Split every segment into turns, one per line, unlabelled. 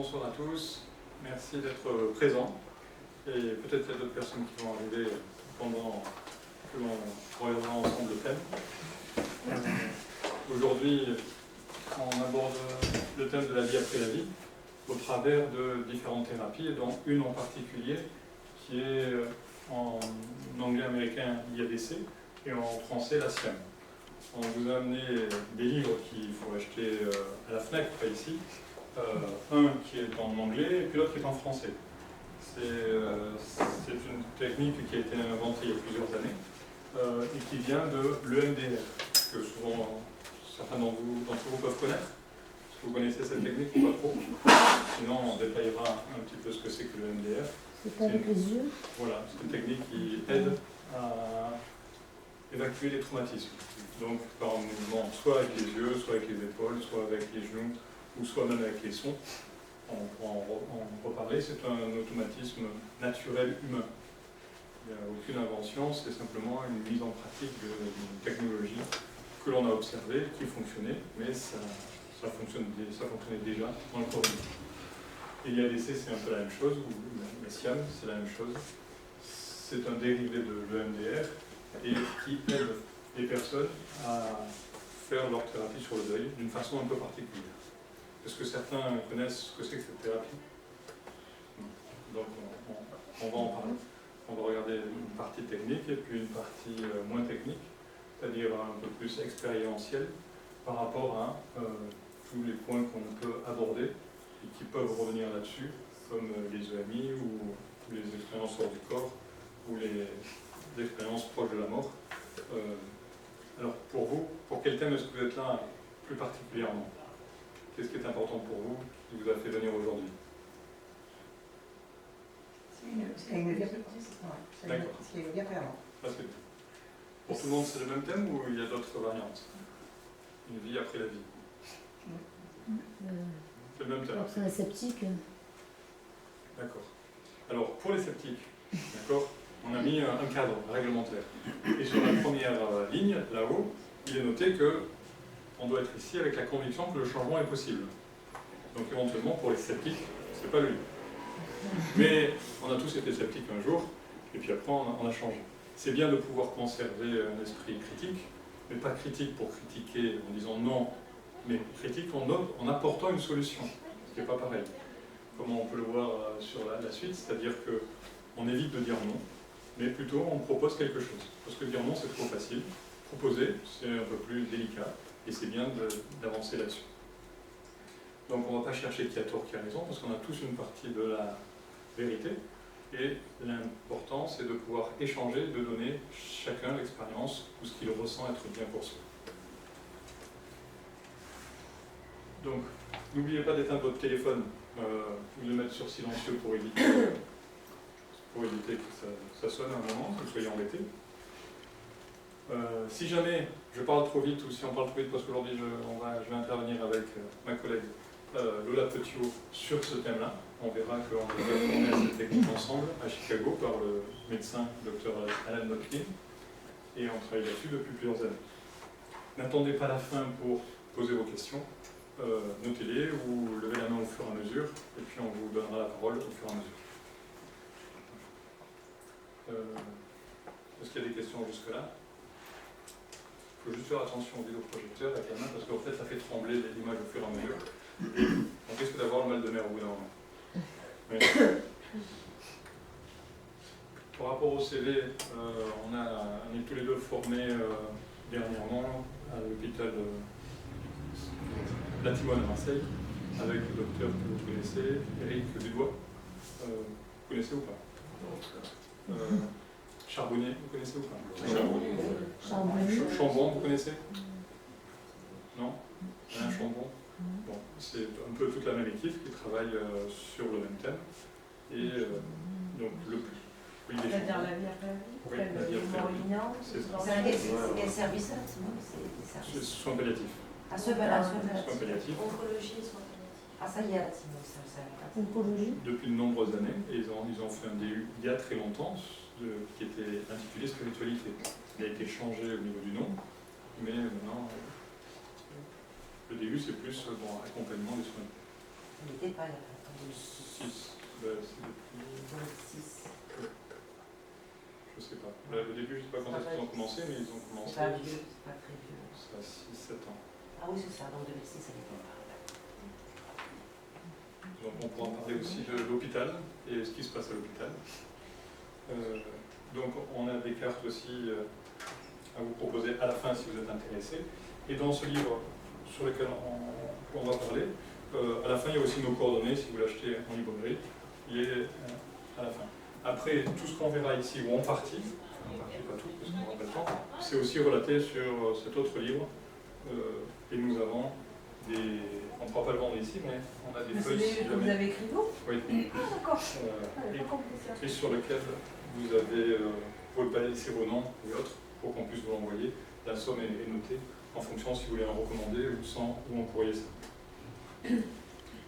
bonsoir à tous. Merci d'être présents. Et peut-être qu'il y a d'autres personnes qui vont arriver pendant que l'on regardera ensemble le thème. Aujourd'hui, on aborde le thème de la vie après la vie au travers de différentes thérapies, et dont une en particulier qui est en anglais américain l'IADC et en français la SIAM. On vous a amené des livres qu'il faut acheter à la FNAC, pas ici. Un qui est en anglais et puis l'autre qui est en français. C'est une technique qui a été inventée il y a plusieurs années et qui vient de l'EMDR, que souvent certains d'entre vous peuvent connaître. Est-ce que vous connaissez cette technique ou pas trop? Sinon, on détaillera un petit peu ce que c'est que l'EMDR.
C'est pas avec les yeux?
Voilà, c'est une technique qui aide à évacuer les traumatismes. Donc par un mouvement, soit avec les yeux, soit avec les épaules, soit avec les genoux, ou soit même avec les sons. On pourra en reparler. C'est un automatisme naturel humain. Il n'y a aucune invention, c'est simplement une mise en pratique d'une technologie que l'on a observée, qui fonctionnait, mais ça fonctionnait déjà dans le corps humain. Et l'IADC, c'est un peu la même chose, ou la SIAM, c'est la même chose. C'est un dérivé de l'EMDR et qui aide les personnes à faire leur thérapie sur le deuil d'une façon un peu particulière. Est-ce que certains connaissent ce que c'est que cette thérapie? Donc on va en parler. On va regarder une partie technique et puis une partie moins technique, c'est-à-dire un peu plus expérientielle par rapport à tous les points qu'on peut aborder et qui peuvent revenir là-dessus, comme les EMI ou les expériences hors du corps ou les expériences proches de la mort. Alors pour vous, pour quel thème est-ce que vous êtes là plus particulièrement? Qu'est-ce qui est important pour vous, qui vous a fait venir aujourd'hui?
C'est une vie après la mort.
Parce que pour tout le monde, c'est le même thème ou il y a d'autres variantes? Une vie après la vie. C'est le même thème.
Après un sceptique.
D'accord. Alors, pour les sceptiques, d'accord, on a mis un cadre réglementaire. Et sur la première ligne, là-haut, il est noté que on doit être ici avec la conviction que le changement est possible. Donc éventuellement, pour les sceptiques, c'est pas le livre. Mais on a tous été sceptiques un jour, et puis après on a changé. C'est bien de pouvoir conserver un esprit critique, mais pas critique pour critiquer en disant non, mais critique en apportant une solution, ce qui n'est pas pareil. Comment on peut le voir sur la suite, c'est-à-dire qu'on évite de dire non, mais plutôt on propose quelque chose. Parce que dire non, c'est trop facile. Proposer, c'est un peu plus délicat, et c'est bien d'avancer là-dessus. Donc on ne va pas chercher qui a tort, qui a raison, parce qu'on a tous une partie de la vérité, et l'important c'est de pouvoir échanger, de donner chacun l'expérience ou ce qu'il ressent être bien pour soi. Donc, n'oubliez pas d'éteindre votre téléphone ou de le mettre sur silencieux pour éviter que ça sonne à un moment, que vous soyez embêtés. Si jamais je parle trop vite, ou si on parle trop vite, parce qu'aujourd'hui je vais intervenir avec ma collègue Lola Petiot sur ce thème-là, on verra qu'on est formé à cette technique ensemble à Chicago par le médecin Dr Alan Notkin, et on travaille là-dessus depuis plusieurs années. N'attendez pas la fin pour poser vos questions, notez-les ou levez la main au fur et à mesure, et puis on vous donnera la parole au fur et à mesure. Est-ce qu'il y a des questions jusque-là? Il faut juste faire attention au vidéoprojecteur avec la main, parce qu'en fait ça fait trembler l'image au fur et à mesure. On risque d'avoir le mal de mer au bout d'un moment. Mais, par rapport au CV, on est tous les deux formés dernièrement à l'hôpital La Timone à Marseille, avec le docteur que vous connaissez, Éric Dubois. Vous connaissez ou pas? Charbonnier, vous connaissez ou pas? Chambon, vous connaissez? Non? Alain Chambon? Bon, c'est un peu toute la même équipe qui travaille sur le même thème. Et donc, le plus. Oui,
C'est-à-dire la vie après la vie?
Oui, la vie après la vie.
C'est quel service là?
C'est soins palliatifs.
Ah, soins
Palliatifs.
Oncologie et soins palliatifs.
Ah, ça y est,
Oncologie.
Depuis de nombreuses années, et ils ont fait un DU il y a très longtemps, qui était intitulé Spiritualité. Il a été changé au niveau du nom, mais maintenant, le DU c'est plus accompagnement des soins.
Il n'était pas là.
6. C'est depuis...
6.
Je sais pas. Là, au début, je sais pas quand est-ce qu'ils ont commencé, mais ils ont commencé.
C'est pas vieux, c'est pas très vieux.
Ça a 6-7 ans.
Ah oui, c'est ça, donc 2006, ça dépend pas.
Donc on pourra parler aussi de l'hôpital et ce qui se passe à l'hôpital. Donc on a des cartes aussi à vous proposer à la fin si vous êtes intéressé. Et dans ce livre sur lequel on va parler, à la fin il y a aussi nos coordonnées si vous l'achetez en librairie. Il est à la fin. Après, tout ce qu'on verra ici, ou en partie pas tout, parce qu'on n'aura pas le temps, c'est aussi relaté sur cet autre livre. Et nous avons des... On ne pourra pas le vendre ici, mais on a des feuilles.
C'est que vous avez écrit vous?
Oui.
Ah d'accord. Pas compris ça.
Et sur lequel vous avez, vous pouvez pas laisser vos noms et autres pour qu'on puisse vous l'envoyer. La somme est notée en fonction si vous voulez en recommander ou sans ou en courrier ça.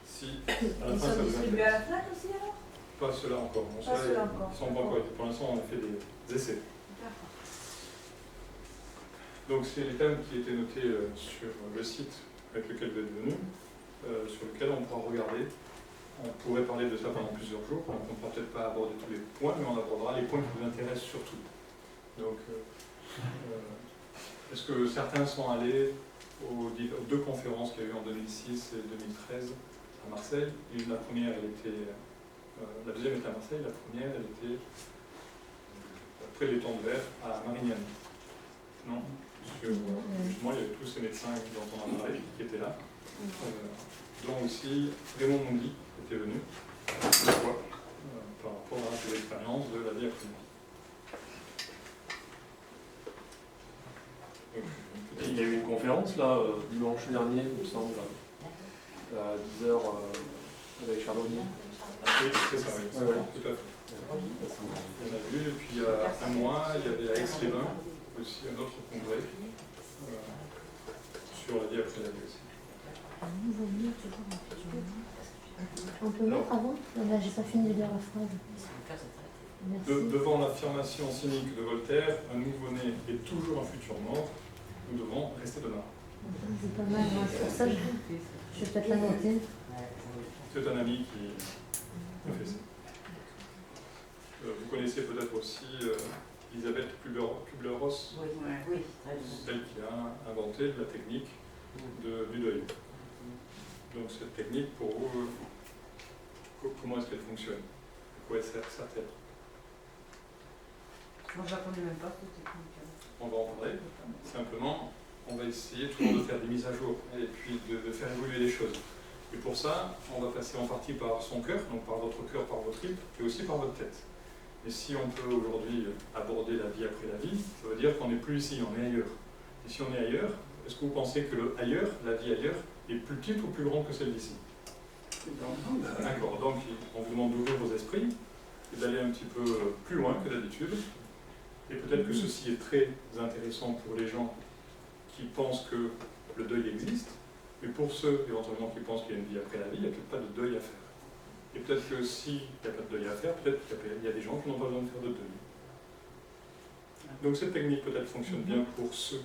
Si à la
Ils
fin ça
sont
vous
distribués
intéresse.
à la FNAC aussi alors?
Pas ceux-là encore. Bon,
Pas ceux-là encore.
Ils sont pas encore. Pour l'instant on a fait des essais.
D'accord.
Donc c'est les thèmes qui étaient notés sur le site avec lequel vous êtes venu, sur lequel on pourra regarder. On pourrait parler de ça pendant plusieurs jours, donc on ne pourra peut-être pas aborder tous les points, mais on abordera les points qui vous intéressent surtout. Donc, est-ce que certains sont allés aux 2 conférences qu'il y a eu en 2006 et 2013 à Marseille? Et la première, elle était... la deuxième était à Marseille, la première, elle était après les temps de verre à Marignane. Non? Justement, il y avait tous ces médecins dont on a parlé qui étaient là. Dont aussi Raymond Mondi était venu par rapport à ses expériences de la vie après mort.
Il y a eu une conférence là, dimanche dernier, il me semble, à 10h avec Charbonnier.
Oui, c'est ça, oui,
Ouais, ouais.
tout à fait. On a vu, et puis il y a un mois, il y avait à Aix-les-Bains aussi un autre congrès sur la vie après la vie aussi.
On peut mettre avant? Non, là, j'ai pas fini de lire la phrase. Merci.
Devant l'affirmation cynique de Voltaire, un nouveau-né est toujours un futur mort, nous devons rester demain.
C'est pas mal, hein. C'est pour ça que je vais peut-être la noter.
C'est un ami qui a fait ça. Vous connaissez peut-être aussi Elisabeth Kubler-Ross,
Oui, très bien.
celle qui a inventé la technique du deuil. Donc cette technique, pour vous, comment est-ce qu'elle fonctionne? À quoi elle sert-elle?
Moi je ne la connais même pas cette technique.
On va en parler. Simplement, on va essayer toujours de faire des mises à jour et puis de faire évoluer les choses. Et pour ça, on va passer en partie par son cœur, donc par votre cœur, par votre tripes, et aussi par votre tête. Et si on peut aujourd'hui aborder la vie après la vie, ça veut dire qu'on n'est plus ici, on est ailleurs. Et si on est ailleurs, est-ce que vous pensez que le ailleurs, la vie ailleurs, est plus petite ou plus grande que celle d'ici? D'accord, donc on vous demande d'ouvrir vos esprits et d'aller un petit peu plus loin que d'habitude. Et peut-être que ceci est très intéressant pour les gens qui pensent que le deuil existe, mais pour ceux éventuellement qui pensent qu'il y a une vie après la vie, il n'y a peut-être pas de deuil à faire. Et peut-être que s'il n'y a pas de deuil à faire, peut-être qu'il y a des gens qui n'ont pas besoin de faire de deuil. Donc cette technique peut-être fonctionne bien pour ceux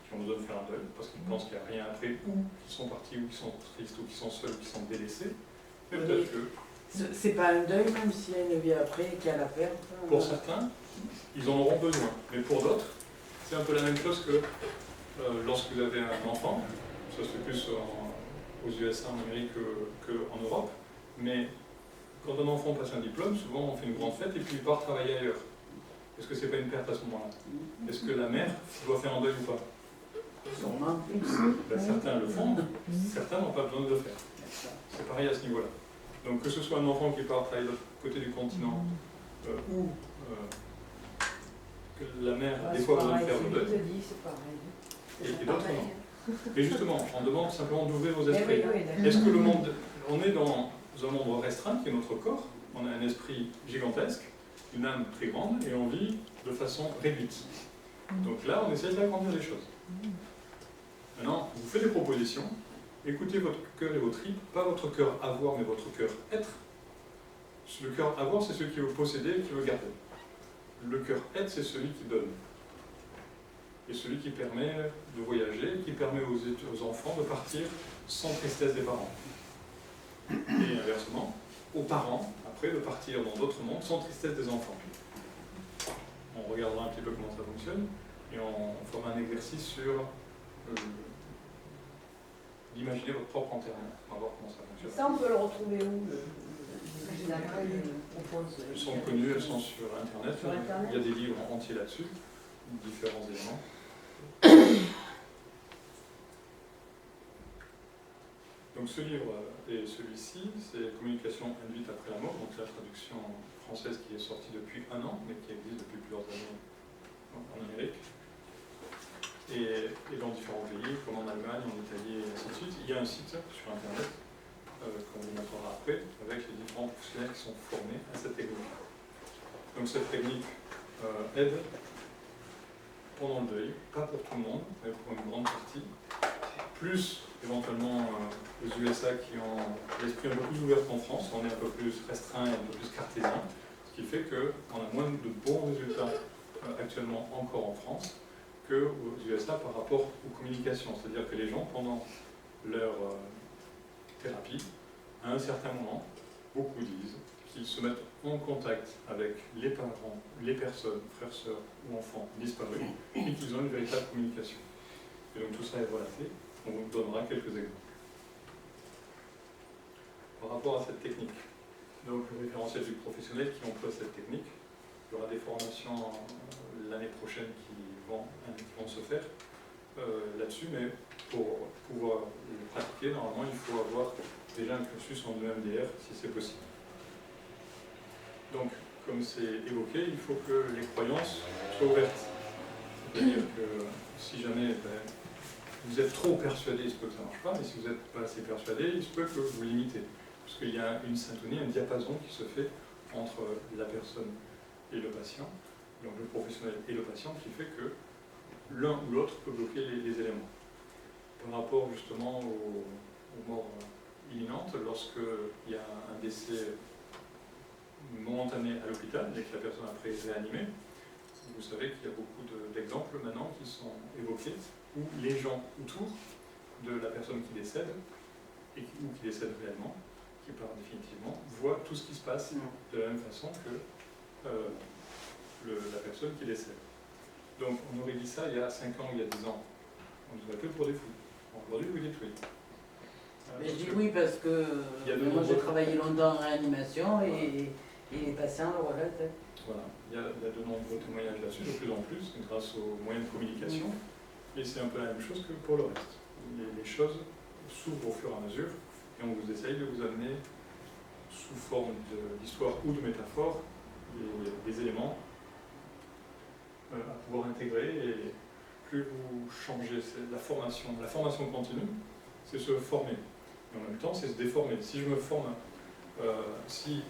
qui ont besoin de faire un deuil, parce qu'ils pensent qu'il n'y a rien après, ou qui sont partis, ou qui sont tristes, ou qui sont seuls, ou qui sont délaissés. Mais peut-être que...
C'est pas un deuil, même s'il y a une vie après et qu'il y a la perte.
Pour certains, ils en auront besoin. Mais pour d'autres, c'est un peu la même chose que lorsque vous avez un enfant, ça se fait plus aux USA, en Amérique qu'en Europe, mais quand un enfant passe un diplôme, souvent on fait une grande fête et puis il part travailler ailleurs. Est-ce que c'est pas une perte à ce moment-là? Est-ce que la mère doit faire un deuil ou pas?
Sûrement.
Ben, certains le font, certains n'ont pas besoin de le faire. C'est pareil à ce niveau-là. Donc que ce soit un enfant qui part travailler de l'autre côté du continent ou que la mère a des fois besoin de faire le deuil, et d'autres non. Et justement, on demande simplement d'ouvrir vos esprits. Est-ce que le monde, on est dans un monde restreint qui est notre corps, on a un esprit gigantesque, une âme très grande, et on vit de façon réduite. Donc là, on essaie d'agrandir les choses. Maintenant, vous faites des propositions, écoutez votre cœur et vos tripes, pas votre cœur avoir, mais votre cœur être. Le cœur avoir, c'est celui qui veut posséder et qui veut garder. Le cœur être, c'est celui qui donne. Et celui qui permet de voyager, qui permet aux enfants de partir sans tristesse des parents. Et inversement, aux parents, après, de partir dans d'autres mondes sans tristesse des enfants. On regardera un petit peu comment ça fonctionne, et on fera un exercice sur d'imaginer votre propre enterrement. On va voir comment ça fonctionne.
Ça, on peut le retrouver où
Elles sont connues, elles sont sur Internet.
Sur Internet.
Il y a des livres entiers là-dessus, différents éléments. Donc ce livre et celui-ci, c'est Communication induite après la mort, donc la traduction française qui est sortie depuis 1 an, mais qui existe depuis plusieurs années en Amérique. Et dans différents pays, comme en Allemagne, en Italie, et ainsi de suite. Il y a un site sur Internet, qu'on vous montrera après, avec les différents professionnels qui sont formés à cette technique. Donc cette technique aide pendant le deuil, pas pour tout le monde, mais pour une grande partie, plus éventuellement aux USA qui ont l'esprit un peu plus ouvert qu'en France, on est un peu plus restreint et un peu plus cartésien, ce qui fait qu'on a moins de bons résultats actuellement encore en France qu'aux USA par rapport aux communications. C'est-à-dire que les gens, pendant leur thérapie, à un certain moment, beaucoup disent qu'ils se mettent en contact avec les parents, les personnes, frères, sœurs ou enfants disparus, et qu'ils ont une véritable communication. Et donc tout ça est relaté. On vous donnera quelques exemples. Par rapport à cette technique, donc le référentiel du professionnel qui emploie cette technique, il y aura des formations l'année prochaine qui vont se faire là-dessus, mais pour pouvoir le pratiquer, normalement, il faut avoir déjà un cursus en EMDR, si c'est possible. Donc, comme c'est évoqué, il faut que les croyances soient ouvertes. C'est-à-dire que si jamais vous êtes trop persuadé, il se peut que ça ne marche pas, mais si vous n'êtes pas assez persuadé, il se peut que vous limitez. Parce qu'il y a une syntonie, un diapason qui se fait entre la personne et le patient, donc le professionnel et le patient, qui fait que l'un ou l'autre peut bloquer les éléments. Par rapport justement aux morts imminentes, lorsqu'il y a un décès momentané à l'hôpital et que la personne après est réanimée, vous savez qu'il y a beaucoup d'exemples maintenant qui sont évoqués où les gens autour de la personne qui décède, ou qui décède réellement, qui part définitivement, voient tout ce qui se passe de la même façon que la personne qui décède. Donc on aurait dit ça il y a 5 ans, il y a 10 ans. On nous aurait fait pour des fous. Aujourd'hui, vous dites oui.
Mais je dis oui parce que moi j'ai travaillé longtemps en réanimation et les patients le relatent.
Voilà, il y a de nombreux témoignages là-dessus, de plus en plus, grâce aux moyens de communication. Et c'est un peu la même chose que pour le reste. Les choses s'ouvrent au fur et à mesure et on vous essaye de vous amener sous forme d'histoire ou de métaphore des éléments à pouvoir intégrer. Et plus vous changez, la formation continue, c'est se former. Mais en même temps, c'est se déformer. Si je me forme, si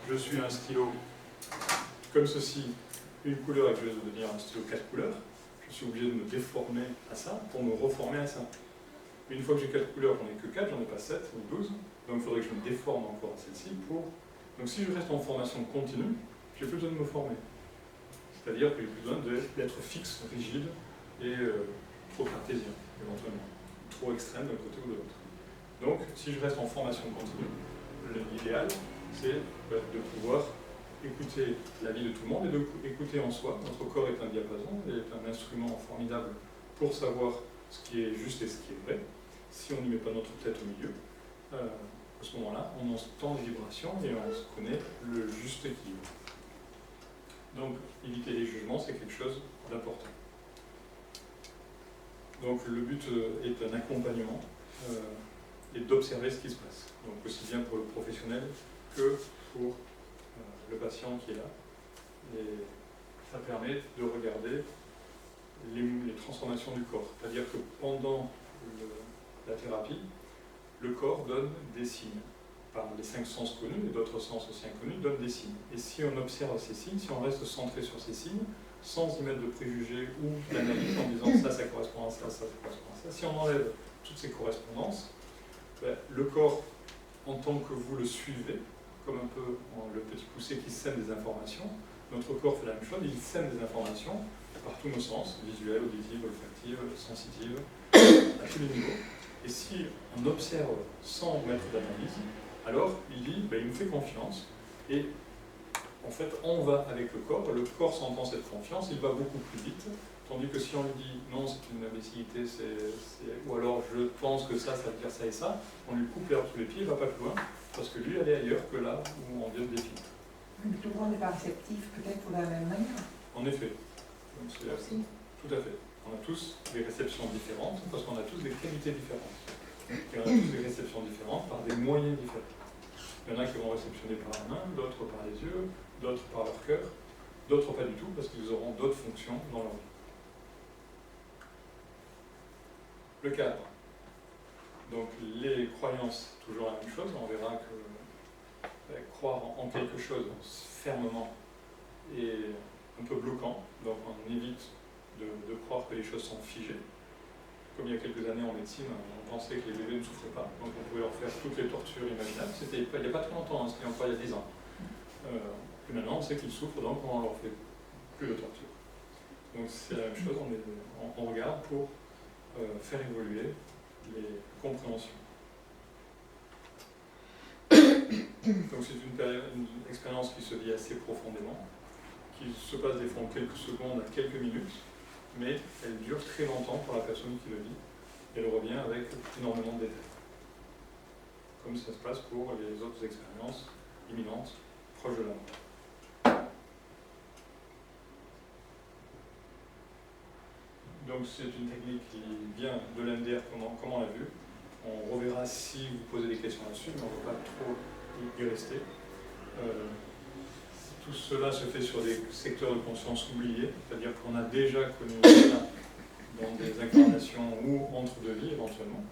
je suis un stylo comme ceci, une couleur et que je vais devenir un stylo 4 couleurs, je suis obligé de me déformer à ça pour me reformer à ça. Une fois que j'ai 4 couleurs, j'en ai que 4, j'en ai pas 7 ou 12, donc il faudrait que je me déforme encore à celle-ci pour... Donc si je reste en formation continue, j'ai plus besoin de me former. C'est-à-dire que j'ai plus besoin d'être fixe, rigide et trop cartésien, éventuellement. Trop extrême d'un côté ou de l'autre. Donc si je reste en formation continue, l'idéal, c'est de pouvoir écouter la vie de tout le monde et d'écouter en soi. Notre corps est un diapason, est un instrument formidable pour savoir ce qui est juste et ce qui est vrai. Si on n'y met pas notre tête au milieu, à ce moment-là, on entend les vibrations et on se connaît le juste équilibre. Donc, éviter les jugements, c'est quelque chose d'important. Donc, le but est un accompagnement et d'observer ce qui se passe. Donc, aussi bien pour le professionnel que pour le patient qui est là. Et ça permet de regarder les transformations du corps. C'est-à-dire que pendant la thérapie, le corps donne des signes. Par les 5 sens connus, et d'autres sens aussi inconnus, donnent des signes. Et si on observe ces signes, si on reste centré sur ces signes, sans y mettre de préjugés ou d'analyse en disant ça correspond à ça, ça correspond à ça, si on enlève toutes ces correspondances, le corps, en tant que vous le suivez, comme un peu le petit poussé qui sème des informations, notre corps fait la même chose, il sème des informations par tous nos sens, visuels, auditifs, olfactifs, sensitifs, à tous les niveaux. Et si on observe sans mettre d'analyse, alors il dit, il me fait confiance, et en fait on va avec le corps s'entend cette confiance, il va beaucoup plus vite, tandis que si on lui dit non c'est une imbécilité, ou alors je pense que ça veut dire ça et ça, on lui coupe l'herbe sous les pieds, il ne va pas plus loin, parce que lui elle est ailleurs que là où on vient de définir.
Mais tout le monde n'est pas réceptif, peut-être pour la même manière.
En effet, donc, tout à fait. On a tous des réceptions différentes, parce qu'on a tous des qualités différentes. Et on a tous des réceptions différentes par des moyens différents. Il y en a qui vont réceptionner par la main, d'autres par les yeux, d'autres par leur cœur, d'autres pas du tout, parce qu'ils auront d'autres fonctions dans leur vie. Le cadre. Donc les croyances, toujours la même chose, on verra que croire en quelque chose fermement est un peu bloquant, donc on évite de croire que les choses sont figées. Comme il y a quelques années en médecine, on pensait que les bébés ne souffraient pas, donc on pouvait leur faire toutes les tortures imaginables. C'était il n'y a pas très longtemps, c'était encore il y a 10 ans. Et maintenant on sait qu'ils souffrent, donc on ne leur fait plus de torture. Donc c'est la même chose, on regarde pour faire évoluer les compréhensions. Donc c'est une expérience qui se vit assez profondément, qui se passe des fois en quelques secondes à quelques minutes, mais elle dure très longtemps pour la personne qui le vit. Elle revient avec énormément de détails. Comme ça se passe pour les autres expériences imminentes, proches de la mort. Donc c'est une technique qui vient de l'MDR, comme on l'a vu. On reverra si vous posez des questions là-dessus, mais on ne va pas trop y rester. Tout cela se fait sur des secteurs de conscience oubliés, c'est-à-dire qu'on a déjà connu ça dans des incarnations ou entre deux vies éventuellement,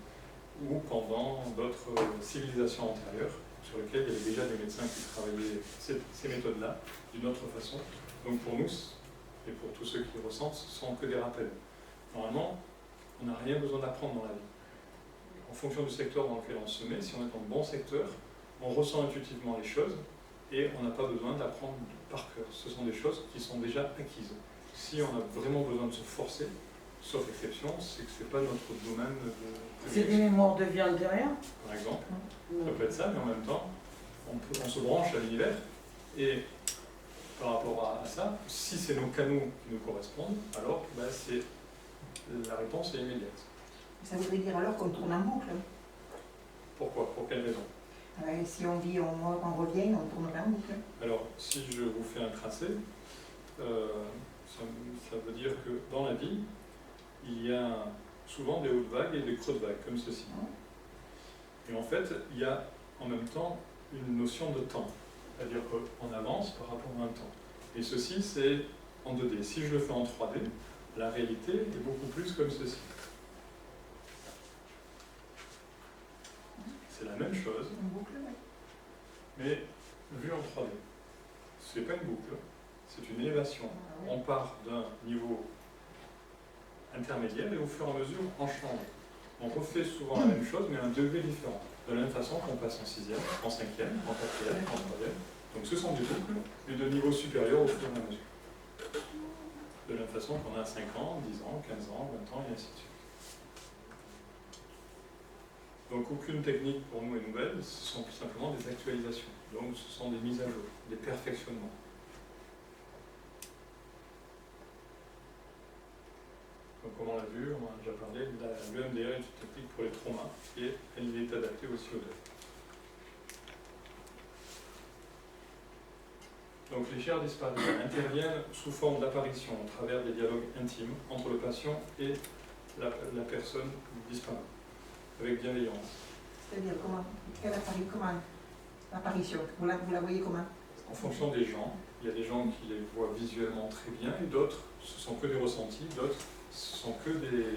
ou pendant d'autres civilisations antérieures, sur lesquelles il y avait déjà des médecins qui travaillaient ces méthodes-là d'une autre façon. Donc pour nous, et pour tous ceux qui le ressentent, ce ne sont que des rappels. Normalement, on n'a rien besoin d'apprendre dans la vie. En fonction du secteur dans lequel on se met, si on est dans le bon secteur, on ressent intuitivement les choses, et on n'a pas besoin d'apprendre par cœur. Ce sont des choses qui sont déjà acquises. Si on a vraiment besoin de se forcer, sauf exception, c'est que ce n'est pas notre domaine de...
C'est des mémoires de vie antérieure,
par exemple. Ça peut être ça, mais en même temps, on se branche à l'univers, et par rapport à ça, si c'est nos canaux qui nous correspondent, alors la réponse est immédiate.
Ça voudrait dire alors qu'on tourne en boucle.
Pourquoi? Pour quelle raison?
Si on vit, on meurt, on revient, on tournerait en boucle.
Alors, si je vous fais un tracé, ça veut dire que dans la vie, il y a souvent des hautes vagues et des creux de vagues, comme ceci. Et en fait, il y a en même temps une notion de temps. C'est-à-dire qu'on avance par rapport à un temps. Et ceci, c'est en 2D. Si je le fais en 3D, la réalité est beaucoup plus comme ceci. C'est la même chose, mais vu en 3D. Ce n'est pas une boucle, c'est une élévation. On part d'un niveau intermédiaire et au fur et à mesure, on change. On refait souvent la même chose, mais à un degré différent. De la même façon qu'on passe en 6e, en 5e, en 4e, en 3e. Donc ce sont des boucles, mais de niveau supérieur au fur et à mesure. De la même façon qu'on a 5 ans, 10 ans, 15 ans, 20 ans, et ainsi de suite. Donc aucune technique pour nous est nouvelle, ce sont tout simplement des actualisations. Donc ce sont des mises à jour, des perfectionnements. Donc comme on l'a vu, on a déjà parlé, l'EMDR est une technique pour les traumas et elle est adaptée aussi au deuil. Donc les chairs disparues interviennent sous forme d'apparition à travers des dialogues intimes entre le patient et la personne disparue, avec bienveillance.
C'est-à-dire comment? Elle apparaît comment? L'apparition, vous la voyez comment?
En fonction des gens, il y a des gens qui les voient visuellement très bien et d'autres, ce sont que des ressentis, d'autres, ce sont que des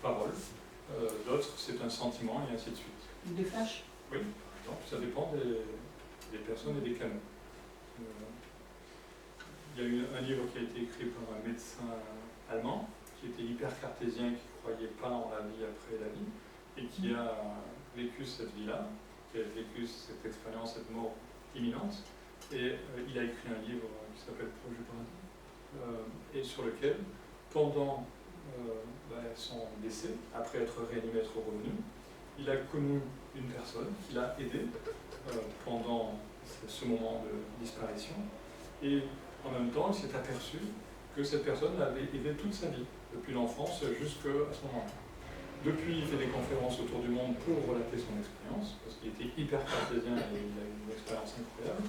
paroles, d'autres, c'est un sentiment et ainsi de suite.
Des flashs?
Oui, par exemple, ça dépend des personnes et des canaux. Il y a eu un livre qui a été écrit par un médecin allemand qui était hyper cartésien, qui ne croyait pas en la vie après la vie et qui a vécu cette vie-là, qui a vécu cette expérience, cette mort imminente, et il a écrit un livre qui s'appelle Proche du paradis, et sur lequel, pendant son décès, après être réanimé, être revenu, il a connu une personne qui l'a aidé pendant ce moment de disparition, et en même temps, il s'est aperçu que cette personne l'avait aidé toute sa vie, depuis l'enfance jusqu'à ce moment-là. Depuis, il fait des conférences autour du monde pour relater son expérience, parce qu'il était hyper cartésien et il a eu une expérience incroyable,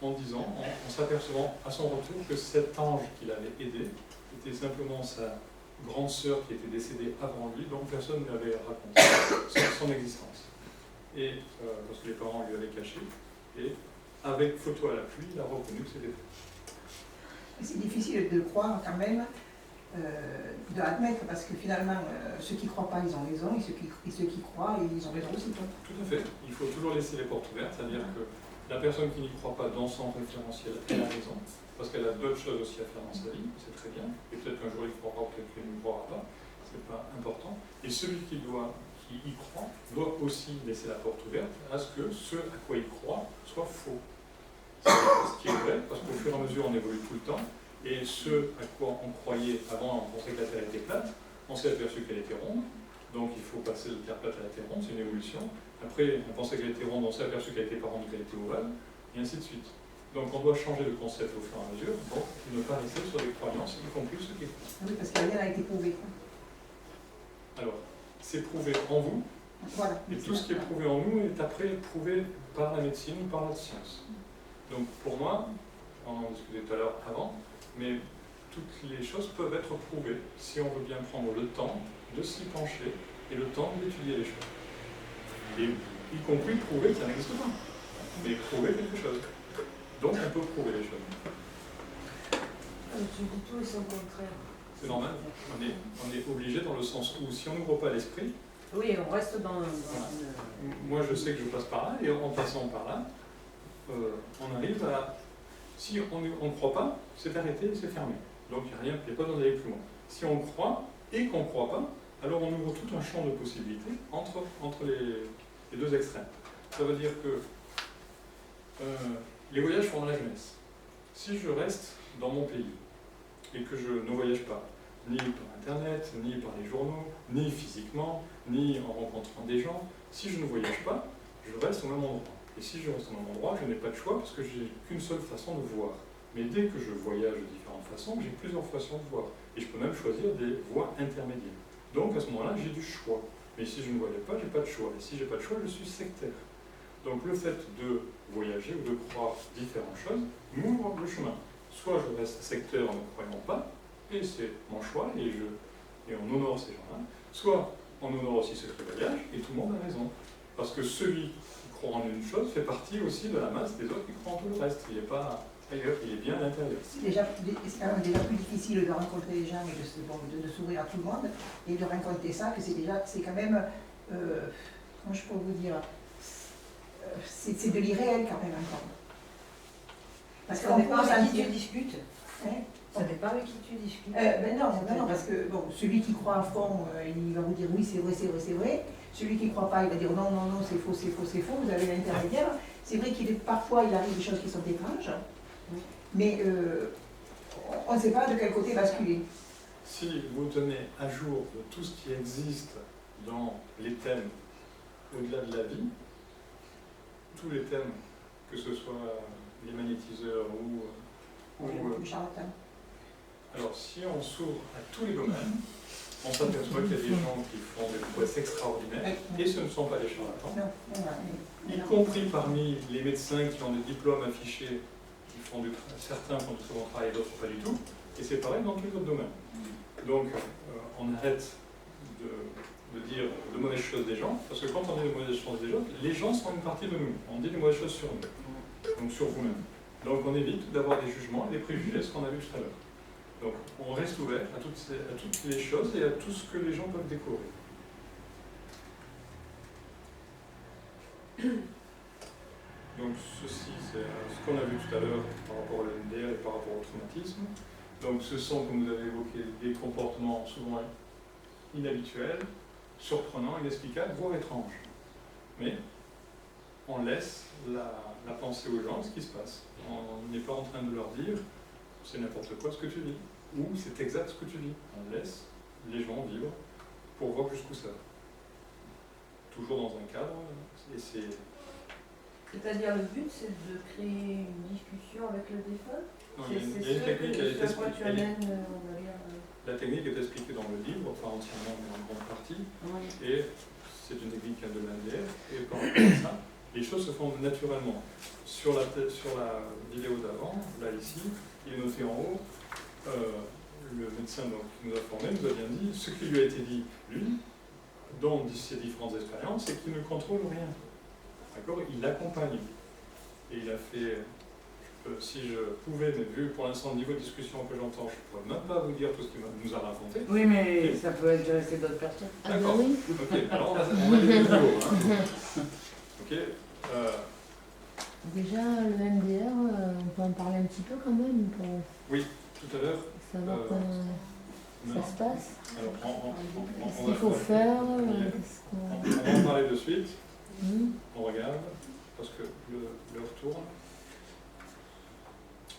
en disant, en s'apercevant à son retour que cet ange qu'il avait aidé était simplement sa grande sœur qui était décédée avant lui, dont personne ne lui avait raconté son existence. Et parce que les parents lui avaient caché, et avec photo à l'appui, il a reconnu que c'était vrai.
C'est difficile de croire quand même, de admettre, parce que finalement, ceux qui ne croient pas, ils ont raison, et ceux qui croient, ils ont raison aussi.
Tout à fait. Il faut toujours laisser les portes ouvertes, c'est-à-dire que la personne qui n'y croit pas dans son référentiel, elle a raison, parce qu'elle a d'autres choses aussi à faire dans sa vie, c'est très bien, et peut-être qu'un jour il croira, peut-être qu'il ne croira pas, c'est pas important. Et celui qui y croit doit aussi laisser la porte ouverte à ce que ce à quoi il croit soit faux. Ce qui est vrai, parce qu'au fur et à mesure on évolue tout le temps, et ce à quoi on croyait avant, on pensait que la Terre était plate, on s'est aperçu qu'elle était ronde, donc il faut passer de la Terre plate à la Terre ronde, c'est une évolution. Après, on pensait qu'elle était ronde, on s'est aperçu qu'elle n'était pas ronde, qu'elle était ovale, et ainsi de suite. Donc on doit changer de concept au fur et à mesure, donc ne pas rester sur des croyances, y compris ceux qui croient.
Oui, parce que rien n'a été prouvé.
Alors, c'est prouvé en vous,
voilà.
Et tout ce qui est prouvé en nous est après prouvé par la médecine ou par la science. Donc pour moi, on en discutait tout à l'heure avant, mais toutes les choses peuvent être prouvées si on veut bien prendre le temps de s'y pencher et le temps d'étudier les choses. Et y compris prouver que ça n'existe pas, mais prouver quelque chose. Donc on peut prouver les choses.
Tu dis tout et son contraire.
C'est normal, on est obligé dans le sens où si on n'ouvre pas l'esprit,
Oui, on reste dans
moi je sais que je passe par là, et en passant par là, on arrive à... Si on ne croit pas, c'est arrêté, c'est fermé. Donc il n'y a pas besoin d'aller plus loin. Si on croit et qu'on ne croit pas, alors on ouvre tout un champ de possibilités entre les deux extrêmes. Ça veut dire que les voyages font dans la jeunesse. Si je reste dans mon pays et que je ne voyage pas, ni par Internet, ni par les journaux, ni physiquement, ni en rencontrant des gens, si je ne voyage pas, je reste au même endroit. Et si je reste au même endroit, je n'ai pas de choix parce que j'ai qu'une seule façon de voir. Mais dès que je voyage de différentes façons, j'ai plusieurs façons de voir. Et je peux même choisir des voies intermédiaires. Donc à ce moment-là, j'ai du choix. Mais si je ne voyais pas, je n'ai pas de choix. Et si je n'ai pas de choix, je suis sectaire. Donc le fait de voyager ou de croire différentes choses m'ouvre le chemin. Soit je reste sectaire en ne croyant pas, et c'est mon choix, et on honore ces gens-là. Soit on honore aussi ce voyage, et tout le monde a raison. Parce que celui qui croit en une chose fait partie aussi de la masse des autres qui croient en tout le reste. Il n'est pas ailleurs, il est bien à l'intérieur.
C'est quand même déjà plus difficile de rencontrer les gens et de s'ouvrir à tout le monde, et de rencontrer ça, que c'est quand même, comment je peux vous dire, c'est de l'irréel quand même encore. Parce
ça
qu'on
dépend
peut
avec qui
sentir...
tu discutes.
Hein?
Ça dépend avec qui tu discutes.
Non, parce que bon, celui qui croit à fond, il va vous dire oui, c'est vrai, c'est vrai, c'est vrai. Celui qui ne croit pas, il va dire non, non, non, c'est faux, c'est faux, c'est faux. Vous avez l'intermédiaire. C'est vrai parfois il arrive des choses qui sont étranges, mais on ne sait pas de quel côté basculer.
Si vous tenez à jour de tout ce qui existe dans les thèmes au-delà de la vie, tous les thèmes, que ce soit les magnétiseurs ou
Le charlatan.
alors, si on s'ouvre à tous les domaines, on s'aperçoit qu'il y a des gens qui font des prouesses extraordinaires, et ce ne sont pas des charlatans, y compris parmi les médecins qui ont des diplômes affichés, certains font du très bon travail et d'autres pas du tout, et c'est pareil dans tous les autres domaines. Donc, on arrête de dire de mauvaises choses des gens, parce que quand on dit de mauvaises choses des gens, les gens sont une partie de nous, on dit de mauvaises choses sur nous, donc sur vous-même. Donc on évite d'avoir des jugements et des préjugés, ce qu'on a vu tout à l'heure. Donc on reste ouvert à toutes les choses et à tout ce que les gens peuvent découvrir. Donc ceci, c'est ce qu'on a vu tout à l'heure par rapport à l'EMDR et par rapport au traumatisme. Donc ce sont, comme vous avez évoqué, des comportements souvent inhabituels, surprenants, inexplicables, voire étranges. Mais on laisse la pensée aux gens, ce qui se passe. On n'est pas en train de leur dire c'est n'importe quoi ce que tu dis, ou c'est exact ce que tu dis. On laisse les gens vivre pour voir jusqu'où ça va. toujours dans un cadre. Et c'est...
C'est-à-dire le but c'est de créer une discussion avec le défunt.
Non, il y a une technique, elle est expliquée.
on va dire,
La technique est expliquée dans le livre, pas entièrement, mais en grande partie.
Oui.
Et c'est une technique de l'ADF. Et par rapport à ça, les choses se font naturellement. Sur la vidéo d'avant, là ici, il est noté en haut, le médecin donc, qui nous a formés nous a bien dit, ce qui lui a été dit, lui, dans ces différentes expériences, c'est qu'il ne contrôle rien. D'accord? Il l'accompagne. Et il a fait, si je pouvais, mais vu pour l'instant le niveau de discussion que j'entends, je ne pourrais même pas vous dire tout ce qu'il nous a raconté.
Oui, mais ça peut intéresser d'autres personnes.
Ah bah
D'accord.
oui.
Ok, alors on a des vidéos. Hein. Ok.
Déjà, le MDR, on peut en parler un petit peu quand même pour
Oui, tout à l'heure.
savoir comment ça se passe.
Alors,
Qu'est-ce qu'il faut faire
on va en parler de suite. On regarde, parce que l'heure tourne.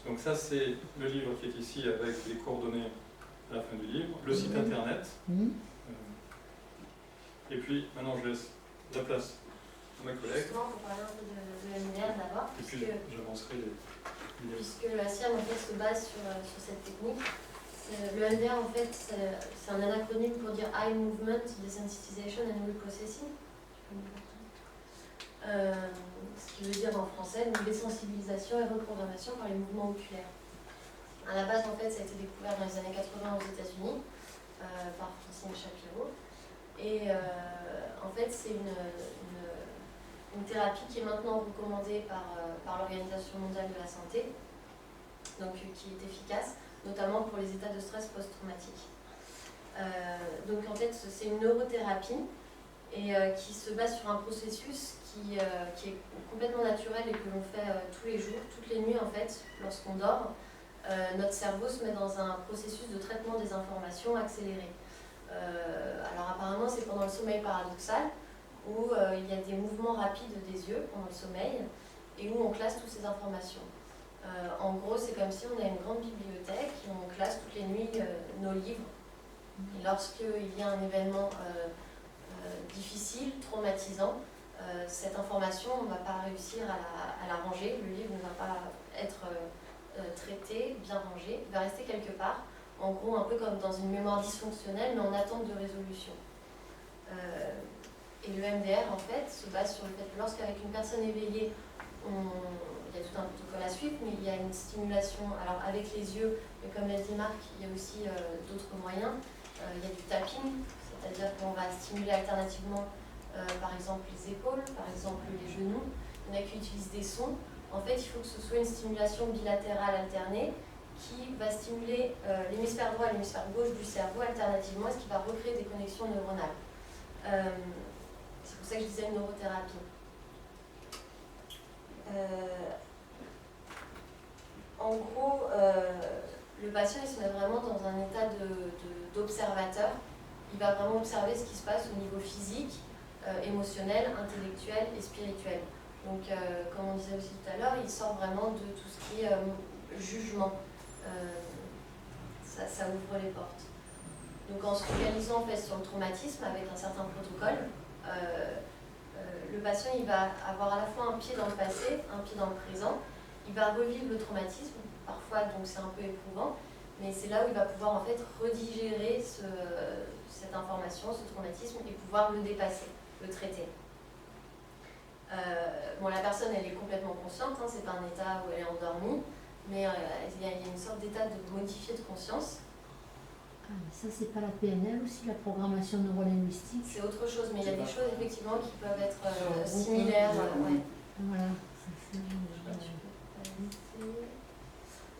Donc ça, c'est le livre qui est ici avec les coordonnées à la fin du livre, le site internet. Et puis, maintenant, je laisse la place à ma collègue.
Justement, pour parler un peu de MDR d'abord,
Et puis, j'avancerai les vidéos.
puisque la CIAM en fait, se base sur cette technique. Le MDR, en fait, c'est un acronyme pour dire Eye Movement, Desensitization and Reprocessing. Ce qui veut dire en français donc désensibilisation et reprogrammation par les mouvements oculaires. À la base, en fait, ça a été découvert dans les années 80 aux États-Unis par Francine Shapiro. Et en fait, c'est une thérapie qui est maintenant recommandée par l'Organisation mondiale de la santé, donc qui est efficace, notamment pour les états de stress post-traumatique. Donc en fait, c'est une neurothérapie et qui se base sur un processus qui est complètement naturel et que l'on fait tous les jours, toutes les nuits en fait, lorsqu'on dort. Notre cerveau se met dans un processus de traitement des informations accéléré. Alors apparemment c'est pendant le sommeil paradoxal où il y a des mouvements rapides des yeux pendant le sommeil et où on classe toutes ces informations. En gros c'est comme si on a une grande bibliothèque et on classe toutes les nuits nos livres. Et lorsqu'il y a un événement difficile, traumatisant, cette information on ne va pas réussir à la ranger, le livre ne va pas être traité, bien rangé, il va rester quelque part. En gros, un peu comme dans une mémoire dysfonctionnelle, mais en attente de résolution. Et le MDR, en fait, se base sur le fait que lorsqu'avec une personne éveillée, il y a tout un protocole à suivre, mais il y a une stimulation, alors avec les yeux, mais comme l'a dit Marc, il y a aussi d'autres moyens. Il y a du tapping, c'est-à-dire qu'on va stimuler alternativement, par exemple, les épaules, par exemple, les genoux. Il y en a qui utilisent des sons. En fait, il faut que ce soit une stimulation bilatérale alternée, qui va stimuler l'hémisphère droit et l'hémisphère gauche du cerveau alternativement, et ce qui va recréer des connexions neuronales. C'est pour ça que je disais neurothérapie. En gros, le patient il se met vraiment dans un état d'observateur. Il va vraiment observer ce qui se passe au niveau physique, émotionnel, intellectuel et spirituel. Donc, comme on disait aussi tout à l'heure, il sort vraiment de tout ce qui est jugement. Ça ouvre les portes. Donc en se focalisant en fait, sur le traumatisme avec un certain protocole, le patient il va avoir à la fois un pied dans le passé, un pied dans le présent. Il va revivre le traumatisme, parfois donc c'est un peu éprouvant, mais c'est là où il va pouvoir en fait redigérer cette information, ce traumatisme et pouvoir le dépasser, le traiter. Bon, la personne elle est complètement consciente, hein, c'est pas un état où elle est endormie, mais il y a une sorte d'état de modifié de conscience.
Ah, mais ça, c'est pas la PNL aussi, la programmation neurolinguistique?
C'est autre chose, mais il y a des choses effectivement qui peuvent être similaires. Ouais.
Voilà.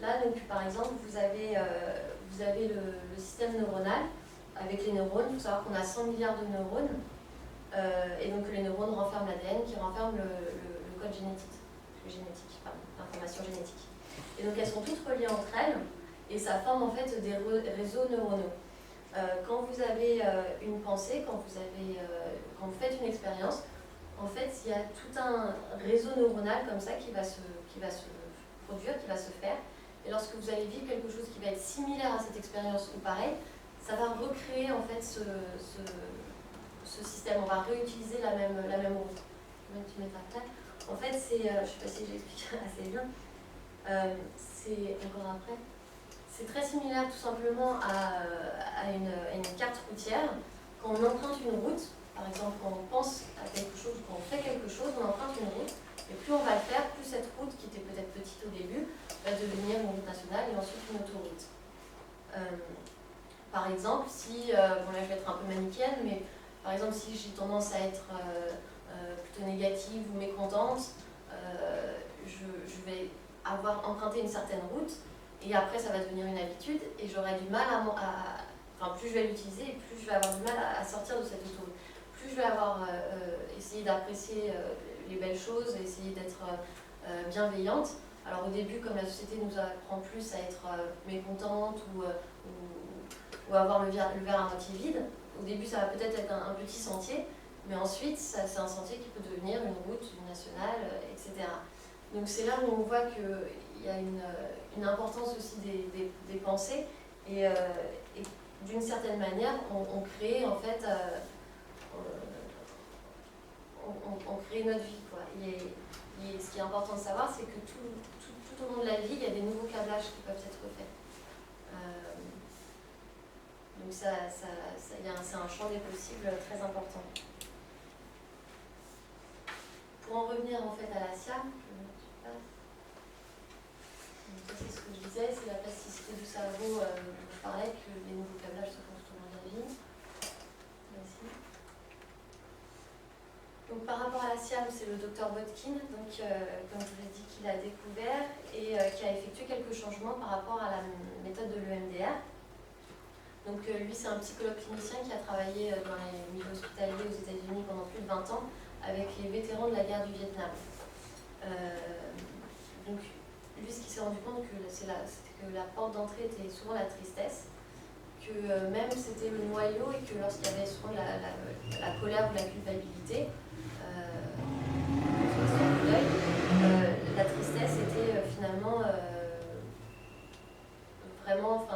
Là, donc, par exemple, vous avez le système neuronal avec les neurones. Il faut savoir qu'on a 100 milliards de neurones et donc les neurones renferment l'ADN qui renferme le code génétique, l'information génétique. Et donc elles sont toutes reliées entre elles et ça forme en fait des réseaux neuronaux. Quand vous avez une pensée, quand vous faites une expérience, en fait il y a tout un réseau neuronal comme ça qui va se produire, qui va se faire. Et lorsque vous allez vivre quelque chose qui va être similaire à cette expérience ou pareil, ça va recréer en fait ce système, on va réutiliser la même route. Je vais te mettre à plat. En fait, c'est, je ne sais pas si j'explique assez bien, c'est encore après. C'est très similaire tout simplement à une carte routière. Quand on emprunte une route, par exemple quand on pense à quelque chose, quand on fait quelque chose, on emprunte une route, et plus on va le faire, plus cette route, qui était peut-être petite au début, va devenir une route nationale et ensuite une autoroute. Par exemple, si, bon là je vais être un peu manichéenne, mais par exemple si j'ai tendance à être plutôt négative ou mécontente, je vais avoir emprunté une certaine route, et après ça va devenir une habitude, et j'aurai du mal enfin plus je vais l'utiliser, et plus je vais avoir du mal à sortir de cette autoroute. Plus je vais avoir essayé d'apprécier les belles choses, essayer d'être bienveillante. Alors au début, comme la société nous apprend plus à être mécontente ou avoir le verre à moitié vide, au début ça va peut-être être un petit sentier, mais ensuite c'est un sentier qui peut devenir une route, une nationale, etc. Donc c'est là où on voit qu'il y a une importance aussi des pensées, et d'une certaine manière on crée en fait on crée notre vie, quoi. Ce qui est important de savoir, c'est que tout au long de la vie, il y a des nouveaux câblages qui peuvent être faits. Donc c'est un champ des possibles très important. Pour en revenir en fait à la SIAM, c'est ce que je disais, c'est la plasticité du cerveau dont je parlais, que les nouveaux câblages se font tout au long de la vie. Merci. Donc, par rapport à la SIAM, c'est le docteur Botkin, donc, comme je vous l'ai dit, qui l'a découvert et qui a effectué quelques changements par rapport à la méthode de l'EMDR. Donc lui, c'est un psychologue clinicien qui a travaillé dans les milieux hospitaliers aux États-Unis pendant plus de 20 ans avec les vétérans de la guerre du Vietnam. Donc lui, ce qu'il s'est rendu compte, c'était que la porte d'entrée était souvent la tristesse, que même c'était le noyau, et que lorsqu'il y avait souvent la colère ou la culpabilité, la tristesse était finalement vraiment,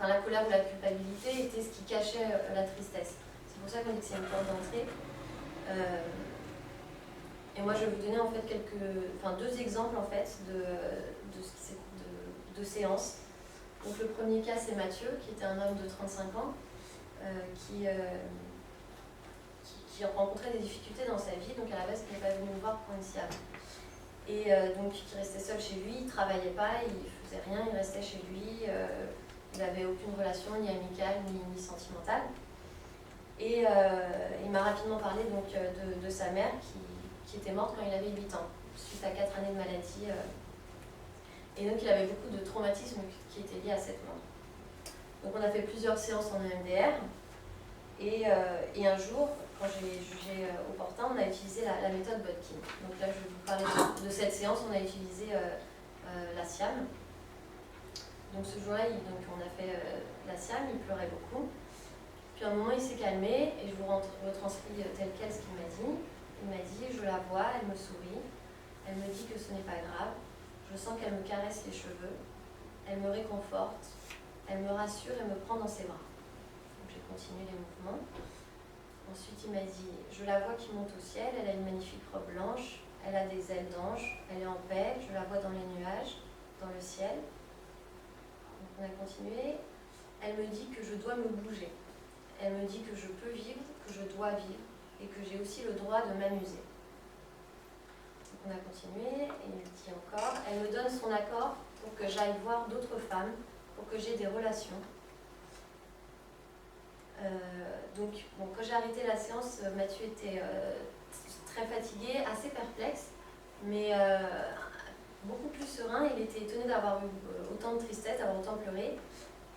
la colère ou la culpabilité était ce qui cachait la tristesse. C'est pour ça qu'on dit que c'est une porte d'entrée. Et moi, je vais vous donner en fait deux exemples en fait de séances. Donc le premier cas, c'est Mathieu, qui était un homme de 35 ans, qui rencontrait des difficultés dans sa vie, donc à la base, qui n'est pas venu me voir pour une SIAM. Et donc qui restait seul chez lui, il ne travaillait pas, il ne faisait rien, il restait chez lui, il n'avait aucune relation ni amicale ni sentimentale. Et il m'a rapidement parlé donc, de sa mère qui était morte quand il avait 8 ans, suite à 4 années de maladie. Et donc il avait beaucoup de traumatismes qui étaient liés à cette mort. Donc on a fait plusieurs séances en EMDR, et un jour, quand j'ai jugé opportun, on a utilisé la méthode Botkin. Donc là, je vais vous parler de cette séance. On a utilisé la SIAM. Donc ce jour-là, on a fait la SIAM, il pleurait beaucoup. Puis à un moment, il s'est calmé, et je vous retranscris tel quel ce qu'il m'a dit. Il m'a dit, je la vois, elle me sourit, elle me dit que ce n'est pas grave, je sens qu'elle me caresse les cheveux, elle me réconforte, elle me rassure et me prend dans ses bras. Donc j'ai continué les mouvements. Ensuite, il m'a dit, je la vois qui monte au ciel, elle a une magnifique robe blanche, elle a des ailes d'ange, elle est en paix, je la vois dans les nuages, dans le ciel. Donc on a continué. Elle me dit que je dois me bouger. Elle me dit que je peux vivre, que je dois vivre, et que j'ai aussi le droit de m'amuser. Donc on a continué, et il me dit encore, elle me donne son accord pour que j'aille voir d'autres femmes, pour que j'ai des relations. Quand j'ai arrêté la séance, Mathieu était très fatigué, assez perplexe, mais beaucoup plus serein. Il était étonné d'avoir eu autant de tristesse, d'avoir autant pleuré.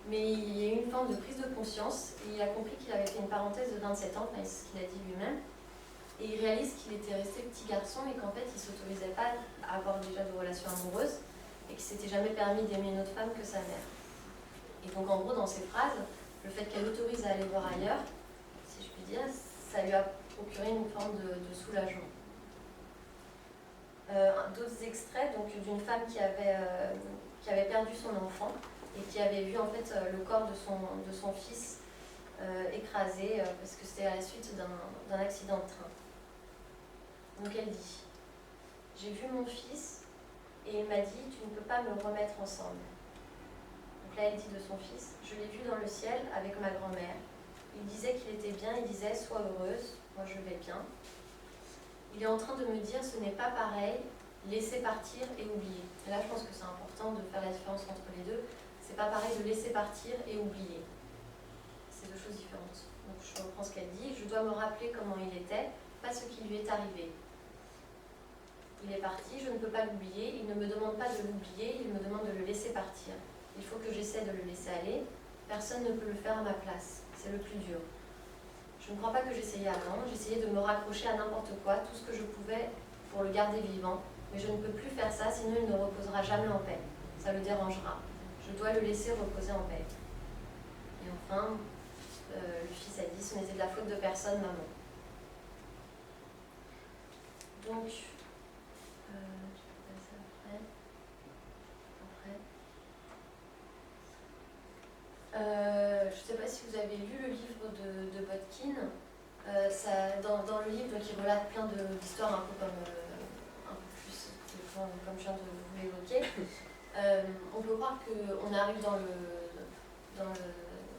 Mais il y a eu une forme de prise de conscience, et il a compris qu'il avait fait une parenthèse de 27 ans, c'est ce qu'il a dit lui-même. Et il réalise qu'il était resté petit garçon, et qu'en fait il ne s'autorisait pas à avoir déjà de relations amoureuses, et qu'il ne s'était jamais permis d'aimer une autre femme que sa mère. Et donc en gros, dans ces phrases, le fait qu'elle l'autorise à aller voir ailleurs, si je puis dire, ça lui a procuré une forme de soulagement. D'autres extraits d'une femme qui avait perdu son enfant, et qui avait vu en fait le corps de son fils écrasée parce que c'était à la suite d'un accident de train. Donc elle dit « J'ai vu mon fils et il m'a dit « Tu ne peux pas me remettre ensemble ». Donc là elle dit de son fils « Je l'ai vu dans le ciel avec ma grand-mère. Il disait qu'il était bien, il disait « Sois heureuse, moi je vais bien ». Il est en train de me dire « Ce n'est pas pareil, laisser partir et oublier ». Et là je pense que c'est important de faire la différence entre les deux. C'est pas pareil de laisser partir et oublier. C'est deux choses différentes. Donc je reprends ce qu'elle dit. Je dois me rappeler comment il était, pas ce qui lui est arrivé. Il est parti, je ne peux pas l'oublier. Il ne me demande pas de l'oublier, il me demande de le laisser partir. Il faut que j'essaie de le laisser aller. Personne ne peut le faire à ma place. C'est le plus dur. Je ne crois pas que j'essayais avant. J'essayais de me raccrocher à n'importe quoi, tout ce que je pouvais pour le garder vivant. Mais je ne peux plus faire ça, sinon il ne reposera jamais en paix. Ça le dérangera. Je dois le laisser reposer en paix. Et enfin, le fils a dit, ce n'était de la faute de personne, maman. Donc, je peux passer après. Je ne sais pas si vous avez lu le livre de Botkin. Dans le livre, donc, il relate plein d'histoires un peu un peu plus comme je viens de vous l'évoquer. On peut croire qu'on arrive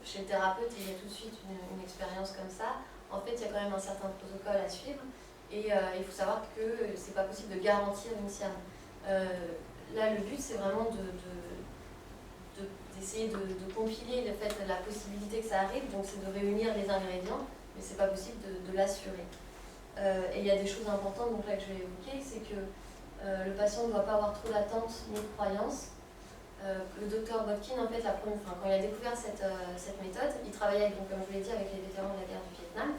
chez le thérapeute et il y a tout de suite une expérience comme ça. En fait, il y a quand même un certain protocole à suivre et il faut savoir que c'est pas possible de garantir une SIAM. Là, le but, c'est vraiment d'essayer de compiler le fait, la possibilité que ça arrive, donc c'est de réunir les ingrédients, mais c'est pas possible de l'assurer. Et il y a des choses importantes donc là, que je vais évoquer, c'est que le patient ne doit pas avoir trop d'attentes ni de croyances. Le docteur Botkin, en fait, quand il a découvert cette méthode, il travaillait, donc, comme je vous l'ai dit, avec les vétérans de la guerre du Vietnam.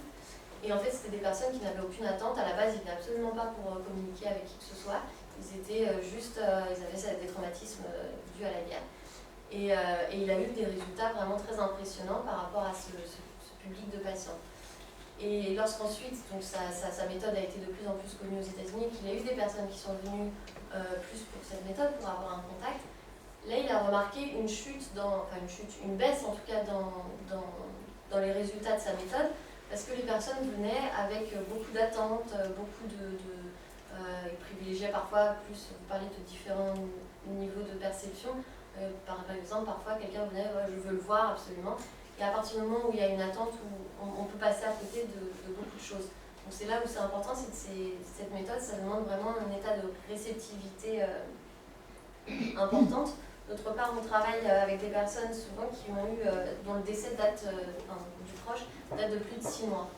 Et en fait, c'était des personnes qui n'avaient aucune attente. À la base, ils venaient absolument pas pour communiquer avec qui que ce soit. Ils étaient ils avaient des traumatismes dus à la guerre. Et il a eu des résultats vraiment très impressionnants par rapport à ce public de patients. Et lorsqu'ensuite, donc sa méthode a été de plus en plus connue aux États-Unis, qu'il y a eu des personnes qui sont venues plus pour cette méthode, pour avoir un contact, là il a remarqué une baisse en tout cas dans les résultats de sa méthode, parce que les personnes venaient avec beaucoup d'attentes, ils privilégiaient parfois plus, vous parlez de différents niveaux de perception, par exemple parfois quelqu'un venait, je veux le voir absolument. Et à partir du moment où il y a une attente, où on peut passer à côté de beaucoup de choses. Donc c'est là où c'est important, c'est que cette méthode, ça demande vraiment un état de réceptivité importante. D'autre part, on travaille avec des personnes souvent qui ont eu, dont le décès du proche date de plus de 6 mois.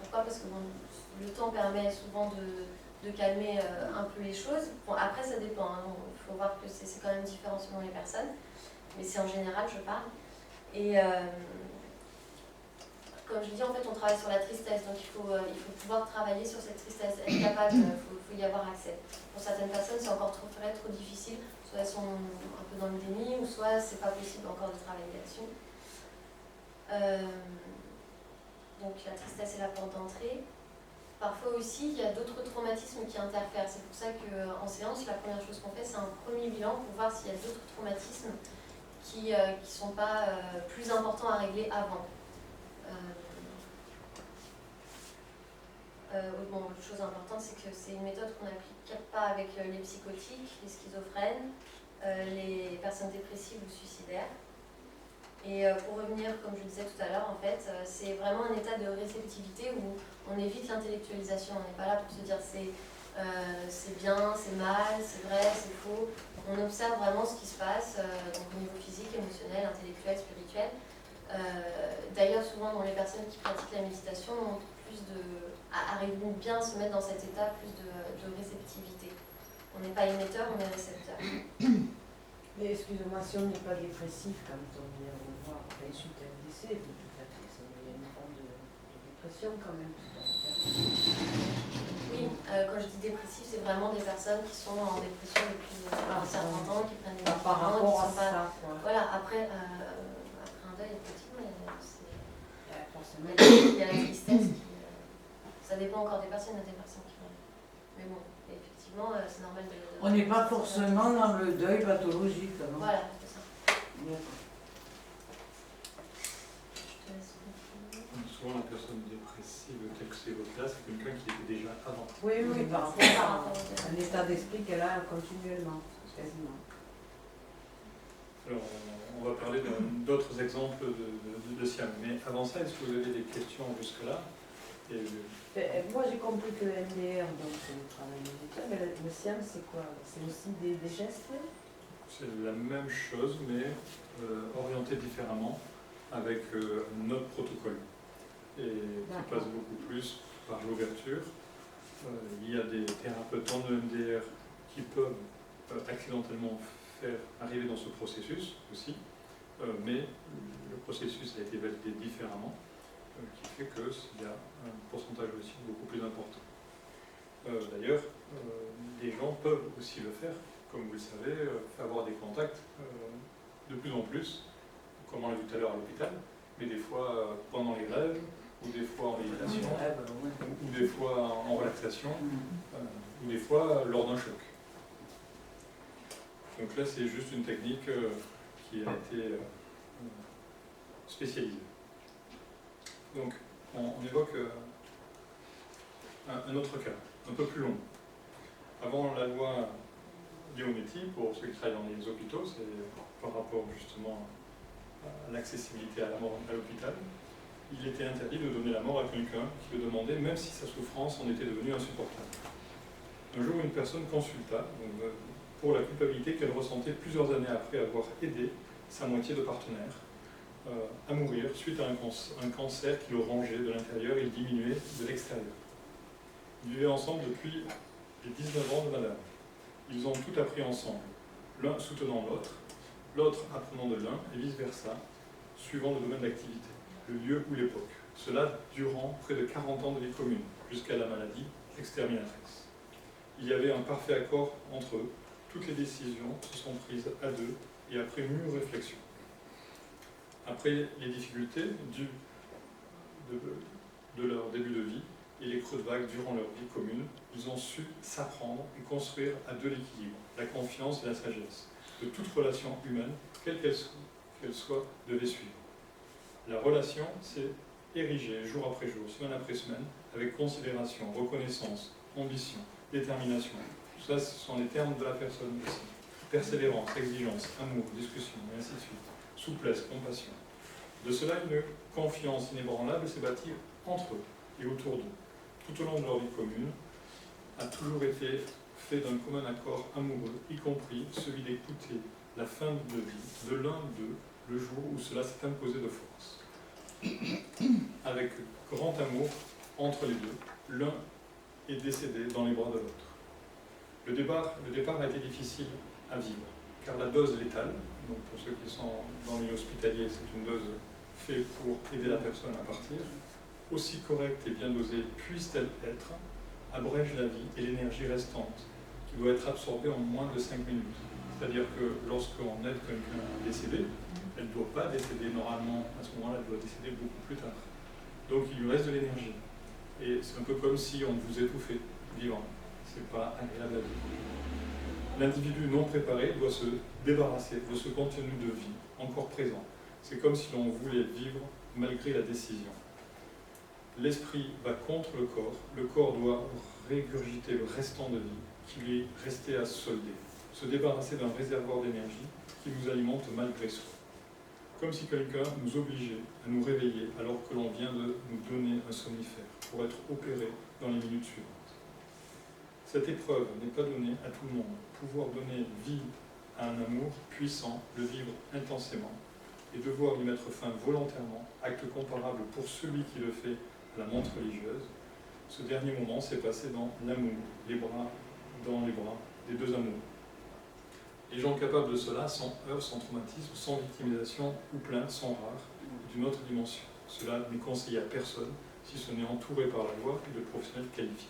Pourquoi ? Parce que le temps permet souvent de calmer un peu les choses. Bon, après, ça dépend. Il faut voir que c'est quand même différent selon les personnes. Mais c'est en général, je parle. Et comme je dis, en fait, on travaille sur la tristesse, donc il faut pouvoir travailler sur cette tristesse, être capable, il faut y avoir accès. Pour certaines personnes, c'est encore trop difficile, soit elles sont un peu dans le déni, ou soit c'est pas possible encore de travailler là-dessus. Donc la tristesse est la porte d'entrée. Parfois aussi, il y a d'autres traumatismes qui interfèrent. C'est pour ça qu'en séance, la première chose qu'on fait, c'est un premier bilan pour voir s'il y a d'autres traumatismes qui ne sont pas plus importants à régler avant. Autre chose importante, c'est que c'est une méthode qu'on n'applique pas avec les psychotiques, les schizophrènes, les personnes dépressives ou suicidaires. Et pour revenir, comme je disais tout à l'heure, en fait, c'est vraiment un état de réceptivité où on évite l'intellectualisation. On n'est pas là pour se dire c'est bien, c'est mal, c'est vrai, c'est faux. On observe vraiment ce qui se passe donc au niveau physique, émotionnel, intellectuel, spirituel. D'ailleurs, souvent, dans les personnes qui pratiquent la méditation, on arrivent bien à se mettre dans cet état plus de réceptivité. On n'est pas émetteur, on est récepteur.
Mais excusez-moi, si on n'est pas dépressif quand on vient vous voir suite à un décès, il y a une forme de dépression quand même.
Oui, quand je dis dépressif, c'est vraiment des personnes qui sont en dépression depuis un certain temps, qui prennent des médicaments,
par rapport à ça.
Voilà, après un deuil, effectivement, il
Forcément.
y a la tristesse qui... ça dépend encore des personnes, il y a des personnes qui... Mais bon, effectivement, c'est normal de...
On n'est pas forcément dans le deuil pathologique. Non ?
Voilà, c'est ça.
D'accord.
Je te laisse
souvent la personne dépressive telle que c'est évoqué là, c'est quelqu'un qui était déjà avant.
Oui, oui, par rapport à un état d'esprit qu'elle a continuellement, quasiment.
Alors, on va parler d'autres exemples de SIAM. Mais avant ça, est-ce que vous avez des questions jusque-là?
Moi, j'ai compris que MDR, donc c'est le travail médical, mais le SIAM, c'est quoi? C'est aussi des gestes?
C'est la même chose, mais orienté différemment, avec notre protocole. Et qui passe beaucoup plus par l'ouverture. Il y a des thérapeutes en EMDR qui peuvent accidentellement faire arriver dans ce processus aussi, mais le processus a été validé différemment, qui fait qu'il y a un pourcentage aussi beaucoup plus important. D'ailleurs, les gens peuvent aussi le faire, comme vous le savez, avoir des contacts de plus en plus, comme on l'a vu tout à l'heure à l'hôpital, mais des fois pendant les rêves, ou des fois en méditation, ou des fois en relaxation, ou des fois lors d'un choc. Donc là, c'est juste une technique qui a été spécialisée. Donc, on évoque un autre cas, un peu plus long. Avant la loi Leonetti, pour ceux qui travaillent dans les hôpitaux, c'est par rapport justement à l'accessibilité à la mort à l'hôpital, il était interdit de donner la mort à quelqu'un qui le demandait, même si sa souffrance en était devenue insupportable. Un jour, une personne consulta pour la culpabilité qu'elle ressentait plusieurs années après avoir aidé sa moitié de partenaire à mourir suite à un cancer qui le rongeait de l'intérieur et le diminuait de l'extérieur. Ils vivaient ensemble depuis les 19 ans de madame. Ils ont tout appris ensemble, l'un soutenant l'autre, l'autre apprenant de l'un et vice-versa, suivant le domaine d'activité, le lieu ou l'époque. Cela durant près de 40 ans de vie commune, jusqu'à la maladie exterminatrice. Il y avait un parfait accord entre eux. Toutes les décisions se sont prises à deux et après mûre réflexion. Après les difficultés dues de leur début de vie et les creux de vague durant leur vie commune, ils ont su s'apprendre et construire à deux l'équilibre, la confiance et la sagesse de toute relation humaine, quelle qu'elle soit, devait suivre. La relation s'est érigée jour après jour, semaine après semaine, avec considération, reconnaissance, ambition, détermination. Tout ça, ce sont les termes de la personne aussi. Persévérance, exigence, amour, discussion, et ainsi de suite. Souplesse, compassion. De cela, une confiance inébranlable s'est bâtie entre eux et autour d'eux. Tout au long de leur vie commune, a toujours été fait d'un commun accord amoureux, y compris celui d'écouter la fin de vie de l'un d'eux le jour où cela s'est imposé de force. Avec grand amour entre les deux, l'un est décédé dans les bras de l'autre. Le départ a été difficile à vivre, car la dose létale, donc pour ceux qui sont dans le milieu hospitalier, c'est une dose faite pour aider la personne à partir, aussi correcte et bien dosée puisse-t-elle être, abrège la vie et l'énergie restante, qui doit être absorbée en moins de 5 minutes. C'est-à-dire que lorsqu'on aide quelqu'un décédé, elle ne doit pas décéder normalement, à ce moment-là, elle doit décéder beaucoup plus tard. Donc il lui reste de l'énergie. Et c'est un peu comme si on vous étouffait, vivant. C'est pas agréable à vivre. L'individu non préparé doit se débarrasser de ce contenu de vie encore présent. C'est comme si l'on voulait vivre malgré la décision. L'esprit va contre le corps doit régurgiter le restant de vie qui lui est resté à solder, se débarrasser d'un réservoir d'énergie qui nous alimente malgré soi. Comme si quelqu'un nous obligeait à nous réveiller alors que l'on vient de nous donner un somnifère pour être opéré dans les minutes suivantes. Cette épreuve n'est pas donnée à tout le monde. Pouvoir donner vie à un amour puissant, le vivre intensément et devoir y mettre fin volontairement, acte comparable pour celui qui le fait à la montre religieuse, ce dernier moment s'est passé dans l'amour, les bras dans les bras des deux amours. Les gens capables de cela, sans heurts, sans traumatisme, sans victimisation ou plainte, sont rares, d'une autre dimension. Cela n'est conseillé à personne, si ce n'est entouré par la loi et de professionnels qualifiés.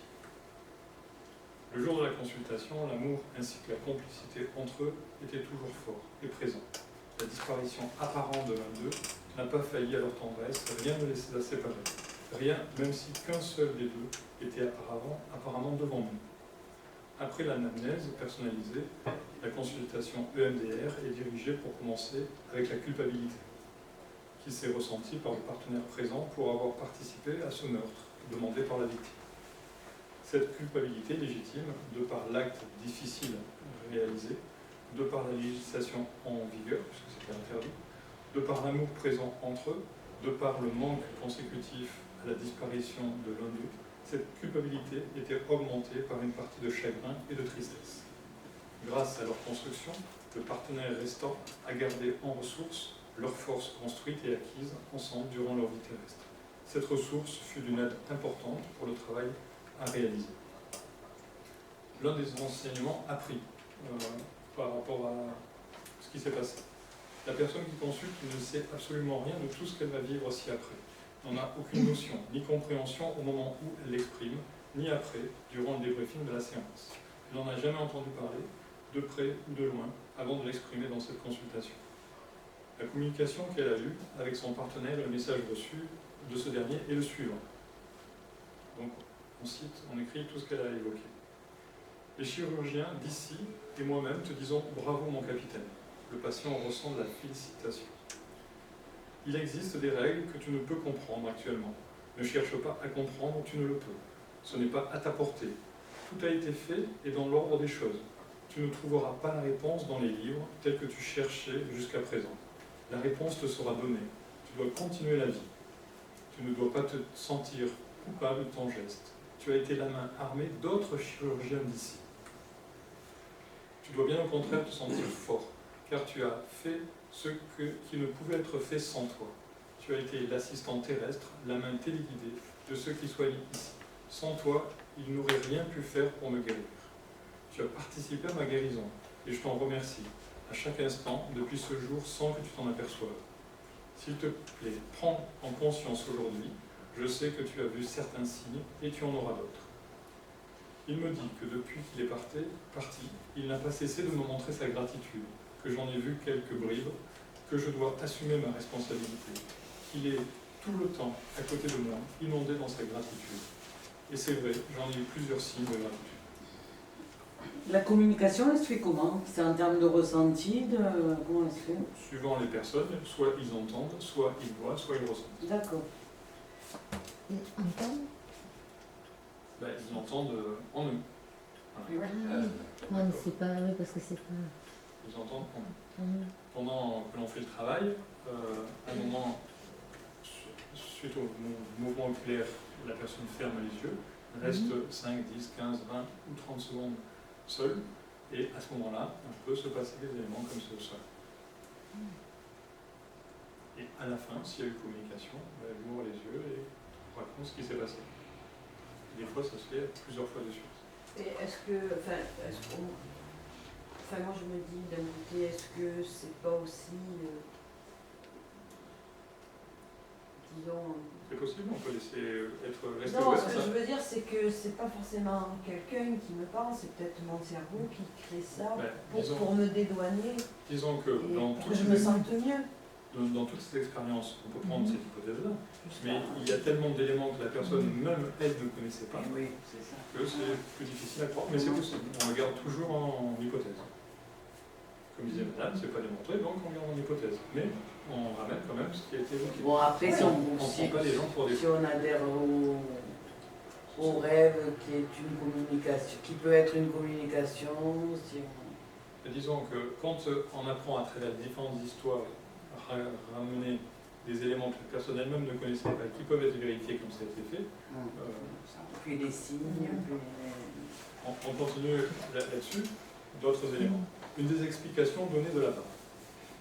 Le jour de la consultation, l'amour ainsi que la complicité entre eux étaient toujours forts et présents. La disparition apparente de l'un d'eux n'a pas failli à leur tendresse, rien ne les a séparés. Rien, même si qu'un seul des deux était apparemment devant nous. Après l'anamnèse personnalisée, la consultation EMDR est dirigée pour commencer avec la culpabilité, qui s'est ressenti par le partenaire présent pour avoir participé à ce meurtre demandé par la victime. Cette culpabilité légitime, de par l'acte difficile réalisé, de par la législation en vigueur, puisque c'était interdit, de par l'amour présent entre eux, de par le manque consécutif à la disparition de l'un d'eux, cette culpabilité était augmentée par une partie de chagrin et de tristesse. Grâce à leur construction, le partenaire restant a gardé en ressources leurs forces construites et acquises ensemble durant leur vie terrestre. Cette ressource fut d'une aide importante pour le travail à réaliser. L'un des enseignements appris par rapport à ce qui s'est passé. La personne qui consulte ne sait absolument rien de tout ce qu'elle va vivre ci-après. N'en a aucune notion, ni compréhension au moment où elle l'exprime, ni après, durant le débriefing de la séance. Elle n'en a jamais entendu parler, de près ou de loin, avant de l'exprimer dans cette consultation. La communication qu'elle a eue avec son partenaire et le message reçu de ce dernier est le suivant. Donc, on écrit tout ce qu'elle a évoqué. Les chirurgiens d'ici et moi-même te disons bravo mon capitaine. Le patient ressent de la félicitation. Il existe des règles que tu ne peux comprendre actuellement. Ne cherche pas à comprendre, tu ne le peux. Ce n'est pas à ta portée. Tout a été fait et dans l'ordre des choses. Tu ne trouveras pas la réponse dans les livres tels que tu cherchais jusqu'à présent. La réponse te sera donnée. Tu dois continuer la vie. Tu ne dois pas te sentir coupable de ton geste. Tu as été la main armée d'autres chirurgiens d'ici. Tu dois bien au contraire te sentir fort, car tu as fait ce qui ne pouvait être fait sans toi. Tu as été l'assistant terrestre, la main téléguidée de ceux qui soignent ici. Sans toi, ils n'auraient rien pu faire pour me guérir. Tu as participé à ma guérison, et je t'en remercie, à chaque instant, depuis ce jour, sans que tu t'en aperçoives. S'il te plaît, prends en conscience aujourd'hui, je sais que tu as vu certains signes, et tu en auras d'autres. Il me dit que depuis qu'il est parti, il n'a pas cessé de me montrer sa gratitude, que j'en ai vu quelques bribes, que je dois assumer ma responsabilité, qu'il est tout le temps à côté de moi, inondé dans sa gratitude. Et c'est vrai, j'en ai eu plusieurs signes de gratitude.
La communication, elle se fait comment? C'est en termes de ressenti, comment elle se fait?
Suivant les personnes, soit ils entendent, soit ils voient, soit ils ressentent.
D'accord.
Et entendre?
Ben, ils entendent en eux. Voilà.
Oui, c'est pas, oui, parce que c'est pas...
Ils entendent en eux. Pendant que l'on fait le travail, à un moment, suite au mouvement oculaire, la personne ferme les yeux, reste 5, 10, 15, 20 ou 30 secondes seule, et à ce moment-là, on peut se passer des éléments comme ce sol. Et à la fin, s'il y a eu communication, elle ouvre les yeux et raconte ce qui s'est passé. Des fois, ça se fait plusieurs fois de suite.
Et est-ce que, moi je me dis d'un côté, est-ce que c'est pas aussi, disons...
C'est possible, on peut laisser rester
Non,
ouvert
ce
à
que
ça.
je veux dire, c'est que c'est pas forcément quelqu'un qui me parle, c'est peut-être mon cerveau qui crée ça pour me dédouaner
Disons que
et
dans
pour que je me sente mieux.
Dans toutes ces expériences, on peut prendre cette hypothèse-là, mais il y a tellement d'éléments que la personne, même elle, ne connaissait pas,
Oui, c'est ça.
que c'est plus difficile à croire, mais c'est possible. On regarde toujours en hypothèse. Comme disait Madame, c'est pas démontré, donc on regarde en hypothèse. Mais on ramène quand même ce qui a été évoqué.
Bon, après, si on
ne prend pas les gens pour des...
si on adhère au rêve qui est une communication, qui peut être une communication, si on...
Disons que quand on apprend à travers différentes histoires à ramener des éléments que la personne elle-même ne connaissait pas, qui peuvent être vérifiés comme ça a été fait,
puis les signes, puis...
on continue là-dessus, d'autres éléments. Une des explications données de là-bas.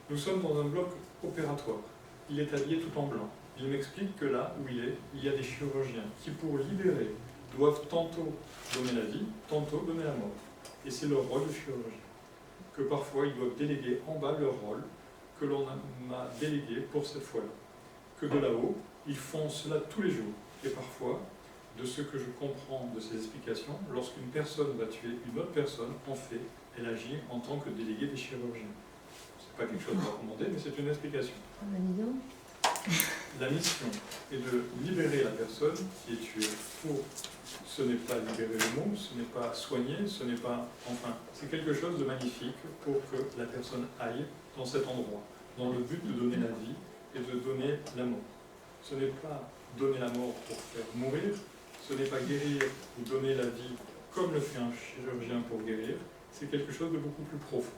Nous sommes dans un bloc opératoire. Il est habillé tout en blanc. Il m'explique que là où il est, il y a des chirurgiens qui, pour libérer, doivent tantôt donner la vie, tantôt donner la mort. Et c'est leur rôle de chirurgien. Que parfois ils doivent déléguer en bas leur rôle, que l'on m'a délégué pour cette fois-là. Que de là-haut, ils font cela tous les jours. Et parfois, de ce que je comprends de ces explications, lorsqu'une personne va tuer une autre personne, en fait, elle agit en tant que déléguée des chirurgiens. C'est pas quelque chose de recommandé, mais c'est une explication. La mission est de libérer la personne qui est tuée. Ce n'est pas libérer le mot, ce n'est pas soigner, ce n'est pas... Enfin, c'est quelque chose de magnifique pour que la personne aille dans cet endroit, dans le but de donner la vie et de donner la mort. Ce n'est pas donner la mort pour faire mourir, ce n'est pas guérir ou donner la vie comme le fait un chirurgien pour guérir, c'est quelque chose de beaucoup plus profond.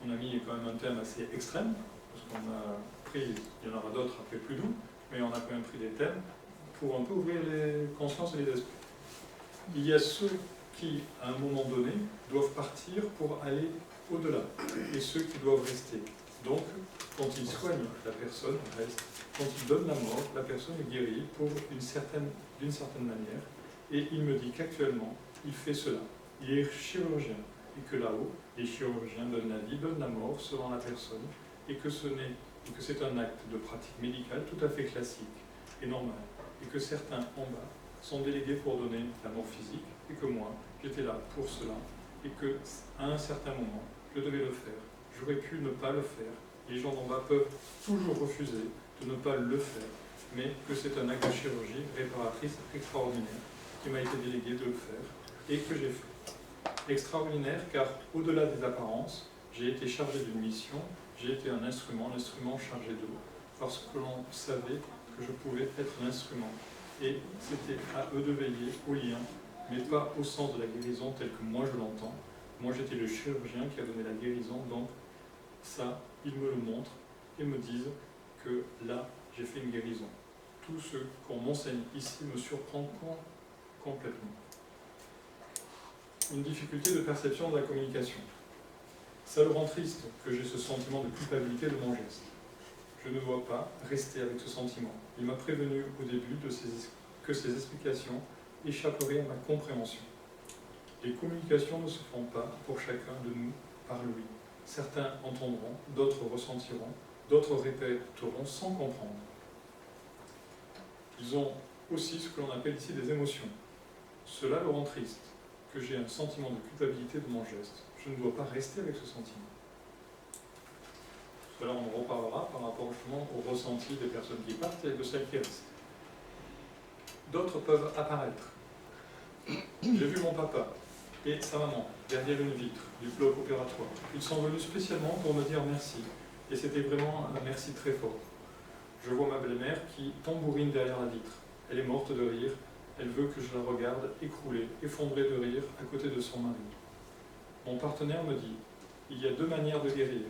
On a mis quand même un thème assez extrême, parce qu'on a pris, il y en aura d'autres après plus doux, mais on a quand même pris des thèmes pour un peu ouvrir les consciences et les esprits. Il y a ceux qui, à un moment donné, doivent partir pour aller au-delà, et ceux qui doivent rester. Donc, quand ils soignent, la personne reste. Quand ils donnent la mort, la personne est guérie d'une certaine manière. Et il me dit qu'actuellement, il fait cela. Il est chirurgien. Et que là-haut, les chirurgiens donnent la vie, donnent la mort selon la personne. Et que c'est un acte de pratique médicale tout à fait classique et normal. Et que certains en bas sont délégués pour donner la mort physique. Et que moi, j'étais là pour cela. Et qu'à un certain moment, je devais le faire. J'aurais pu ne pas le faire. Les gens d'en bas peuvent toujours refuser de ne pas le faire, mais que c'est un acte de chirurgie réparatrice extraordinaire qui m'a été délégué de le faire et que j'ai fait. Extraordinaire car au-delà des apparences, j'ai été chargé d'une mission, j'ai été un instrument chargé d'eau, parce que l'on savait que je pouvais être un instrument. Et c'était à eux de veiller au lien, mais pas au sens de la guérison tel que moi je l'entends. Moi j'étais le chirurgien qui a donné la guérison, donc ça, ils me le montrent et me disent que là, j'ai fait une guérison. Tout ce qu'on m'enseigne ici me surprend complètement. Une difficulté de perception de la communication. Ça le rend triste que j'ai ce sentiment de culpabilité de mon geste. Je ne dois pas rester avec ce sentiment. Il m'a prévenu au début que ces explications échapperaient à ma compréhension. Les communications ne se font pas pour chacun de nous par lui. Certains entendront, d'autres ressentiront, d'autres répéteront sans comprendre. Ils ont aussi ce que l'on appelle ici des émotions. Cela le rend triste, que j'ai un sentiment de culpabilité de mon geste. Je ne dois pas rester avec ce sentiment. Cela, on en reparlera par rapport justement au ressenti des personnes qui partent et de celles qui restent. D'autres peuvent apparaître. J'ai vu mon papa et sa maman derrière une vitre du bloc opératoire. Ils sont venus spécialement pour me dire merci. Et c'était vraiment un merci très fort. Je vois ma belle-mère qui tambourine derrière la vitre. Elle est morte de rire. Elle veut que je la regarde écrouler, effondrée de rire à côté de son mari. Mon partenaire me dit, il y a deux manières de guérir.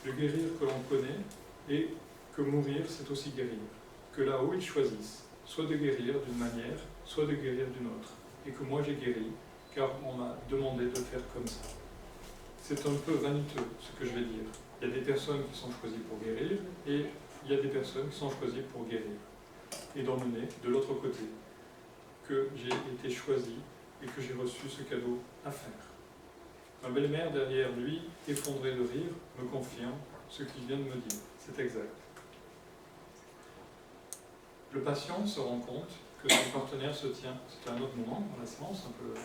Le guérir que l'on connaît et que mourir, c'est aussi guérir. Que là-haut, ils choisissent, soit de guérir d'une manière, soit de guérir d'une autre. Et que moi, j'ai guéri, car on m'a demandé de faire comme ça. C'est un peu vaniteux, ce que je vais dire. Il y a des personnes qui sont choisies pour guérir, et il y a des personnes qui sont choisies pour guérir. Et d'emmener de l'autre côté, que j'ai été choisi et que j'ai reçu ce cadeau à faire. Ma belle-mère, derrière lui, effondrée de rire, me confirme ce qu'il vient de me dire. C'est exact. Le patient se rend compte que son partenaire se tient, c'est un autre moment dans la séance, un peu,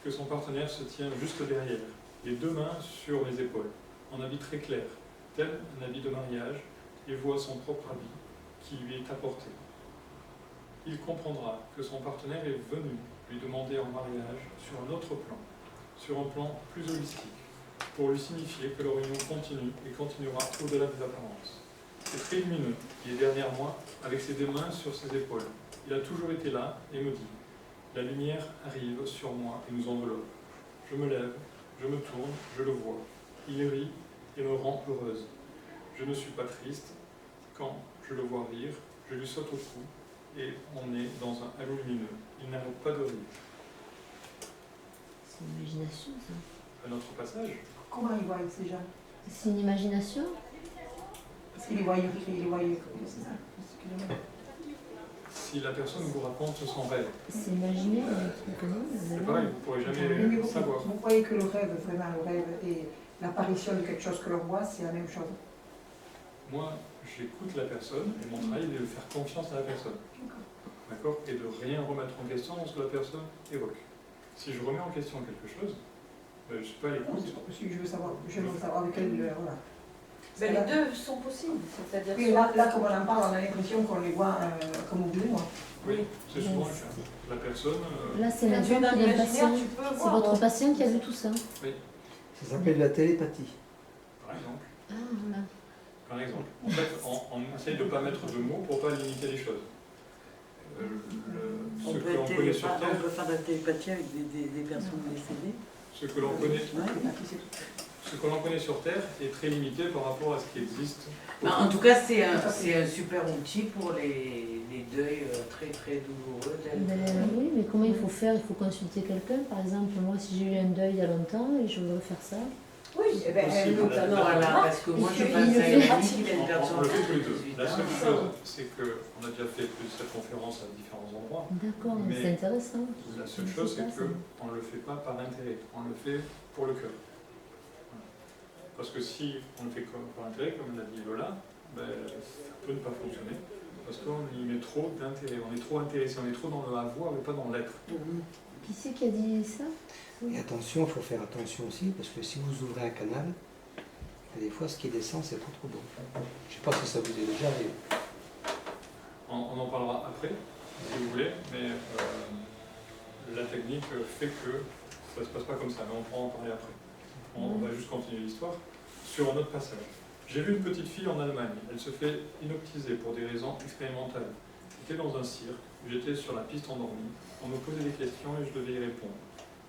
que son partenaire se tient juste derrière, les deux mains sur mes épaules, en habit très clair, tel un habit de mariage, et voit son propre habit qui lui est apporté. Il comprendra que son partenaire est venu lui demander en mariage sur un autre plan, sur un plan plus holistique, pour lui signifier que leur union continue et continuera au-delà des apparences. C'est très lumineux. Il est derrière moi, avec ses deux mains sur ses épaules. Il a toujours été là et me dit, la lumière arrive sur moi et nous enveloppe. Je me lève, je me tourne, je le vois. Il rit et me rend heureuse. Je ne suis pas triste. Quand je le vois rire, je lui saute au cou et on est dans un halo lumineux. Il n'arrête pas de rire.
C'est une imagination, ça.
Un autre passage.
Comment ils voient ces gens?
C'est une imagination?
Parce qu'ils les voient rire, c'est ça. Excusez-moi.
Si la personne vous raconte son rêve,
C'est imaginaire,
c'est pareil, vous ne pourrez
Mais
jamais
vous,
savoir.
vous croyez que le rêve, vraiment le rêve, et l'apparition de quelque chose que l'on voit, c'est la même chose?
Moi, j'écoute la personne et mon travail est de faire confiance à la personne. D'accord? Et de rien remettre en question dans ce que la personne évoque. Si je remets en question quelque chose, je ne suis pas à l'écoute.
Je veux savoir de quelle voilà.
Mais les deux sont possibles, c'est-à-dire...
Oui, là, comme on en parle, on a l'impression qu'on les voit comme au bout, moi.
Oui, c'est souvent le cas. La personne...
Là, c'est
Quand tu es
l'adjoint
dans
qui vient
l'imaginaire,
passer.
tu peux
C'est
voir.
votre patient qui a vu tout ça.
Oui,
Ça s'appelle la télépathie.
par exemple.
Ah, voilà.
par exemple. En fait, on essaye de ne pas mettre de mots pour ne pas limiter les choses.
On
Ce
peut
que l'on connaît sur Terre,
faire de la télépathie avec des personnes décédées.
ce que l'on connaît,
Ouais.
ce que l'on connaît sur Terre est très limité par rapport à ce qui existe.
En tout cas, c'est un super outil pour les deuils très très douloureux.
Oui, mais comment il faut faire? Il faut consulter quelqu'un. Par exemple, moi, si j'ai eu un deuil il y a longtemps et je voudrais faire ça.
Oui, eh ben,
Possible.
notamment,
Voilà, parce que moi je
Il
pense
le
à
fait
une amie
pratique.
qui vient de perdre son
On le fait
fils
tous les
de
deux.
18
La
ans.
seule chose, c'est qu'on a déjà fait cette conférence à différents endroits.
D'accord,
Mais
c'est intéressant.
La seule
Je
chose,
sais
c'est
pas, ça.
qu'on ne le fait pas par intérêt, on le fait pour le cœur. Voilà. Parce que si on le fait par intérêt, comme l'a dit Lola, ben, ça peut ne pas fonctionner. Parce qu'on y met trop d'intérêt, on est trop intéressé, on est trop dans le avoir et pas dans l'être.
Qui c'est qui a dit ça?
Et attention, il faut faire attention aussi, parce que si vous ouvrez un canal, des fois ce qui descend, c'est trop d'eau. Je ne sais pas si ça vous est déjà arrivé.
On en parlera après, si vous voulez, mais la technique fait que ça ne se passe pas comme ça, mais on pourra en parler après. On va juste continuer l'histoire sur un autre passage. J'ai vu une petite fille en Allemagne, elle se fait inoptiser pour des raisons expérimentales. J'étais dans un cirque, j'étais sur la piste endormie, on me posait des questions et je devais y répondre.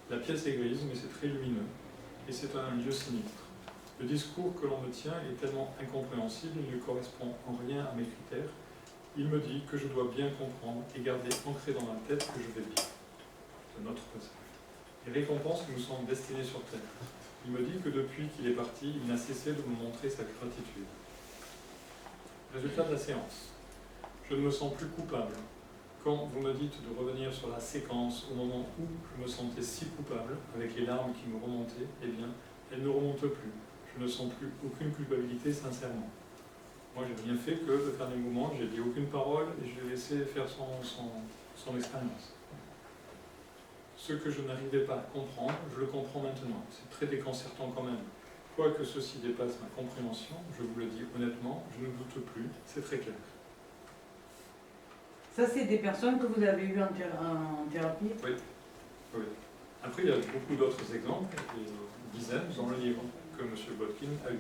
La pièce est grise, mais c'est très lumineux, et c'est un lieu sinistre. Le discours que l'on me tient est tellement incompréhensible, il ne correspond en rien à mes critères. Il me dit que je dois bien comprendre et garder ancré dans ma tête que je vais bien. C'est notre passage. Les récompenses qui nous sont destinées sur Terre. Il me dit que depuis qu'il est parti, il n'a cessé de me montrer sa gratitude. Résultat de la séance. Je ne me sens plus coupable. Quand vous me dites de revenir sur la séquence au moment où je me sentais si coupable, avec les larmes qui me remontaient, eh bien, elles ne remontent plus. Je ne sens plus aucune culpabilité sincèrement. Moi, j'ai rien fait que de faire des mouvements, j'ai dit aucune parole et je l'ai laissé faire son expérience. Ce que je n'arrivais pas à comprendre, je le comprends maintenant. C'est très déconcertant quand même. Quoique ceci dépasse ma compréhension, je vous le dis honnêtement, je ne doute plus, c'est très clair.
Ça, c'est des personnes que vous avez eues en thérapie?
Oui. Après, il y a beaucoup d'autres exemples, des dizaines dans le livre que M. Botkin a eu.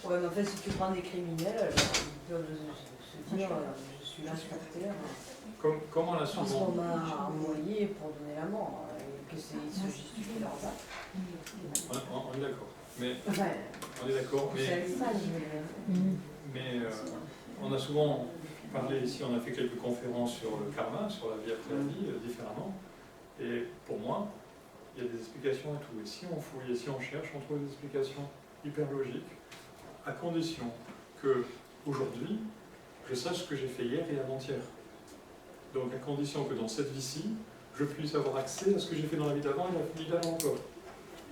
Ouais, mais en fait, si tu prends des criminels, ils peuvent se dire je suis là sur terre.
Comment la
Parce qu'on
souvent
m'a envoyé pour donner la mort, et que ils se justifient leurs actes.
on est d'accord. Mais
Enfin,
on est d'accord,
c'est
mais
l'image,
Mais on a souvent parlé ici, on a fait quelques conférences sur le karma, sur la vie après la vie, différemment. Et pour moi, il y a des explications à tout. Et si on fouille, et si on cherche, on trouve des explications hyper logiques, à condition que aujourd'hui, je sache ce que j'ai fait hier et avant-hier. Donc à condition que dans cette vie-ci, je puisse avoir accès à ce que j'ai fait dans la vie d'avant et la vie d'avant encore.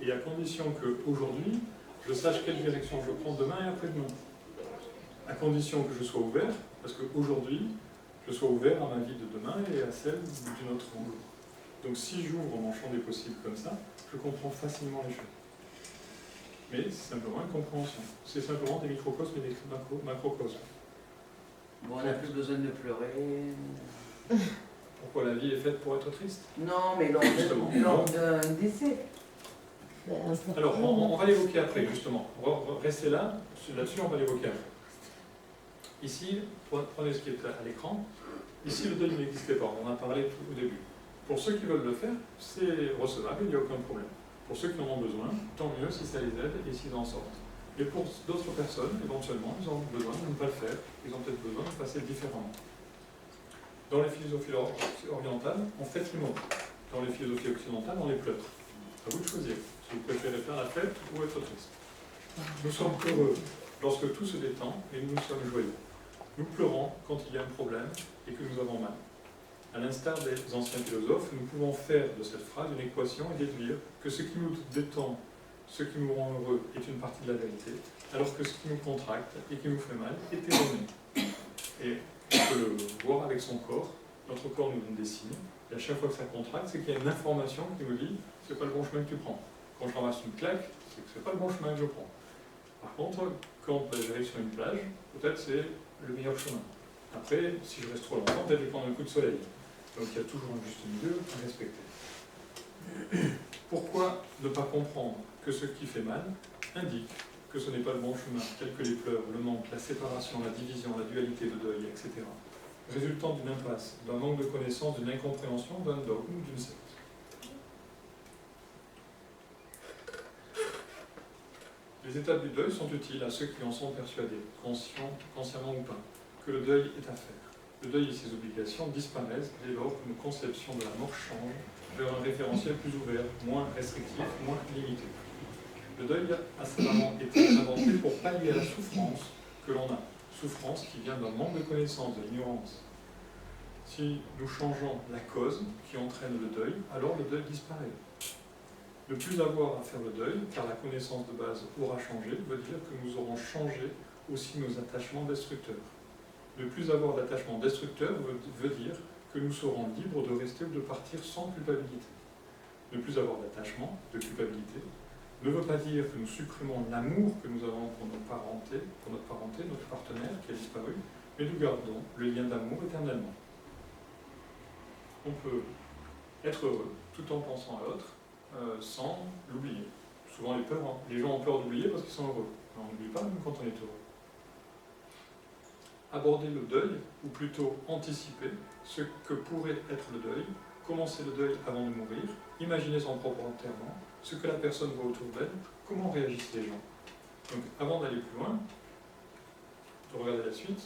Et à condition qu'aujourd'hui, je sache quelle direction je prends demain et après-demain. À condition que je sois ouvert, parce qu'aujourd'hui, je sois ouvert à ma vie de demain et à celle d'une autre angle. Donc si j'ouvre mon champ des possibles comme ça, je comprends facilement les choses. Mais c'est simplement une compréhension. C'est simplement des microcosmes et des macrocosmes.
Bon, on n'a plus besoin de pleurer.
Pourquoi la vie est faite pour être triste?
Non, mais lors d'un décès.
Alors, on va l'évoquer après, justement. Restez là, là-dessus, on va l'évoquer après. Ici, prenez ce qui est à l'écran. Ici, le deuil n'existait pas, on en a parlé au début. Pour ceux qui veulent le faire, c'est recevable, il n'y a aucun problème. Pour ceux qui en ont besoin, tant mieux si ça les aide et s'ils en sortent. Et pour d'autres personnes, éventuellement, ils ont besoin de ne pas le faire, ils ont peut-être besoin de passer différemment. Dans les philosophies orientales, on fête les mots. Dans les philosophies occidentales, on les pleure. À vous de choisir, si vous préférez faire la fête ou être triste. Nous sommes heureux lorsque tout se détend et nous sommes joyeux. Nous pleurons quand il y a un problème et que nous avons mal. À l'instar des anciens philosophes, nous pouvons faire de cette phrase une équation et déduire que ce qui nous détend, ce qui nous rend heureux est une partie de la vérité, alors que ce qui nous contracte et qui nous fait mal est erroné. Et on peut le voir avec son corps. Notre corps nous donne des signes. Et à chaque fois que ça contracte, c'est qu'il y a une information qui nous dit « c'est pas le bon chemin que tu prends ». Quand je ramasse une claque, c'est que c'est pas le bon chemin que je prends. Par contre, quand j'arrive sur une plage, peut-être c'est le meilleur chemin. Après, si je reste trop longtemps, peut-être je vais prendre un coup de soleil. Donc il y a toujours un juste milieu à respecter. Pourquoi ne pas comprendre que ce qui fait mal indique que ce n'est pas le bon chemin, tels que les pleurs, le manque, la séparation, la division, la dualité de deuil, etc., résultant d'une impasse, d'un manque de connaissance, d'une incompréhension, d'un dogme ou d'une secte. Les étapes du deuil sont utiles à ceux qui en sont persuadés, consciemment ou pas, que le deuil est à faire. Le deuil et ses obligations disparaissent dès lors qu'une conception de la mort change vers un référentiel plus ouvert, moins restrictif, moins limité. Le deuil a savamment été inventé pour pallier à la souffrance que l'on a, souffrance qui vient d'un manque de connaissance, de l'ignorance. Si nous changeons la cause qui entraîne le deuil, alors le deuil disparaît. Ne plus avoir à faire le deuil, car la connaissance de base aura changé, veut dire que nous aurons changé aussi nos attachements destructeurs. Ne plus avoir d'attachement destructeur veut dire que nous serons libres de rester ou de partir sans culpabilité. Ne plus avoir d'attachement, de culpabilité, ne veut pas dire que nous supprimons l'amour que nous avons pour notre parenté, notre partenaire qui a disparu, mais nous gardons le lien d'amour éternellement. On peut être heureux tout en pensant à l'autre, sans l'oublier. Souvent les gens ont peur d'oublier parce qu'ils sont heureux. Mais on n'oublie pas même quand on est heureux. Aborder le deuil, ou plutôt anticiper ce que pourrait être le deuil, commencer le deuil avant de mourir, imaginer son propre enterrement, ce que la personne voit autour d'elle, comment réagissent les gens. Donc avant d'aller plus loin, de regarder la suite,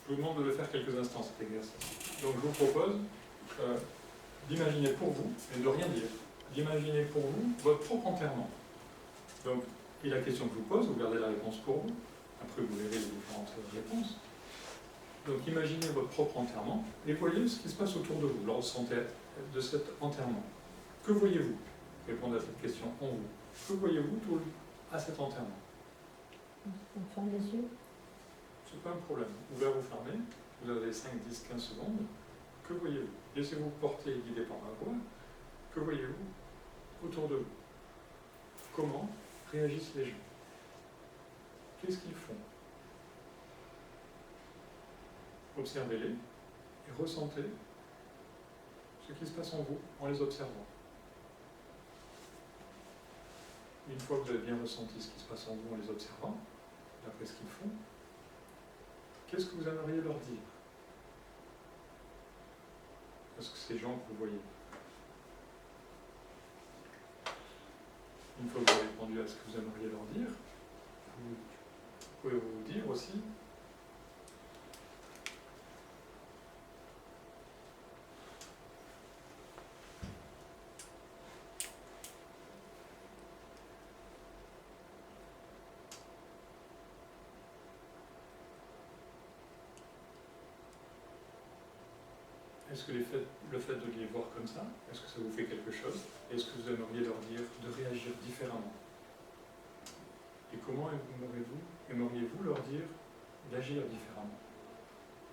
je vous demande de le faire quelques instants cet exercice. Donc je vous propose d'imaginer pour vous, et de rien dire, d'imaginer pour vous votre propre enterrement. Donc, et la question que je vous pose, vous gardez la réponse pour vous, après vous verrez les différentes réponses. Donc imaginez votre propre enterrement et voyez ce qui se passe autour de vous lors de cet enterrement. Que voyez-vous? Répondez à cette question en vous. Que voyez-vous à cet enterrement?
On ferme les yeux.
C'est pas un problème. Ouvert ou fermé, vous avez 5, 10, 15 secondes. Que voyez-vous? Laissez-vous porter et guider par ma voix. Que voyez-vous autour de vous? Comment réagissent les gens? Qu'est-ce qu'ils font? Observez-les et ressentez ce qui se passe en vous en les observant. Une fois que vous avez bien ressenti ce qui se passe en vous en les observant, d'après ce qu'ils font, qu'est-ce que vous aimeriez leur dire? Parce que ces gens que vous voyez. Une fois que vous avez répondu à ce que vous aimeriez leur dire, vous pouvez vous dire aussi est-ce que le fait de les voir comme ça, est-ce que ça vous fait quelque chose? Est-ce que vous aimeriez leur dire de réagir différemment? Et comment aimeriez-vous leur dire d'agir différemment?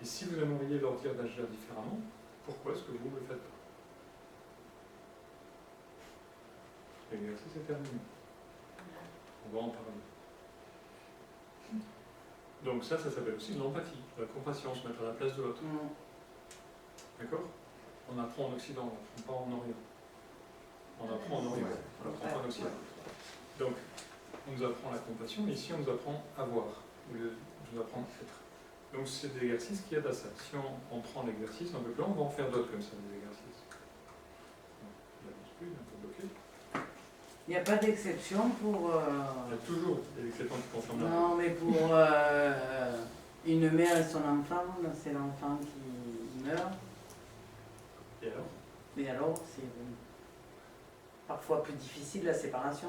Et si vous aimeriez leur dire d'agir différemment, pourquoi est-ce que vous ne le faites pas? L'exercice est terminé. On va en parler. Donc ça s'appelle aussi de l'empathie, de la compassion, se mettre à la place de l'autre. D'accord? On apprend en Occident, on n'apprend pas en Orient. On apprend en Orient, on n'apprend pas en Occident. Donc, on nous apprend la compassion, mais ici on nous apprend à voir, au lieu de nous apprendre à être. Donc c'est des exercices qui aident à ça. Si on prend l'exercice un peu plus long, on va en faire d'autres comme ça, des exercices. Il n'avance plus, il est un peu bloqué.
Il n'y a pas d'exception pour...
Il y a toujours des exceptions qui confirment la
Non, mais pour une mère et son enfant, c'est l'enfant qui meurt.
Et alors?
Mais alors, c'est parfois plus difficile la séparation.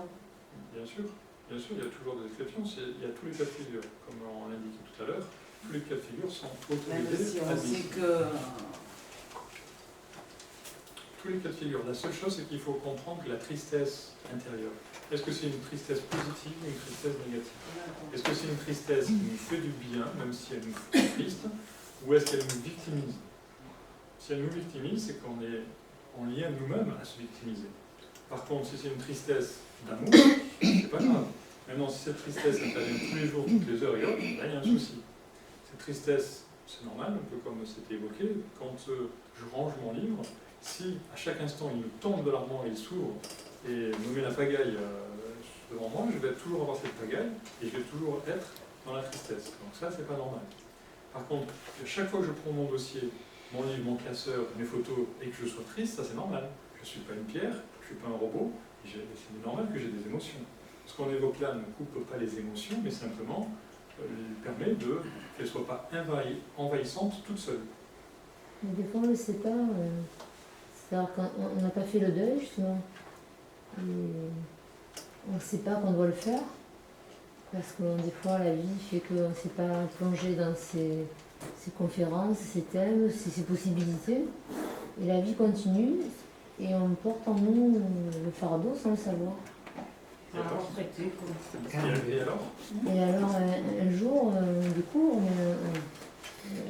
Bien sûr, il y a toujours des exceptions. Il y a tous les cas de figure, comme on l'a indiqué tout à l'heure. Tous les cas de figure sont
Même
autorisés.
si on sait que...
Tous les cas de figure. La seule chose, c'est qu'il faut comprendre que la tristesse intérieure, est-ce que c'est une tristesse positive ou une tristesse négative? Est-ce que c'est une tristesse qui nous fait du bien, même si elle nous fait triste, ou est-ce qu'elle nous victimise? Si elle nous victimise, c'est qu'on est en lien nous-mêmes à se victimiser. Par contre, si c'est une tristesse d'amour, c'est pas grave. Maintenant, si cette tristesse intervient tous les jours, toutes les heures et autres, là, il y a un souci. Cette tristesse, c'est normal, un peu comme c'était évoqué, quand je range mon livre, si à chaque instant il me tombe de l'armoire, il s'ouvre et me met la pagaille devant moi, je vais toujours avoir cette pagaille et je vais toujours être dans la tristesse. Donc ça, c'est pas normal. Par contre, chaque fois que je prends mon dossier, mon livre, mon classeur, mes photos et que je sois triste, ça c'est normal. Je ne suis pas une pierre, je ne suis pas un robot, et c'est normal que j'ai des émotions. Ce qu'on évoque là ne coupe pas les émotions, mais simplement permet qu'elles ne soient pas envahissantes toutes seules.
Mais des fois, on ne sait pas. C'est-à-dire qu'on n'a pas fait le deuil, justement. Et on ne sait pas qu'on doit le faire. Parce que des fois, la vie fait qu'on ne s'est pas plongé dans ces conférences, ces thèmes, ces possibilités. Et la vie continue. Et on porte en nous le fardeau sans le savoir.
Et alors
Et alors, un jour, on découvre, mais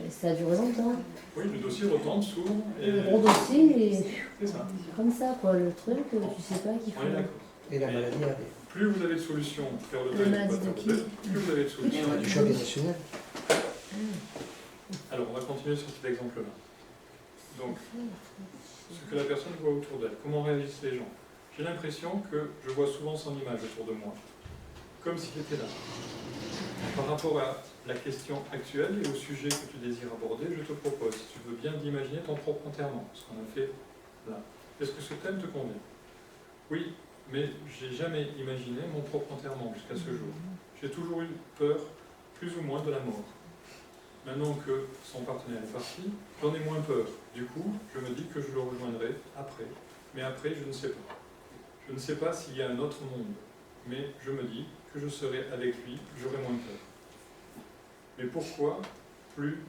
ça a duré longtemps.
Oui, le dossier retombe souvent.
Le gros dossier, et
c'est ça.
comme ça, quoi, le truc, tu sais pas qu'il faut.
On est d'accord.
Et la maladie arrive.
Plus vous avez de solutions pour faire le deuil,
maladie de qui?
plus vous avez de solutions.
Du choc émotionnel.
Alors, on va continuer sur cet exemple-là. Donc, ce que la personne voit autour d'elle, comment réagissent les gens. J'ai l'impression que je vois souvent son image autour de moi, comme s'il était là. Par rapport à la question actuelle et au sujet que tu désires aborder, je te propose, si tu veux bien, d'imaginer ton propre enterrement, ce qu'on a fait là. Est-ce que ce thème te convient? Oui, mais j'ai jamais imaginé mon propre enterrement jusqu'à ce jour. J'ai toujours eu peur, plus ou moins, de la mort. Maintenant que son partenaire est parti, j'en ai moins peur. Du coup, je me dis que je le rejoindrai après. Mais après, je ne sais pas. Je ne sais pas s'il y a un autre monde. Mais je me dis que je serai avec lui, j'aurai moins peur. Mais pourquoi plus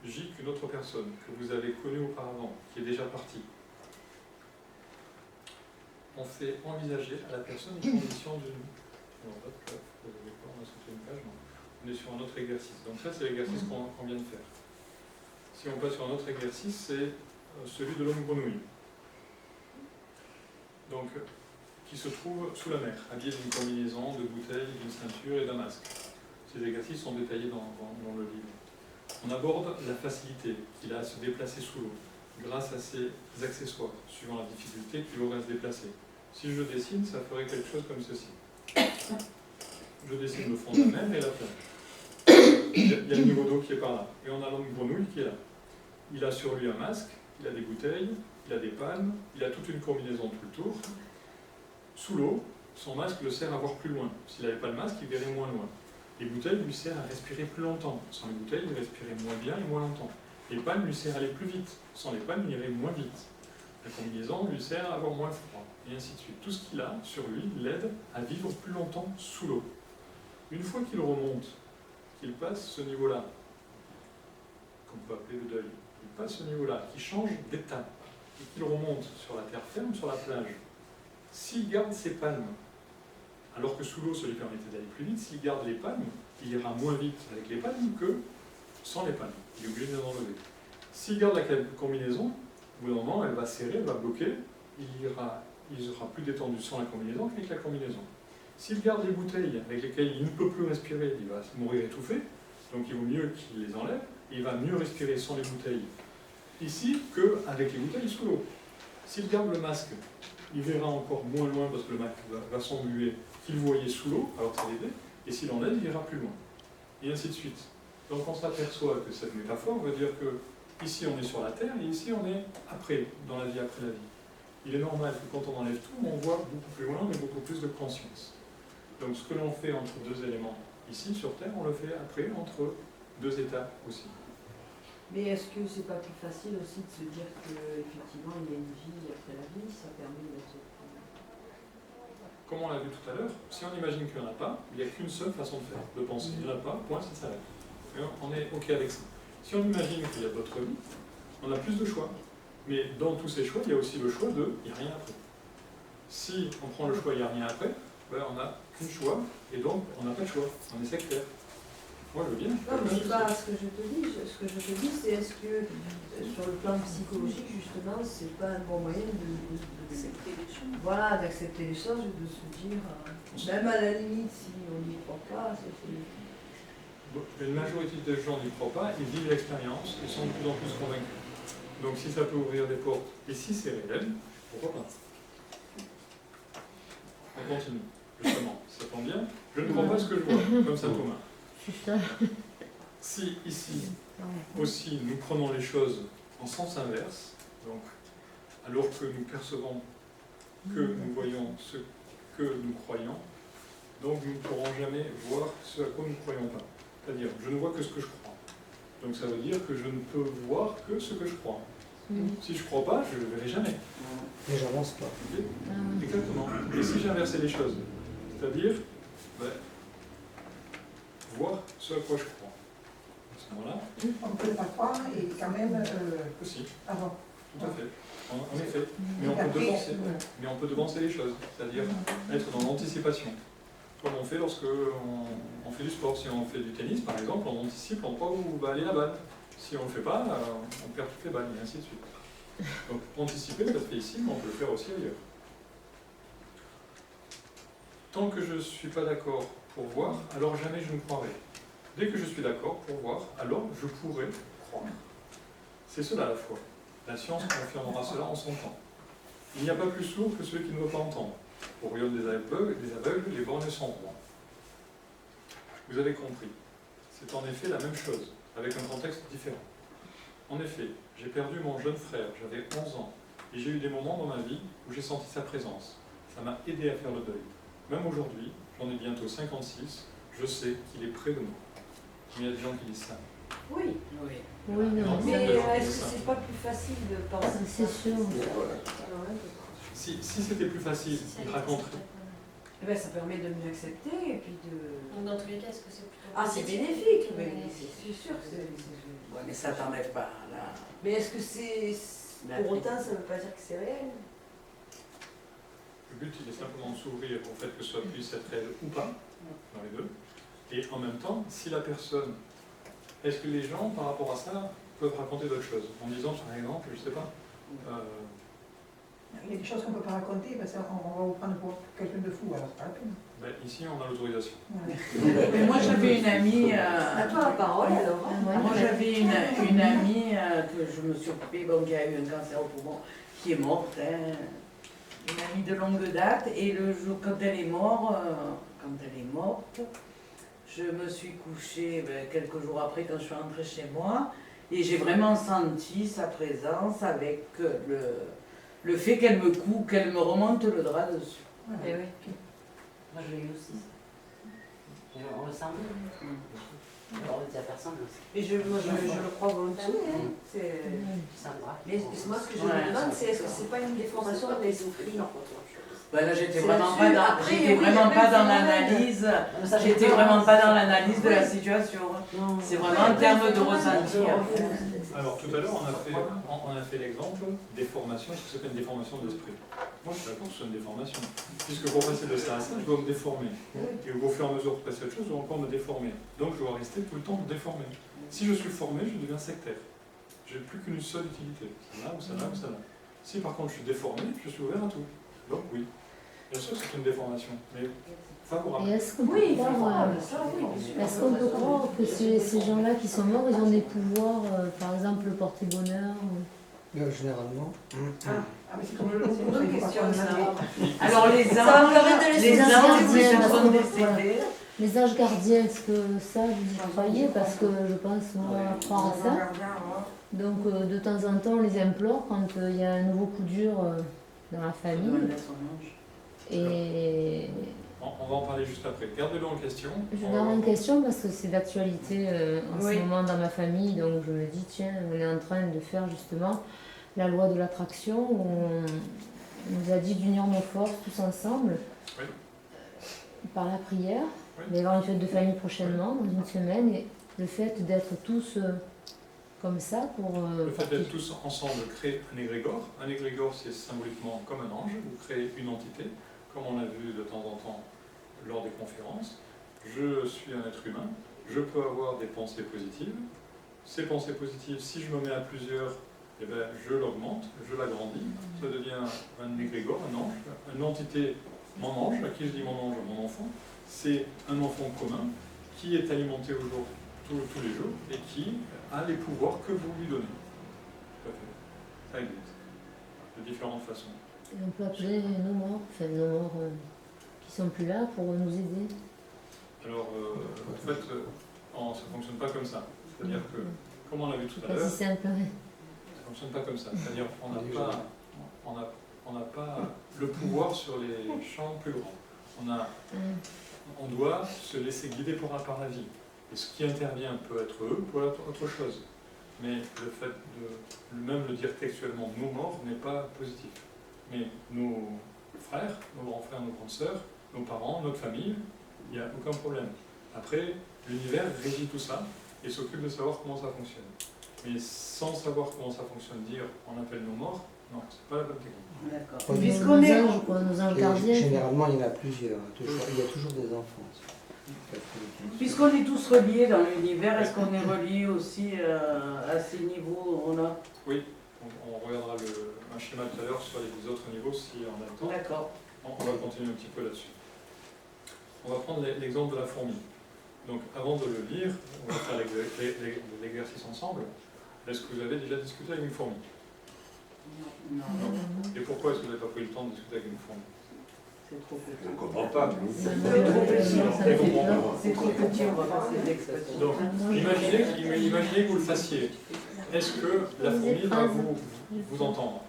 J qu'une autre personne que vous avez connue auparavant, qui est déjà partie? On fait envisager à la personne une condition d'une... On est sur un autre exercice. Donc ça, c'est l'exercice qu'on vient de faire. Si on passe sur un autre exercice, c'est celui de l'homme grenouille. Donc, qui se trouve sous la mer, habillé d'une combinaison, de bouteilles, d'une ceinture et d'un masque. Ces exercices sont détaillés dans le livre. On aborde la facilité qu'il a à se déplacer sous l'eau, grâce à ses accessoires, suivant la difficulté qu'il aurait à se déplacer. Si je dessine, ça ferait quelque chose comme ceci. Je dessine le fond de la mer et la plage. Il y a le niveau d'eau qui est par là. Et on a l'homme grenouille qui est là. Il a sur lui un masque, il a des bouteilles, il a des palmes, il a toute une combinaison tout le tour. Sous l'eau, son masque le sert à voir plus loin. S'il n'avait pas le masque, il verrait moins loin. Les bouteilles lui servent à respirer plus longtemps. Sans les bouteilles, il respirait moins bien et moins longtemps. Les palmes lui servent à aller plus vite. Sans les palmes, il irait moins vite. La combinaison lui sert à avoir moins froid, et ainsi de suite. Tout ce qu'il a sur lui l'aide à vivre plus longtemps sous l'eau. Une fois qu'il remonte, qu'il passe ce niveau-là, qu'on peut appeler le deuil, il passe ce niveau-là, qu'il change d'état, et qu'il remonte sur la terre ferme, sur la plage, s'il garde ses palmes, alors que sous l'eau, ça lui permettait d'aller plus vite, s'il garde les palmes, il ira moins vite avec les palmes que sans les palmes. Il est obligé de les enlever. S'il garde la combinaison, au bout d'un moment, elle va serrer, elle va bloquer, il sera plus détendu sans la combinaison qu'avec la combinaison. S'il garde les bouteilles avec lesquelles il ne peut plus respirer, il va mourir étouffé, donc il vaut mieux qu'il les enlève, et il va mieux respirer sans les bouteilles ici qu'avec les bouteilles sous l'eau. S'il garde le masque, il verra encore moins loin parce que le masque va s'embuer qu'il voyait sous l'eau, alors que ça l'aidait, et s'il enlève, il ira plus loin. Et ainsi de suite. Donc on s'aperçoit que cette métaphore veut dire que ici on est sur la terre, et ici on est après, dans la vie après la vie. Il est normal que quand on enlève tout, on voit beaucoup plus loin, mais beaucoup plus de conscience. Donc ce que l'on fait entre deux éléments ici, sur Terre, on le fait après entre deux états aussi.
Mais est-ce que c'est pas plus facile aussi de se dire qu'effectivement il y a une vie après la vie, ça permet d'être...
Comme on l'a vu tout à l'heure, si on imagine qu'il n'y en a pas, il n'y a qu'une seule façon de faire, de penser. Il n'y en a pas, point, ça s'arrête. Et on est OK avec ça. Si on imagine qu'il y a d'autres vies, on a plus de choix. Mais dans tous ces choix, il y a aussi le choix de « il n'y a rien après ». Si on prend le choix « il n'y a rien après », ben, on n'a qu'un choix, et donc on n'a pas de choix, on est sectaire. Moi je veux bien.
Non, mais c'est pas ce que je te dis. Ce que je te dis, c'est est-ce que sur le plan psychologique, justement, c'est pas un bon moyen d'accepter les choses. Voilà, d'accepter les choses et de se dire, même à la limite, si on n'y croit pas, c'est...
Une majorité des gens n'y croient pas, ils vivent l'expérience et sont de plus en plus convaincus. Donc si ça peut ouvrir des portes, et si c'est réel, pourquoi pas? On continue, justement. Ça tombe bien. Je ne crois pas ce que je vois, comme saint Thomas.
C'est ça.
Si ici aussi nous prenons les choses en sens inverse, donc alors que nous percevons que nous voyons ce que nous croyons, donc nous ne pourrons jamais voir ce à quoi nous ne croyons pas. C'est-à-dire, je ne vois que ce que je crois. Donc ça veut dire que je ne peux voir que ce que je crois. Si je ne crois pas, je ne le verrai jamais.
Mais j'avance pas.
Okay. Exactement. Et si j'inversais les choses, c'est-à-dire voir ce à quoi je crois. À ce moment-là,
On ne peut pas croire et quand même
aussi.
avant.
Tout à fait. En effet. Mais on peut devancer les choses, c'est-à-dire être dans l'anticipation. Comme on fait lorsque on fait du sport. Si on fait du tennis, par exemple, on anticipe l'endroit où va aller la balle. Si on ne le fait pas, on perd toutes les balles, et ainsi de suite. Donc, anticiper, ça se fait ici, mais on peut le faire aussi ailleurs. Tant que je ne suis pas d'accord pour voir, alors jamais je ne croirai. Dès que je suis d'accord pour voir, alors je pourrai croire. C'est cela la foi. La science confirmera cela en son temps. Il n'y a pas plus sourd que ceux qui ne veulent pas entendre. Au royaume des aveugles, les borgnes sont rois. Vous avez compris. C'est en effet la même chose, avec un contexte différent. En effet, j'ai perdu mon jeune frère, j'avais 11 ans, et j'ai eu des moments dans ma vie où j'ai senti sa présence. Ça m'a aidé à faire le deuil. Même aujourd'hui, j'en ai bientôt 56, je sais qu'il est près de moi. Mais il y a des gens qui disent ça.
Oui.
Oui, non,
Mais
ça,
est-ce que c'est pas plus facile de penser
c'est sûr.
Si c'était plus facile, il raconterait.
Eh ben, ça permet de mieux accepter et puis de...
Donc dans tous les cas, est-ce que c'est plutôt...
Ah, c'est bénéfique, mais c'est sûr que c'est...
Ouais, mais ça t'enlève pas, là.
Mais est-ce que c'est... Pour autant, ça ne veut pas dire que c'est réel.
Le but, il est simplement de s'ouvrir au fait que ça puisse être réel ou pas, dans les deux. Et en même temps, si la personne... Est-ce que les gens, par rapport à ça, peuvent raconter d'autres choses? En disant, par exemple, je ne sais pas...
Il y a des choses qu'on ne peut pas raconter parce qu'on va vous prendre pour quelqu'un de fou, alors c'est pas la peine.
Ben, ici, on a l'autorisation.
Mais moi j'avais une amie.
À toi la parole alors.
Moi j'avais une amie que je me suis occupée, bon, qui a eu un cancer au poumon, qui est morte, hein. Une amie de longue date, et le jour quand elle est morte, je me suis couchée quelques jours après quand je suis rentrée chez moi, et j'ai vraiment senti sa présence avec le fait qu'elle me remonte le drap dessus.
Eh oui.
Moi je l'ai eu aussi. On le sent bien. Alors on dit à personne aussi.
Mais je le crois volontiers. Hein. Mais moi ce que je me demande, c'est est-ce que c'est pas une déformation de l'esprit?
Ben là, j'étais vraiment pas dans l'analyse. J'étais vraiment pas dans l'analyse de la situation. C'est vraiment en termes de ressenti.
Alors tout à l'heure, on a fait l'exemple déformation. Est-ce que c'est pas une déformation de l'esprit? Moi, je suis d'accord que c'est une déformation. Puisque pour passer de ça à ça, je dois me déformer. Et au fur et à mesure de passer à autre chose, je dois encore me déformer. Donc je dois rester tout le temps déformé. Si je suis formé, je deviens sectaire. J'ai plus qu'une seule utilité. Ça là, ou ça là, ou ça là. Si par contre je suis déformé, je suis ouvert à tout. Donc oui, bien sûr c'est une déformation, mais favorable.
Et est-ce qu'on peut croire, que ces gens-là qui sont morts, ils ont des pouvoirs, par exemple, porter bonheur
Généralement.
Mais c'est comme une question,
Alors les anges décédés.
Les anges gardiens, est-ce que ça, vous y croyez? Parce que je pense, moi, croire à ça. Donc, de temps en temps, on les implore quand il y a un nouveau coup dur dans la famille. Et...
On va en parler juste après. Gardez-le en question.
Je garde en question parce que c'est d'actualité en ce moment dans ma famille. Donc, je me dis, tiens, on est en train de faire justement la loi de l'attraction où on nous a dit d'unir nos forces tous ensemble par la prière. Il va y avoir une fête de famille prochainement, dans une semaine, et le fait d'être tous comme ça pour...
le fait d'être tous ensemble crée un égrégore. Un égrégore, c'est symboliquement comme un ange. Vous créez une entité, comme on l'a vu de temps en temps lors des conférences. Je suis un être humain, je peux avoir des pensées positives. Ces pensées positives, si je me mets à plusieurs, eh ben, je l'augmente, je l'agrandis. Ça devient un égrégore, un ange, une entité, mon ange, à qui je dis mon ange, mon enfant. C'est un enfant commun qui est alimenté tous les jours et qui a les pouvoirs que vous lui donnez. Tout à fait. Ça existe. De différentes façons.
Et on peut appeler nos morts, enfin nos morts qui sont plus là pour nous aider.
Alors, en fait, ça ne fonctionne pas comme ça. C'est-à-dire que, comme on l'a vu tout à
Pas
l'heure,
si simple.
ça ne fonctionne pas comme ça. C'est-à-dire qu'on n'a pas le pouvoir sur les champs plus grands. On doit se laisser guider par la vie. Et ce qui intervient peut être eux, peut être autre chose. Mais le fait de même le dire textuellement, nos morts, n'est pas positif. Mais nos frères, nos grands frères, nos grandes sœurs, nos parents, notre famille, il n'y a aucun problème. Après, l'univers régit tout ça et s'occupe de savoir comment ça fonctionne. Mais sans savoir comment ça fonctionne, dire on appelle nos morts, non, c'est pas la bonne technique.
D'accord.
Oui.
Puisqu'on est...
Nos anges
Et
gardiens.
généralement, il y en a plusieurs. Il y a toujours des enfants.
Puisqu'on est tous reliés dans l'univers, est-ce qu'on est reliés aussi à ces niveaux?
Oui, on regardera un schéma tout à l'heure sur les autres niveaux si on a le temps.
D'accord.
On va continuer un petit peu là-dessus. On va prendre l'exemple de la fourmi. Donc avant de le lire, on va faire l'exercice ensemble. Est-ce que vous avez déjà discuté avec une fourmi?
Non.
Et pourquoi est-ce que vous n'avez pas pris le temps de discuter avec une fourmi?
C'est trop petit.
On ne comprend pas.
C'est trop petit. C'est trop petit, on va passer l'expression.
Donc, imaginez que vous le fassiez. Est-ce que la fourmi va vous entendre?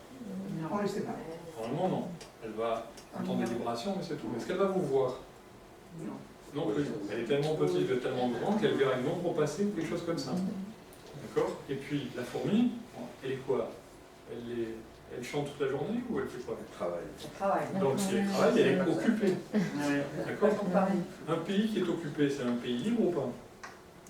On ne le sait pas.
Normalement, non. Elle va entendre des vibrations, mais c'est tout. Est-ce qu'elle va vous voir? Non plus. Elle est tellement petite et tellement grande qu'elle verra une ombre passer ou quelque chose comme ça. D'accord? Et puis, la fourmi, elle est quoi? Elle chante toute la journée ou elle fait quoi?
Elle travaille.
Donc, si elle travaille, elle est occupée. D'accord?
Pareil.
Un pays qui est occupé, c'est un pays libre ou pas?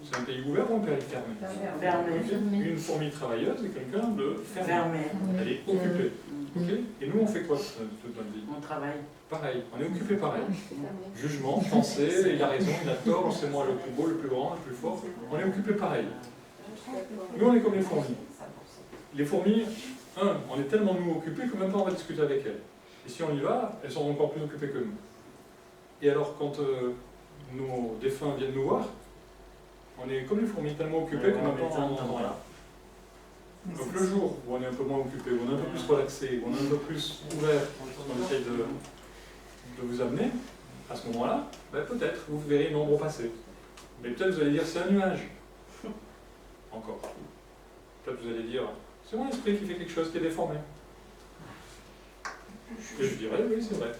C'est un pays ouvert ou un pays fermé?
Fermé.
Une fourmi travailleuse est quelqu'un de fermé.
Fermé.
Elle est occupée. Ok? Et nous, on fait quoi toute notre vie?
On travaille.
Pareil, on est occupé pareil. Jugement, pensée, il a raison, il a tort, c'est moi le plus beau, le plus grand, le plus fort. On est occupé pareil. Nous, on est comme les fourmis. Les fourmis, on est tellement nous occupés que même pas on va discuter avec elles. Et si on y va, elles sont encore plus occupées que nous. Et alors, quand nos défunts viennent nous voir, on est comme les fourmis, tellement occupés que même pas on entend rien. Donc le jour où on est un peu moins occupé, où on est un peu plus relaxé, où on est un peu plus ouvert, on essaye de vous amener, à ce moment-là, ben peut-être vous verrez une ombre passer. Mais peut-être vous allez dire c'est un nuage. Encore. Peut-être vous allez dire c'est mon esprit qui fait quelque chose qui est déformé. Et je dirais oui, c'est vrai.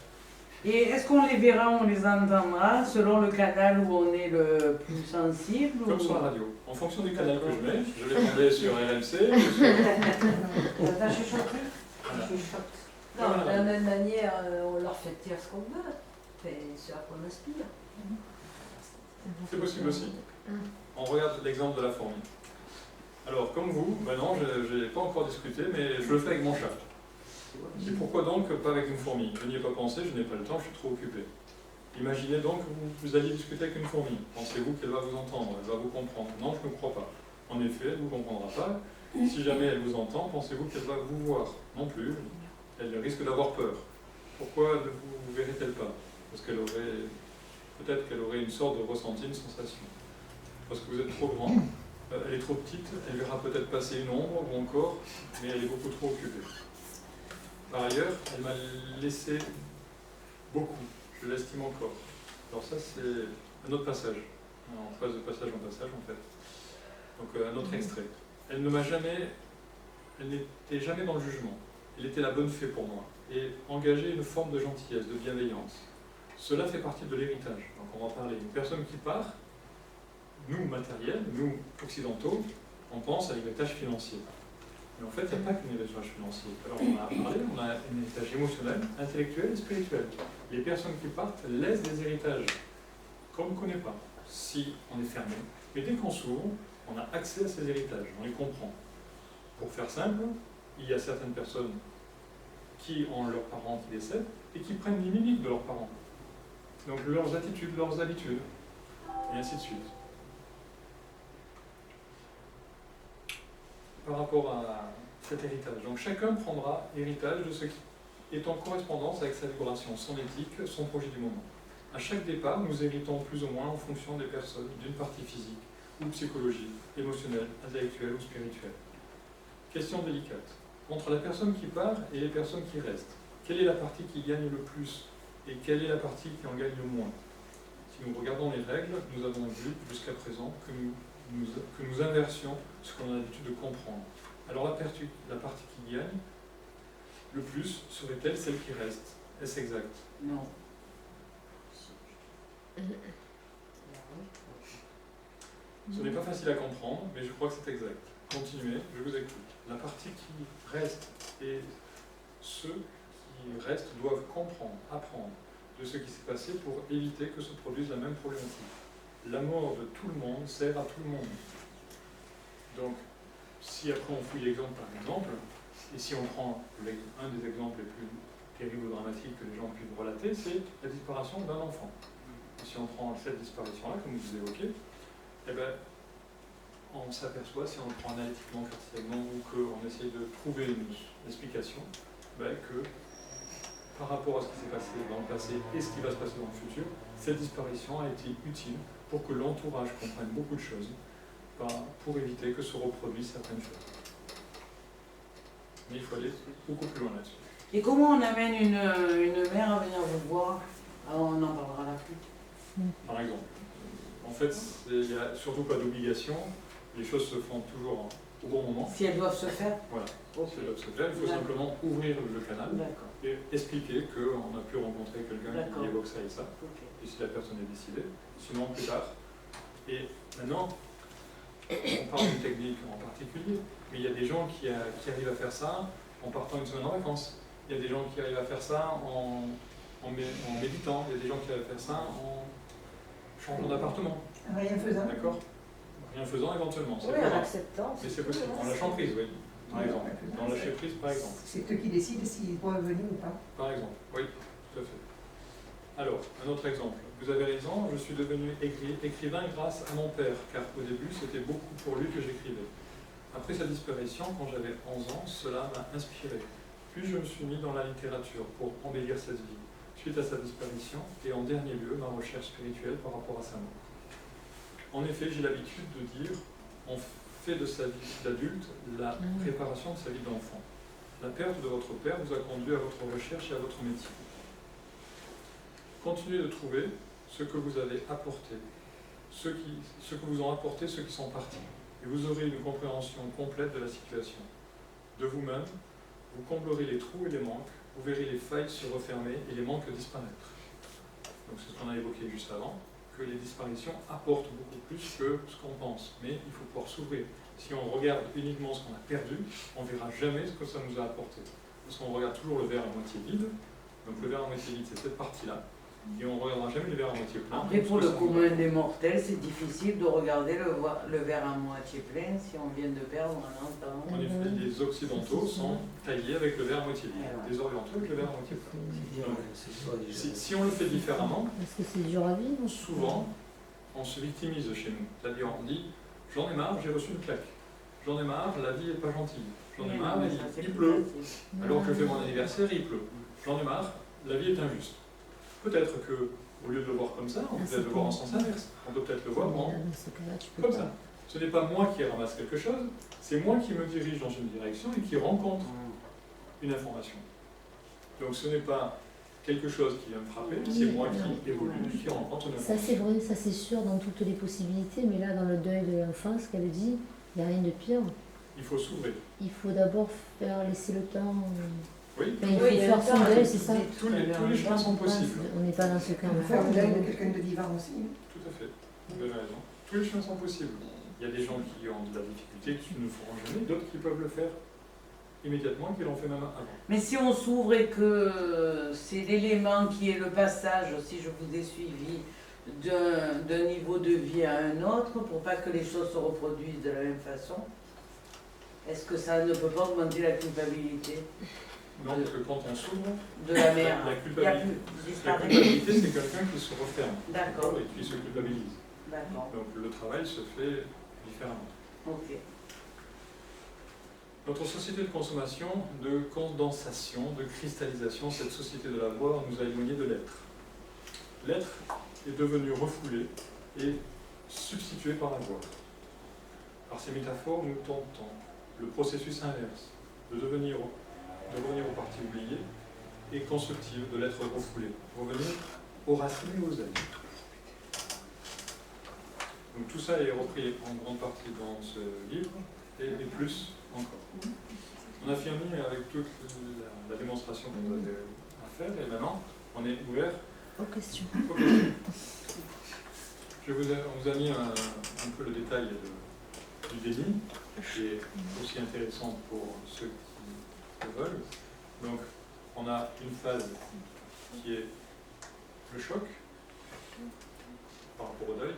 Et est-ce qu'on les verra, on les entendra selon le canal où on est le plus sensible?
Comme sur la radio. En fonction du canal que je mets, je vais tomber sur RMC ou sur...
T'as chuchoté?
Voilà.
Non, de la même manière, on leur fait dire ce qu'on veut. C'est à quoi on aspire.
C'est possible aussi. On regarde l'exemple de la fourmi. Alors, comme vous, maintenant, je n'ai pas encore discuté, mais je le fais avec mon chat. Et pourquoi donc pas avec une fourmi? Je n'y ai pas pensé, je n'ai pas le temps, je suis trop occupé. Imaginez donc que vous alliez discuter avec une fourmi. Pensez-vous qu'elle va vous entendre, elle va vous comprendre? Non, je ne crois pas. En effet, elle ne vous comprendra pas. Si jamais elle vous entend, pensez-vous qu'elle va vous voir? Non plus. Elle risque d'avoir peur. Pourquoi ne vous verrait-elle pas? Parce qu'elle aurait... Peut-être qu'elle aurait une sorte de ressenti, une sensation. Parce que vous êtes trop grand, elle est trop petite, elle verra peut-être passer une ombre ou encore, mais elle est beaucoup trop occupée. Par ailleurs, elle m'a laissé beaucoup, je l'estime encore. Alors ça, c'est un autre passage, en phase de passage en passage en fait. Donc un autre extrait. Elle n'était jamais dans le jugement. Elle était la bonne fée pour moi et engageait une forme de gentillesse, de bienveillance. Cela fait partie de l'héritage. Donc on va parler. Une personne qui part, nous matériels, nous occidentaux, on pense à l'héritage financier. Mais en fait, il n'y a pas qu'un héritage financier. Alors on a parlé, on a un héritage émotionnel, intellectuel et spirituel. Les personnes qui partent laissent des héritages qu'on ne connaît pas, si on est fermé. Mais dès qu'on s'ouvre, on a accès à ces héritages, on les comprend. Pour faire simple, il y a certaines personnes qui ont leurs parents qui décèdent et qui prennent les mimiques de leurs parents. Donc leurs attitudes, leurs habitudes, et ainsi de suite. Par rapport à cet héritage. Donc chacun prendra héritage de ce qui est en correspondance avec sa vibration, son éthique, son projet du moment. À chaque départ, nous héritons plus ou moins en fonction des personnes, d'une partie physique ou psychologique, émotionnelle, intellectuelle ou spirituelle. Question délicate. Entre la personne qui part et les personnes qui restent, quelle est la partie qui gagne le plus et quelle est la partie qui en gagne le moins. Si nous regardons les règles, nous avons vu jusqu'à présent que nous inversions ce qu'on a l'habitude de comprendre. Alors la partie qui gagne le plus serait-elle celle qui reste? Est-ce exact?
Non.
Ce n'est pas facile à comprendre, mais je crois que c'est exact. Continuez, je vous écoute. La partie qui reste et ceux qui restent doivent comprendre, apprendre de ce qui s'est passé pour éviter que se produise la même problématique. La mort de tout le monde sert à tout le monde. Donc, si après on fouille l'exemple par exemple, et si on prend un des exemples les plus terribles ou dramatiques que les gens puissent relater, c'est la disparition d'un enfant. Et si on prend cette disparition-là, comme vous évoquez, eh ben, on s'aperçoit, si on le prend analytiquement, cartésianement, ou qu'on essaye de trouver une explication, ben, que par rapport à ce qui s'est passé dans le passé et ce qui va se passer dans le futur, cette disparition a été utile pour que l'entourage comprenne beaucoup de choses, pour éviter que se reproduisent certaines choses. Mais il faut aller beaucoup plus loin là-dessus.
Et comment on amène une mère à venir vous voir? Alors on en parlera là plus.
Par exemple, en fait, il n'y a surtout pas d'obligation, les choses se font toujours au bon moment.
Si elles doivent se faire?
Voilà,
Okay.
si elles doivent se faire, il faut simplement ouvrir le canal et expliquer qu'on a pu rencontrer quelqu'un qui évoque ça et ça, et si la personne est décidée, sinon plus tard. Et maintenant, on parle d'une technique en particulier, mais il y a des gens qui arrivent à faire ça en partant une semaine en vacances. Il y a des gens qui arrivent à faire ça en méditant. Il y a des gens qui arrivent à faire ça en changeant d'appartement.
Rien faisant.
D'accord? Rien faisant éventuellement.
Oui, en acceptant.
Mais c'est possible. En lâchant prise, oui. Par exemple. Dans lâcher prise, par exemple.
C'est eux qui décident s'ils doivent venir ou pas.
Par exemple, oui, tout à fait. Alors, un autre exemple. Vous avez raison, je suis devenu écrivain grâce à mon père, car au début, c'était beaucoup pour lui que j'écrivais. Après sa disparition, quand j'avais 11 ans, cela m'a inspiré. Puis je me suis mis dans la littérature pour embellir cette vie, suite à sa disparition, et en dernier lieu, ma recherche spirituelle par rapport à sa mort. En effet, j'ai l'habitude de dire, on fait de sa vie d'adulte la préparation de sa vie d'enfant. La perte de votre père vous a conduit à votre recherche et à votre métier. Continuez de trouver ce que vous avez apporté, ce que vous ont apporté ceux qui sont partis, et vous aurez une compréhension complète de la situation. De vous-même, vous comblerez les trous et les manques, vous verrez les failles se refermer et les manques disparaître. Donc c'est ce qu'on a évoqué juste avant, que les disparitions apportent beaucoup plus que ce qu'on pense, mais il faut pouvoir s'ouvrir. Si on regarde uniquement ce qu'on a perdu, on ne verra jamais ce que ça nous a apporté. Parce qu'on regarde toujours le verre à moitié vide, donc le verre à moitié vide c'est cette partie-là, et on ne regardera jamais le verre à moitié plein.
Après, pour le commun des mortels, c'est difficile de regarder le verre à moitié plein si on vient de perdre un enfant.
En effet, les occidentaux sont taillés avec le verre à moitié vide, les orientaux avec le verre à moitié plein. Donc, si on le fait différemment,
parce que c'est dur à vivre.
souvent, on se victimise chez nous. C'est-à-dire, on dit, j'en ai marre, j'ai reçu une claque. J'en ai marre, la vie n'est pas gentille. J'en ai marre, il pleut. Alors que je fais mon anniversaire, il pleut. J'en ai marre, la vie est injuste. Peut-être que, au lieu de le voir comme ça, on peut peut-être le voir en sens inverse. On peut peut-être le voir comme ça. Ce n'est pas moi qui ramasse quelque chose, c'est moi qui me dirige dans une direction et qui rencontre une information. Donc ce n'est pas quelque chose qui vient me frapper, c'est moi qui évolue, qui rencontre une information.
Ça c'est vrai, ça c'est sûr dans toutes les possibilités, mais là dans le deuil de l'enfant, ce qu'elle dit, il n'y a rien de pire.
Il faut s'ouvrir.
Il faut d'abord laisser le temps.
Oui,
Enfin, il faut faire son deuil, c'est ça.
tous les chemins sont possibles.
On n'est pas dans ce cas.
On peut faire le deuil de quelqu'un de vivant aussi.
Tout à fait, vous avez raison. Tous les chemins sont possibles. Il y a des gens qui ont de la difficulté, qui ne le feront jamais, d'autres qui peuvent le faire immédiatement, qui l'ont fait même avant.
Mais si on s'ouvre et que c'est l'élément qui est le passage, si je vous ai suivi, d'un niveau de vie à un autre, pour pas que les choses se reproduisent de la même façon, est-ce que ça ne peut pas augmenter la culpabilité
Non, parce que quand on s'ouvre,
de la mère?
la
Il y a
culpabilité,
plus
c'est quelqu'un qui se referme.
D'accord.
Et qui se culpabilise.
D'accord.
Donc le travail se fait différemment.
Ok.
Notre société de consommation, de condensation, de cristallisation, cette société de l'avoir nous a éloignés de l'être. L'être est devenu refoulé et substitué par l'avoir. Par ces métaphores, nous tentons le processus inverse, de revenir aux parties oubliées et constructive de l'être refoulé. Revenir aux racines et aux ailes. Donc tout ça est repris en grande partie dans ce livre, et plus encore. On a fini avec toute la démonstration qu'on avait à faire, et maintenant on est ouvert
Aux questions.
aux questions. On vous a mis un peu le détail du déni, qui est aussi intéressant pour ceux qui le veulent. Donc on a une phase qui est le choc par rapport au deuil,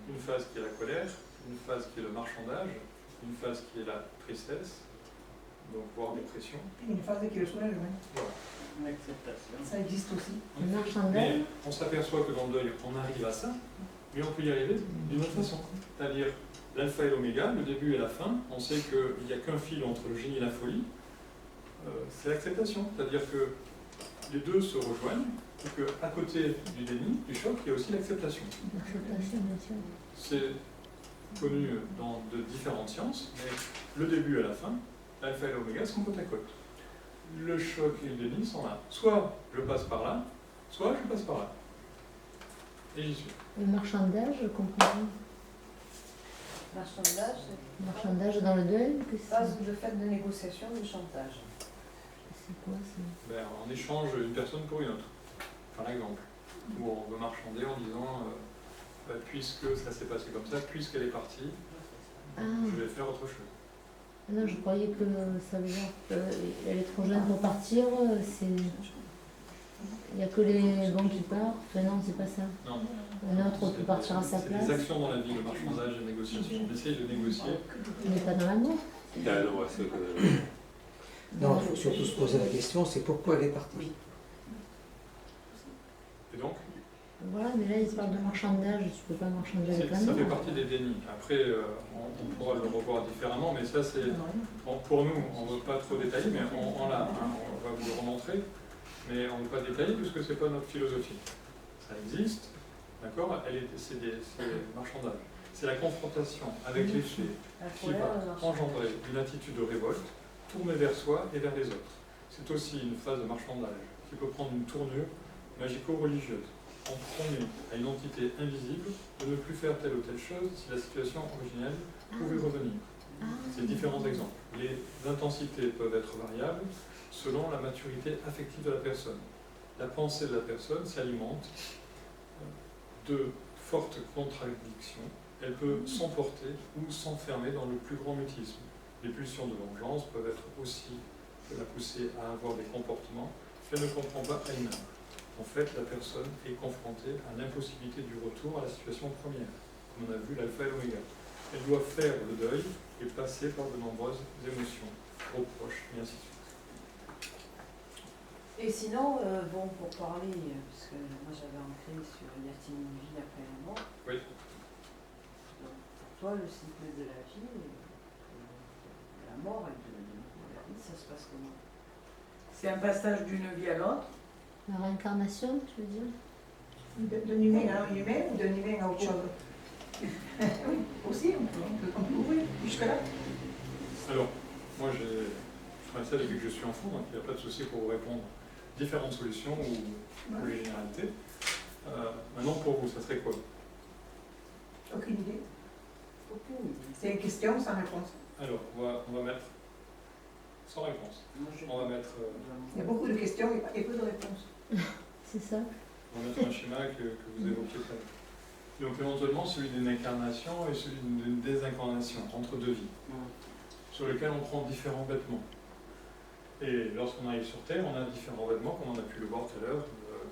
une phase qui est la colère, une phase qui est le marchandage, une phase qui est la tristesse, donc voire dépression.
Une phase qui est le soulagement.
Voilà.
L'acceptation.
Ça existe aussi.
Le marchandage.
Mais on s'aperçoit que dans le deuil, on arrive à ça, mais on peut y arriver d'une autre façon. C'est-à-dire l'alpha et l'oméga, le début et la fin, on sait qu'il n'y a qu'un fil entre le génie et la folie, c'est l'acceptation. C'est-à-dire que les deux se rejoignent, et qu'à côté du déni, du choc, il y a aussi l'acceptation.
L'acceptation, bien sûr.
C'est connu dans de différentes sciences, mais le début et la fin, l'alpha et l'oméga sont côte à côte. Le choc et le déni sont là. Soit je passe par là, soit je passe par là. Et j'y suis.
Le marchandage, je comprends pas.
Marchandage,
Le marchandage dans le deuil, que c'est
phase de fait de négociation, de chantage.
c'est quoi ça?
Ben, on échange une personne pour une autre, par exemple. Ou on veut marchander en disant puisque ça s'est passé comme ça, puisqu'elle est partie,
Ah.
je vais faire autre chose.
Non, je croyais que ça veut dire qu'elle est trop jeune pour partir, c'est... Il n'y a que les bons qui partent, mais non, c'est pas ça.
Non.
Un autre peut partir à sa
C'est
place,
des actions dans la vie, le marchandage et la négociation. On essaye de négocier.
il n'est pas dans l'amour.
Non, il faut surtout se poser la question, c'est pourquoi elle est partie.
Et donc,
Voilà, mais là, il parle de marchandage, tu peux pas marchander avec
ça fait
l'amour.
partie des dénis. Après, on pourra le revoir différemment, mais ça, c'est. Bon, pour nous, on ne veut pas trop détailler, mais on l'a. Hein, on va vous le remontrer. Mais on ne veut pas détailler puisque ce n'est pas notre philosophie. Ça existe, d'accord? C'est marchandage. C'est la confrontation avec les faits
La
qui
colère,
va
le marchandage.
engendrer une attitude de révolte, tournée vers soi et vers les autres. C'est aussi une phase de marchandage qui peut prendre une tournure magico-religieuse. On promet à une entité invisible de ne plus faire telle ou telle chose si la situation originelle pouvait revenir. C'est différents exemples. Les intensités peuvent être variables selon la maturité affective de la personne. La pensée de la personne s'alimente de fortes contradictions. Elle peut s'emporter ou s'enfermer dans le plus grand mutisme. Les pulsions de vengeance peuvent être aussi la pousser à avoir des comportements qu'elle ne comprend pas elle-même. En fait, la personne est confrontée à l'impossibilité du retour à la situation première, comme on a vu l'alpha et l'oméga. Elle doit faire le deuil et passer par de nombreuses émotions, reproches, et ainsi de suite.
Et sinon, bon, pour parler, parce que moi j'avais ancré sur y a-t-il une vie après la mort.
Oui.
Donc, pour toi, le cycle de la vie, de la mort et de la vie, ça se passe comment?
C'est un passage d'une vie à l'autre.
La réincarnation, tu veux dire?
D'un humain à un humain ou d'un humain à autre chose. Oui, aussi, on peut ouvrir jusque-là.
Alors, moi je ferai ça depuis que je suis enfant, donc il n'y a pas de souci pour vous répondre. Différentes solutions ou les généralités. Maintenant, pour vous, ça serait quoi?
Aucune idée.
Aucune idée.
C'est une question sans réponse.
Alors, on va mettre, sans réponse,
Moi, je-
on va mettre,
Il y a beaucoup de questions et peu de réponses.
C'est ça?
on va mettre un schéma que vous évoquiez tout à l'heure. Donc éventuellement celui d'une incarnation et celui d'une désincarnation, entre deux vies, sur lesquels on prend différents vêtements. Et lorsqu'on arrive sur Terre, on a différents vêtements, comme on a pu le voir tout à l'heure,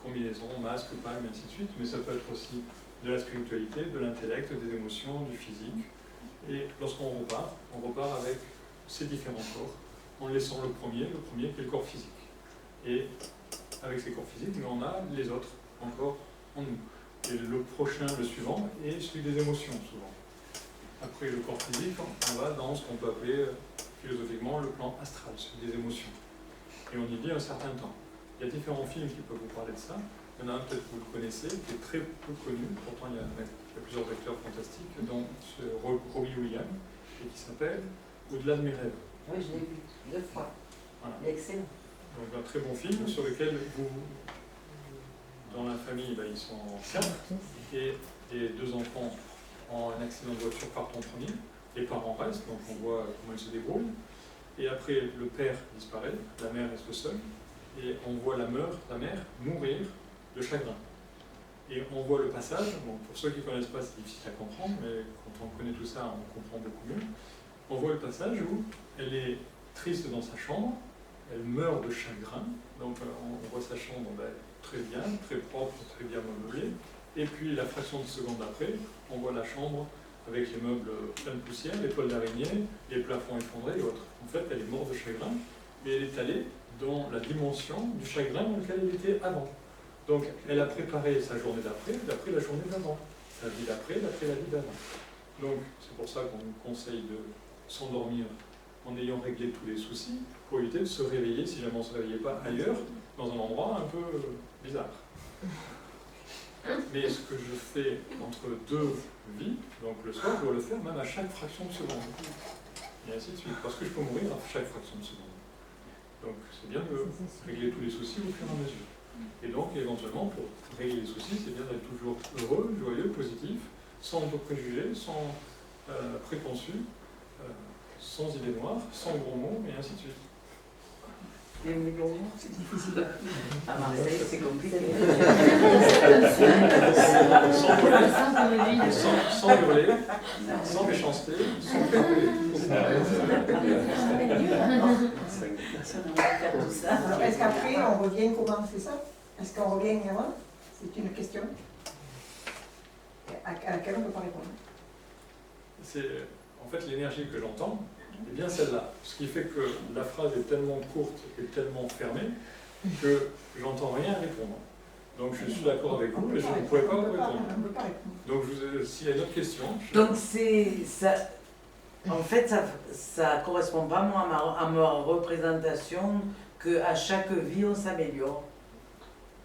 combinaisons, masques, palmes, et ainsi de suite, mais ça peut être aussi de la spiritualité, de l'intellect, des émotions, du physique. Et lorsqu'on repart avec ces différents corps, en laissant le premier qui est le corps physique. Et avec ces corps physiques, mais on a les autres encore en nous. Et le prochain, le suivant, est celui des émotions, souvent. Après le corps physique, on va dans ce qu'on peut appeler philosophiquement le plan astral, celui des émotions. Et on y vit un certain temps. Il y a différents films qui peuvent vous parler de ça. Il y en a un, peut-être que vous le connaissez, qui est très peu connu, pourtant il y a plusieurs acteurs fantastiques, dont Robbie Williams, et qui s'appelle Au-delà de mes rêves.
Oui, je l'ai vu 2 fois.
Voilà.
Il est excellent.
Donc un très bon film sur lequel vous, dans la famille, ils sont 4 et les 2 enfants ont un accident de voiture, partent en premier, les parents restent, donc on voit comment ils se débrouillent. Et après, le père disparaît, la mère reste seule, et on voit la mère mourir de chagrin. Et on voit le passage, bon, pour ceux qui ne connaissent pas, c'est difficile à comprendre, mais quand on connaît tout ça, on comprend beaucoup mieux. On voit le passage où elle est triste dans sa chambre, elle meurt de chagrin, donc on voit sa chambre très bien, très propre, très bien meublée. Et puis la fraction de seconde après, on voit la chambre avec les meubles pleins de poussière, les toiles d'araignée, les plafonds effondrés et autres. En fait, elle est morte de chagrin, mais elle est allée dans la dimension du chagrin dans lequel elle était avant. Donc, elle a préparé sa journée d'après la journée d'avant, sa vie d'après la vie d'avant. Donc, c'est pour ça qu'on nous conseille de s'endormir en ayant réglé tous les soucis, pour éviter de se réveiller, si jamais on ne se réveillait pas ailleurs, dans un endroit un peu bizarre. Mais ce que je fais entre 2 vies, donc le soir, je dois le faire même à chaque fraction de seconde. Et ainsi de suite, parce que je peux mourir à chaque fraction de seconde. Donc c'est bien de régler tous les soucis au fur et à mesure. Et donc éventuellement, pour régler les soucis, c'est bien d'être toujours heureux, joyeux, positif, sans préjugés, sans préconçus, sans idées noires, sans gros mots, et ainsi de suite.
Les gros mots,
C'est difficile.
à Marseille, c'est compliqué.
Sans hurler, sans méchanceté, sans péter.
Alors, est-ce qu'après, on revient comment, c'est ça? Est-ce qu'on revient avant? C'est une question à laquelle on ne peut pas répondre.
C'est en fait l'énergie que j'entends, est bien celle-là. Ce qui fait que la phrase est tellement courte et tellement fermée que j'entends rien répondre. Donc je suis d'accord avec vous, mais je ne pourrais pas vous répondre. Donc s'il y a une autre question...
Donc c'est ça. En fait, ça correspond pas moi à ma représentation qu'à chaque vie on s'améliore.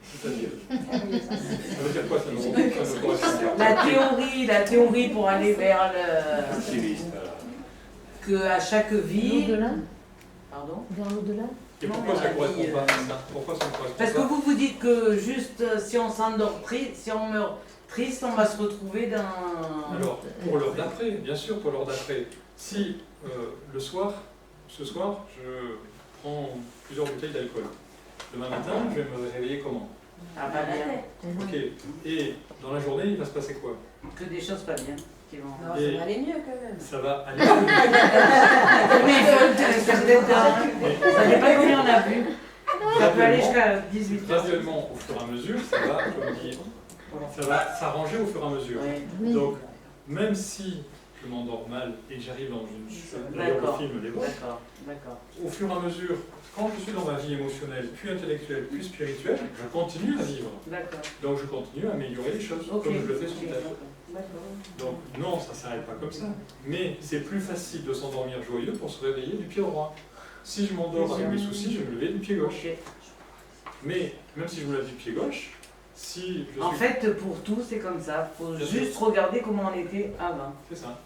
C'est-à-dire ça veut dire quoi ça me correspond?
La théorie pour aller vers le... qu'à chaque vie...
L'au-delà?
Pardon?
Vers l'au-delà?
Et pourquoi ça ne correspond pas? Pourquoi ça ne correspond
Parce que
pas?
vous dites que juste si on s'endort triste, si on meurt triste, on va se retrouver dans...
Alors, pour l'heure d'après, bien sûr, pour l'heure d'après. Si ce soir, je prends plusieurs bouteilles d'alcool, demain matin, je vais me réveiller comment?
Ah, pas bien.
Ok. Et dans la journée, il va se passer quoi?
Que des choses pas bien. Qui vont...
Non, ça va aller mieux quand même.
Ça va aller mieux.
Oui, ça dépend combien on a vu. Ça peut aller jusqu'à 18 heures.
Graduellement, au fur et à mesure, ça va, comme dit, ça va s'arranger au fur et à mesure.
Oui.
Donc, même si je m'endors mal et que j'arrive dans une... D'ailleurs, le film l'évoque.
D'accord.
Au fur et à mesure, quand je suis dans ma vie émotionnelle, puis intellectuelle, puis spirituelle, je continue à vivre.
D'accord.
Donc je continue à améliorer les choses,
Ok.
comme je le fais sur Terre.
D'accord.
Donc non, ça ne s'arrête pas comme ça. Mais c'est plus facile de s'endormir joyeux pour se réveiller du pied droit. Si je m'endors avec mes soucis, je vais me lever du pied gauche.
Ok.
Mais même si je me lève du pied gauche, si je
En
suis...
fait, pour tout, c'est comme ça. Il faut
Bien
juste regarder comment on était avant.
C'est ça.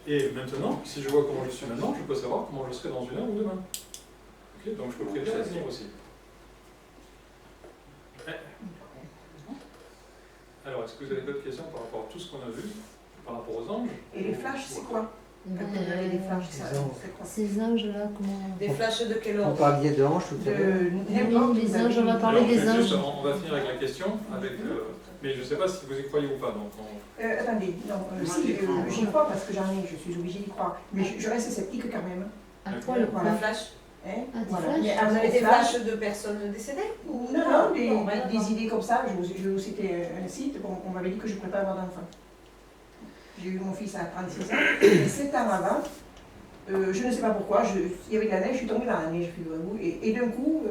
Et maintenant, si je vois comment je suis maintenant, je peux savoir comment je serai dans 1 heure ou demain. Ok, donc je peux prédire l'avenir aussi. Alors, est-ce que vous avez d'autres questions par rapport à tout ce qu'on a vu, par rapport aux anges?
Et les flashs, c'est quoi? Quand vous avez des flashs, c'est quoi?
Ces anges-là, comment...
Des flashs de quel
On
ordre?
parlait de hanches tout à l'heure.
Oui, les anges, on va parler
Alors,
des anges.
on va finir avec la question, mais je ne sais pas si vous y croyez ou pas. Donc
Attendez, non, si, j'y crois parce que je suis obligée d'y croire. Mais je reste sceptique quand même.
À quoi le
Des
Voilà.
flashs?
Hein?
Ah, des
Voilà.
flashs?
Mais
Vous avez des
flashs,
flashs de personnes décédées?
Non,
Bon, ben,
des idées comme ça. Je vais vous citer un site. Bon, on m'avait dit que je ne pourrais pas avoir d'enfant. J'ai eu mon fils à 36 ans. Et 7 ans avant, je ne sais pas pourquoi, il y avait de la neige, je suis tombée dans la neige, figurez-vous. Et d'un coup,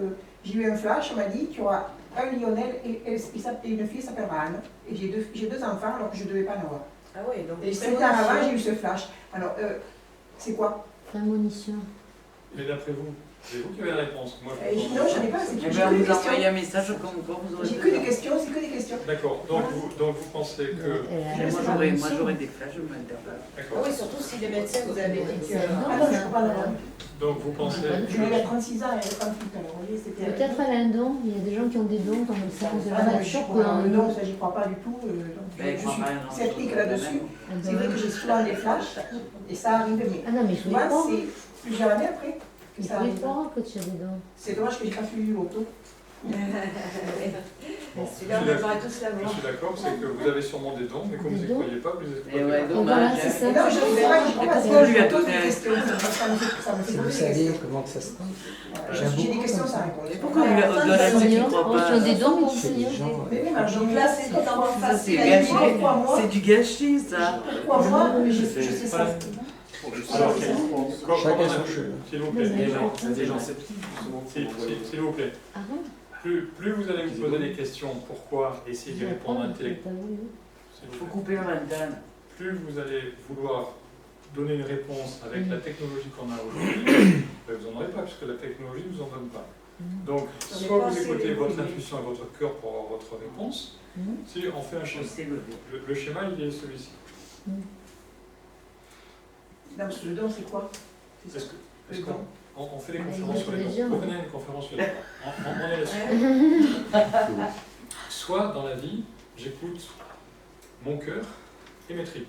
j'ai eu un flash, on m'a dit qu'il y aura un Lionel et une fille s'appellera Anne. Et j'ai 2 enfants alors que je ne devais pas en avoir.
Ah oui, donc
Et 7 ans avant, j'ai eu ce flash. Alors, c'est quoi?
Prémonition.
mais d'après vous, c'est vous qui avez la réponse. Moi,
Non, je n'en ai pas, c'est
Eh
que j'ai
bien,
que des
vous envoyez
questions.
un message comme quoi vous aurez...
J'ai que des questions, c'est que des questions.
D'accord, donc vous pensez que...
Moi j'aurais des flashs, je m'interpelle.
Ah
D'accord.
oui, surtout si les médecins vous avez dit que...
Ah non, je ne peux pas en avoir.
Donc vous pensez...
Je l'ai à 36 ans et à 38 ans, vous voyez, c'était...
Peut-être elle a un don, il y a des gens qui ont des dons comme ça, de la
Ah non, je
nature.
crois, non, ça j'y crois pas du tout. Donc,
Ben,
je
crois
suis
pas, non.
sceptique là-dessus. C'est vrai que j'ai souvent des flashs et ça arrive, mais
Ah non, mais je voulais
souvent
croire.
c'est plusieurs années après que
Je
ça
voulais
arrive.
croire que tu as des dons.
C'est dommage que j'ai pas suivi l'auto.
Bon,
Celui-là, on devrait tous
je
l'avoir.
suis d'accord, c'est que vous avez sûrement des dons, mais comme vous
Des
n'y
dons.
croyez pas, vous les
Et
exploitez
ouais,
pas.
dommage.
Voilà, c'est
hein.
ça.
Et non, je ne sais pas, je crois pas
Pourquoi on lui a
que je pose
donné
des
un-
questions. Ça me fait
Si vous
poser des
saviez
questions.
comment ça se passe,
J'ai des questions sans réponse.
Et pourquoi on lui a donné un truc qui croit
Tu as
pas?
des dons, mais qui
c'est des
s'ignorent.
gens.
Mais oui, mais
Donc là, c'est dans votre
Ça, c'est
face.
Pourquoi moi
C'est du gâchis, ça.
Pourquoi moi je
sais.
sais ça.
Alors,
Chacun son cheveu.
s'il vous plaît,
Des gens sceptiques, justement.
s'il vous plaît,
Ah bon?
plus vous allez vous poser des questions, pourquoi, essayer d'y répondre intellectuellement,
Il faut couper le mental.
plus vous allez vouloir donner une réponse avec la technologie qu'on a aujourd'hui, ben vous n'en aurez pas, puisque la technologie ne vous en donne pas. Donc,
On est
soit
pas
vous
assez
écoutez votre
évolué.
intuition et votre cœur pour avoir votre réponse, si on fait un
Je
schéma.
sais lever.
Le schéma, il est celui-ci.
Non, parce que le don, c'est quoi?
Est-ce que-
Le
est-ce
don.
qu'on fait des
Ah,
conférences
il
sur
y a
les
déjà,
dons?
ouais.
Revenez à une conférence sur les dons. On est là-dessus. Soit dans la vie, j'écoute mon cœur et mes tripes.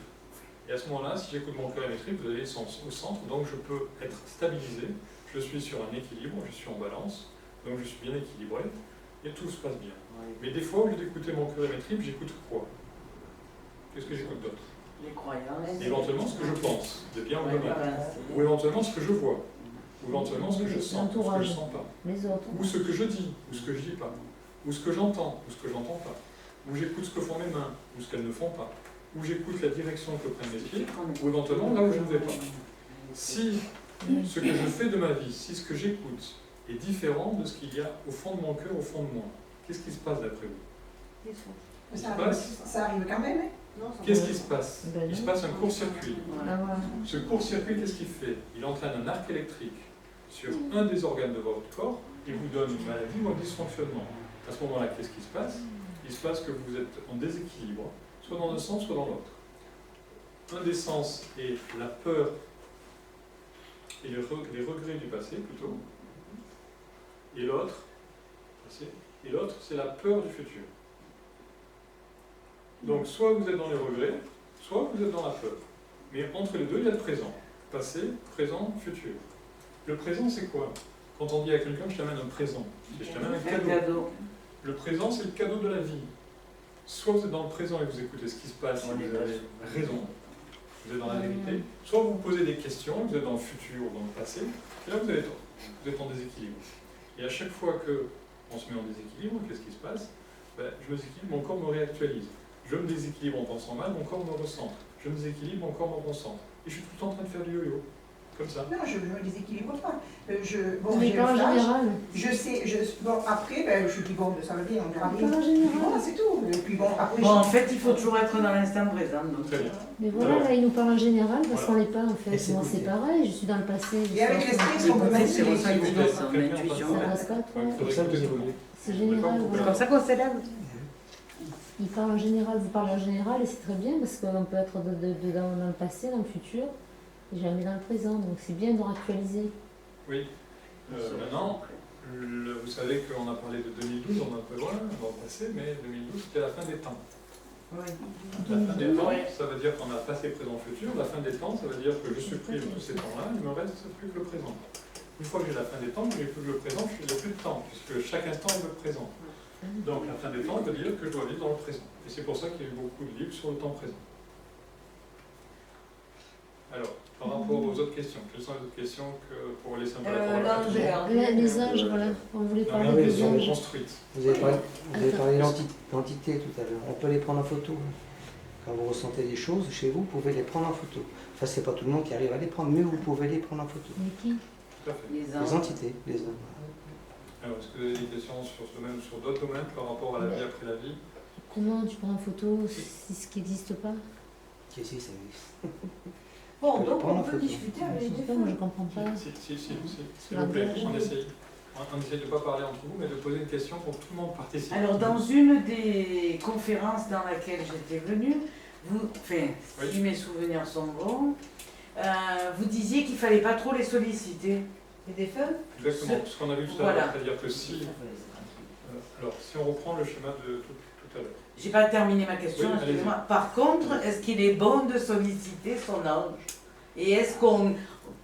Et à ce moment-là, si j'écoute mon cœur et mes tripes, vous avez le sens au centre, donc je peux être stabilisé, je suis sur un équilibre, je suis en balance, donc je suis bien équilibré, et tout se passe bien. Mais des fois, au lieu d'écouter mon cœur et mes tripes, j'écoute quoi? Qu'est-ce que j'écoute d'autre?
Les croyances.
Éventuellement ce que je pense, de bien ou de
Ouais,
mal.
voilà,
Ou éventuellement ce que je vois, ou éventuellement ce que je sens, ou ce que je sens pas.
Les autres.
Ou ce que je dis, ou ce que je dis pas, ou ce que j'entends, ou ce que j'entends pas, ou j'écoute ce que font mes mains, ou ce qu'elles ne font pas, ou j'écoute la direction que prennent mes pieds, ou éventuellement là où je ne vais pas. Si ce que je fais de ma vie, si ce que j'écoute est différent de ce qu'il y a au fond de mon cœur, au fond de moi, qu'est-ce qui se passe d'après vous?
Ça arrive quand même, hein?
Qu'est-ce qui se passe?
Ben
Il se
non.
passe un court-circuit.
Ah, voilà.
Ce court-circuit, qu'est-ce qu'il fait? Il entraîne un arc électrique sur un des organes de votre corps et vous donne une maladie ou un dysfonctionnement. À ce moment-là, qu'est-ce qui se passe? Il se passe que vous êtes en déséquilibre, soit dans un sens, soit dans l'autre. Un des sens est la peur et les regrets du passé, plutôt. Et l'autre, c'est la peur du futur. Donc, soit vous êtes dans les regrets, soit vous êtes dans la peur. Mais entre les deux, il y a le présent. Passé, présent, futur. Le présent, c'est quoi? Quand on dit à quelqu'un, je t'amène un présent, je t'amène un
Un
cadeau.
cadeau.
Le présent, c'est le cadeau de la vie. Soit vous êtes dans le présent et vous écoutez ce qui se passe et
On est
vous avez raison, vous êtes dans la vérité. Soit vous vous posez des questions, vous êtes dans le futur ou dans le passé, et là vous avez tort. Vous êtes en déséquilibre. Et à chaque fois qu'on se met en déséquilibre, qu'est-ce qui se passe? Ben, je me déséquilibre, mon corps me réactualise. Je me déséquilibre en pensant mal, mon corps me recentre. Je me déséquilibre, mon corps me recentre. Et je suis tout le temps en train de faire du yo-yo. Comme ça.
Non, je ne me déséquilibre pas.
Bon, mais
j'ai
pas en
le flash.
général.
Je sais, bon, après, je dis bon, ça va bien, on verra
Pas
bien.
en
Puis
général.
voilà, c'est tout. Et puis bon, après,
Bon, en fait, il faut toujours être dans l'instant présent. Donc,
Très bien.
Mais voilà,
Alors,
là, il nous parle en général parce
voilà.
qu'on l'est pas en
Et
fait.
c'est
Moi,
cool.
c'est pareil, je suis dans le passé. je
Et avec
sais
l'esprit,
que-
ce qu'on peut
c'est
manipuler,
aussi
c'est
une
bon.
son intuition.
Ça passe pas trop.
Comme ça, vous évoluez.
C'est général.
C'est
voilà.
comme ça qu'on s'élève.
Il parle en général, vous parlez en général et c'est très bien parce qu'on peut être dans le passé, dans le futur et jamais dans le présent. Donc c'est bien de réactualiser.
Oui. Maintenant, vous savez qu'on a parlé de 2012, on est un peu loin dans le passé, mais 2012 c'était la fin des temps.
Oui.
La fin des temps, ça veut dire qu'on a passé, présent, futur. La fin des temps, ça veut dire que je supprime tous ces temps-là, il me reste plus que le présent. Une fois que j'ai la fin des temps, je n'ai plus que le présent, je n'ai plus de temps, puisque chaque instant est le présent. Donc la fin des temps veut dire que je dois vivre dans le présent. Et c'est pour ça qu'il y a eu beaucoup de livres sur le temps présent. Alors, par rapport aux autres questions, quelles sont les autres questions que pour laisser un peu la parole à
L'ange
tout le
et
monde?
Là, les anges, voilà, on voulait
Non,
parler
mais
oui,
des
des questions
anges.
construites.
Vous avez parlé d'entité tout à l'heure. On peut les prendre en photo. Quand vous ressentez des choses chez vous, vous pouvez les prendre en photo. Enfin, c'est pas tout le monde qui arrive à les prendre, mais vous pouvez les prendre en photo.
Mais qui?
Tout à fait.
Les
Les
anges.
entités, les hommes.
Alors, est-ce que vous avez des questions sur ce domaine, sur d'autres domaines par rapport à la vie après la vie?
Comment tu prends en photo si ce qui n'existe pas?
Qui si, ça existe.
Bon, donc
Prends
on
la
peut
photo.
discuter
Je
avec
sais
les
pas, moi je
femmes.
comprends pas.
S'il vous plaît, on essaye. On essaye de ne pas parler entre vous, mais de poser une question pour que tout le monde participe.
Alors, dans une des conférences dans laquelle j'étais venue, si
Oui.
mes souvenirs sont bons, vous disiez qu'il fallait pas trop les solliciter.
Et des femmes?
Exactement, ce qu'on a vu tout à
Voilà.
l'heure, c'est-à-dire que si... alors, si on reprend le schéma de tout à l'heure.
J'ai pas terminé ma question,
Oui, allez-y.
excusez-moi. Par contre, est-ce qu'il est bon de solliciter son ange? Et est-ce qu'on,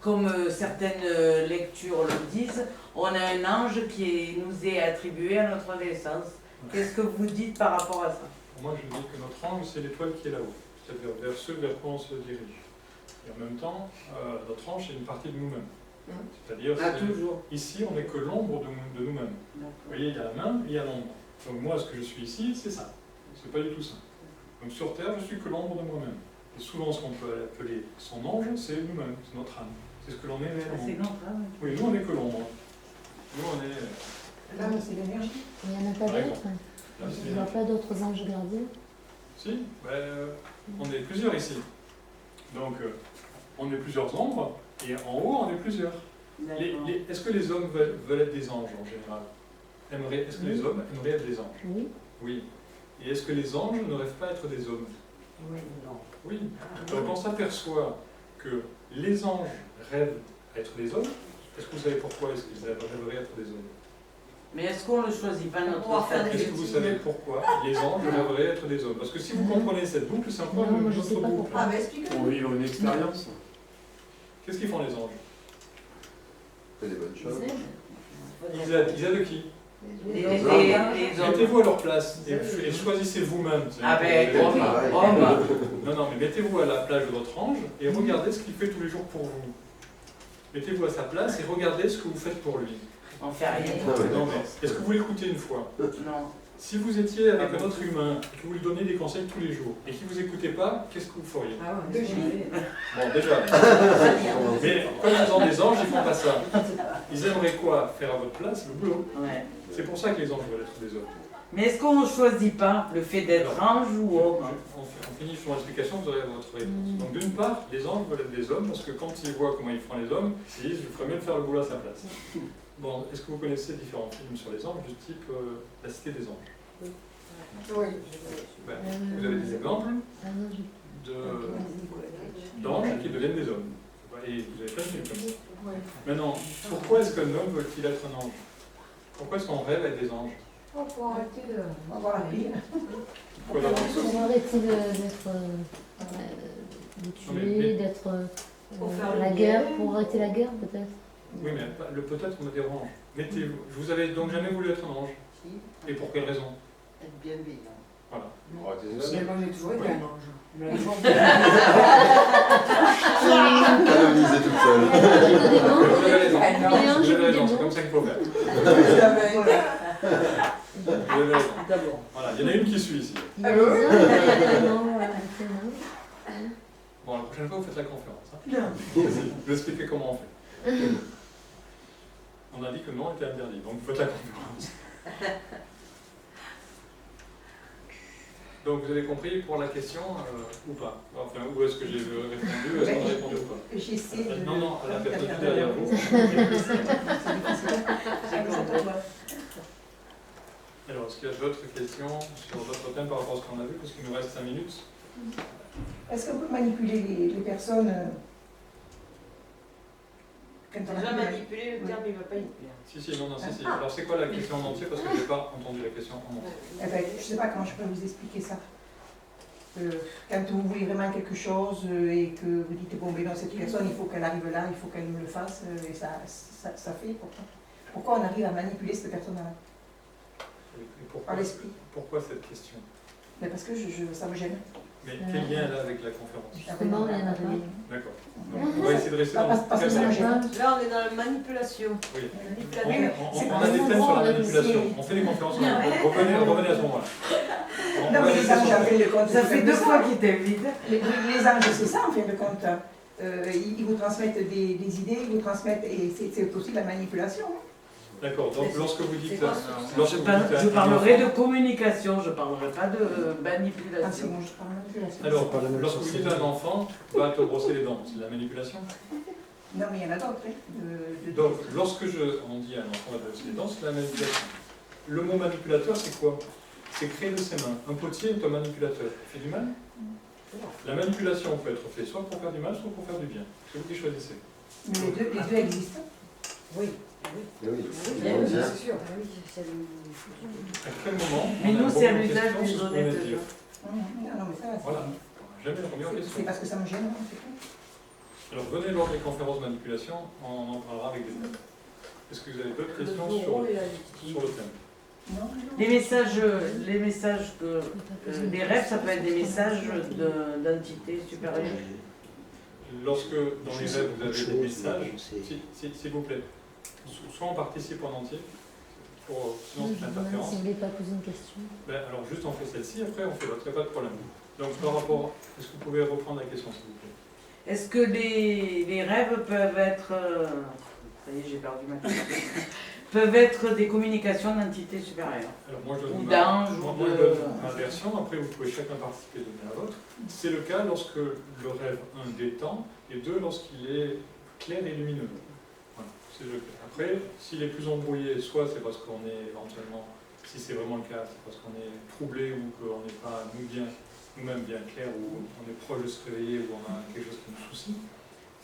comme certaines lectures le disent, on a un ange nous est attribué à notre naissance? Qu'est-ce que vous dites par rapport à ça?
Moi, je dis que notre ange, c'est l'étoile qui est là-haut, c'est-à-dire vers ce vers quoi on se dirige. Et en même temps, notre ange, c'est une partie de nous-mêmes. C'est-à-dire,
Toujours.
ici, on n'est que l'ombre de nous-mêmes. Vous voyez, il y a la main et il y a l'ombre. Donc moi, ce que je suis ici, c'est ça. C'est pas du tout ça. Donc sur Terre, je suis que l'ombre de moi-même. Et souvent, ce qu'on peut appeler son ange, c'est nous-mêmes, c'est notre âme. C'est ce que l'on est réellement.
C'est notre âme.
Oui, nous, on n'est que l'ombre. Nous, on est...
Là, c'est l'énergie.
Il n'y en a pas
Par
d'autres.
exemple. Là, c'est
Il n'y a pas d'autres anges gardiens.
Si, on est plusieurs ici. Donc, on est plusieurs ombres, et en haut, on est plusieurs. Est-ce que les hommes veulent être des anges en général? Est-ce que les hommes aimeraient être des anges?
Oui.
Oui. Et est-ce que les anges ne rêvent pas être des hommes?
Oui, non.
Oui. Donc, on s'aperçoit que les anges rêvent à être des hommes. Est-ce que vous savez pourquoi est-ce qu'ils rêveraient être des hommes?
Mais est-ce qu'on ne choisit pas notre
Est-ce que vous savez pourquoi les anges rêveraient être des hommes? Parce que si vous comprenez cette boucle, c'est encore
Non,
une
moi, je
autre
sais pas
boucle.
pourquoi.
Ah, bah explique-nous.
Pour vivre une expérience.
Qu'est-ce qu'ils font les anges?
C'est des bonnes choses.
Ils aident qui?
Les hommes.
Mettez-vous à leur place et choisissez vous-même.
Avec homme.
Non, non, mais mettez-vous à la place de votre ange et regardez ce qu'il fait tous les jours pour vous. Mettez-vous à sa place et regardez ce que vous faites pour lui.
On fait rien.
Non, mais est-ce que vous l'écoutez une fois?
Non.
Si vous étiez avec un autre humain et que vous lui donniez des conseils tous les jours et qu'il ne vous écoutait pas, qu'est-ce que vous feriez?
Ah ouais,
Bon, déjà. Mais comme ils ont des anges, ils font pas ça. Ils aimeraient quoi? Faire à votre place le boulot.
Ouais.
C'est pour ça que les anges veulent être des hommes.
Mais est-ce qu'on ne choisit pas le fait d'être ange ou homme?
On finit sur l'explication, vous aurez votre réponse. Donc d'une part, les anges veulent être des hommes parce que quand ils voient comment ils font les hommes, ils se disent je ferais mieux de faire le boulot à sa place. Bon, est-ce que vous connaissez différents films sur les anges du type La Cité des Anges?
Oui.
Ben, vous avez des exemples d'anges qui deviennent des hommes. Et vous avez plein de films comme ça. Maintenant, pourquoi est-ce qu'un homme veut-il être un ange? Pourquoi est-ce qu'on rêve avec des anges?
pour arrêter de...
On va voir la pile.
Pourquoi d'abord?
Pour arrêter de tuer, d'être
Pour faire
la
le
guerre,
bien.
pour arrêter la guerre peut-être.
Oui, mais le peut-être me dérange. Mettez-vous. Vous avez donc jamais voulu être un ange?
Si,
Et pour quelle raison?
être bienveillant.
Voilà.
On aura des
Mais
hommes.
moi j'ai toujours été un ange.
Canonisée toute seule.
Vous avez raison.
Mais un
Vous
jour,
avez raison, c'est
bon.
comme ça qu'il faut faire. Vous avez raison.
D'abord.
Voilà, il y en a une qui suit ici.
Il y a des hommes, il y a des non, voilà, c'est non.
Bon, la prochaine fois, vous faites la conférence. Hein. Je vais expliquer comment on fait. On a dit que le non était interdit, donc vous faites la conférence. Donc vous avez compris pour la question ou pas? Enfin, où est-ce que j'ai répondu? Est-ce qu'on a répondu ou pas?
J'essaie de...
Non, non, à la personne qui est derrière vous. Alors, est-ce qu'il y a d'autres questions sur d'autres thèmes par rapport à ce qu'on a vu? Parce qu'il nous reste 5 minutes.
Est-ce qu'on peut manipuler les personnes quand on
Déjà
a...
manipuler, le terme il ne va pas y plaire.
Si, non, si. Alors, c'est quoi la question en entier? Parce que je n'ai pas entendu la question en entier.
Eh ben, je ne sais pas comment je peux vous expliquer ça. Quand vous voulez vraiment quelque chose et que vous dites, bon, mais non, cette personne, il faut qu'elle arrive là, il faut qu'elle me le fasse, et ça fait. Pourquoi on arrive à manipuler cette personne-là?
Et
Par l'esprit.
Pourquoi cette question?
Mais parce que ça me gêne.
Mais quel lien elle a avec la conférence?
Justement, il y en a pas.
D'accord. Donc, on va essayer de rester dans
Parce que ça me gêne.
Là on est dans la manipulation.
Oui.
Manipulation.
On a des thèmes sur la manipulation. On fait des conférences. Revenez à ce moment-là.
Non, mais les anges, en fin de compte,
Ça fait 2 fois qu'il t'invite.
Les anges, c'est ça, en fin de compte. Ils vous transmettent des idées, ils vous transmettent, et c'est aussi la manipulation.
D'accord, donc lorsque vous dites...
Je parlerai de communication, je ne parlerai pas de
Ah, c'est
manipulation.
bon, je parle de manipulation.
Alors,
pas la même
lorsque vous
chose.
dites à un enfant, va te brosser les dents, c'est de la manipulation?
Non, mais il y en a d'autres. Hein,
Donc, lorsque on dit à un enfant va te brosser les dents, c'est de la manipulation. Le mot manipulateur, c'est quoi? C'est créer de ses mains. Un potier est un manipulateur. Il fait du mal? La manipulation peut être faite soit pour faire du mal, soit pour faire du bien. C'est vous qui choisissez.
Mais les deux existent.
Oui.
Mais oui,
Oui, c'est sûr.
À quel moment
Mais
on a
nous, c'est à
remis en
l'usage
question
des
ce qu'on
données
venait de
de
dire.
Non, mais ça,
Voilà. Jamais remis en
c'est
question.
parce que ça me gêne, hein, c'est tout.
Alors venez lors des conférences manipulation, on en parlera avec des thèmes. Est-ce que vous avez d'autres questions sur le thème?
Non,
Les messages que. Les rêves, ça peut être des messages d'entités supérieures.
Lorsque dans les rêves vous avez des messages,
c'est
s'il vous plaît, soit on participe en entier, sinon c'est
Si
l'interférence.
vous voulez pas poser une question.
Ben, alors juste on fait celle-ci, après on fait l'autre, il n'y a pas de problème. Donc par rapport, est-ce que vous pouvez reprendre la question s'il vous plaît?
Est-ce que les rêves peuvent être. Ça y est, j'ai perdu ma question. Peuvent être des communications d'entités supérieures.
Alors moi je donne
Ou d'ange,
moi,
ou
moi, je
de.
donne ma version, après vous pouvez chacun participer et donner la vôtre. C'est le cas lorsque le rêve 1 détend et 2 lorsqu'il est clair et lumineux. Voilà, c'est le cas. Après, s'il est plus embrouillé, soit c'est parce qu'on est éventuellement, si c'est vraiment le cas, c'est parce qu'on est troublé ou qu'on n'est pas nous-mêmes bien clair, ou on est proche de se réveiller, ou on a quelque chose qui nous soucie.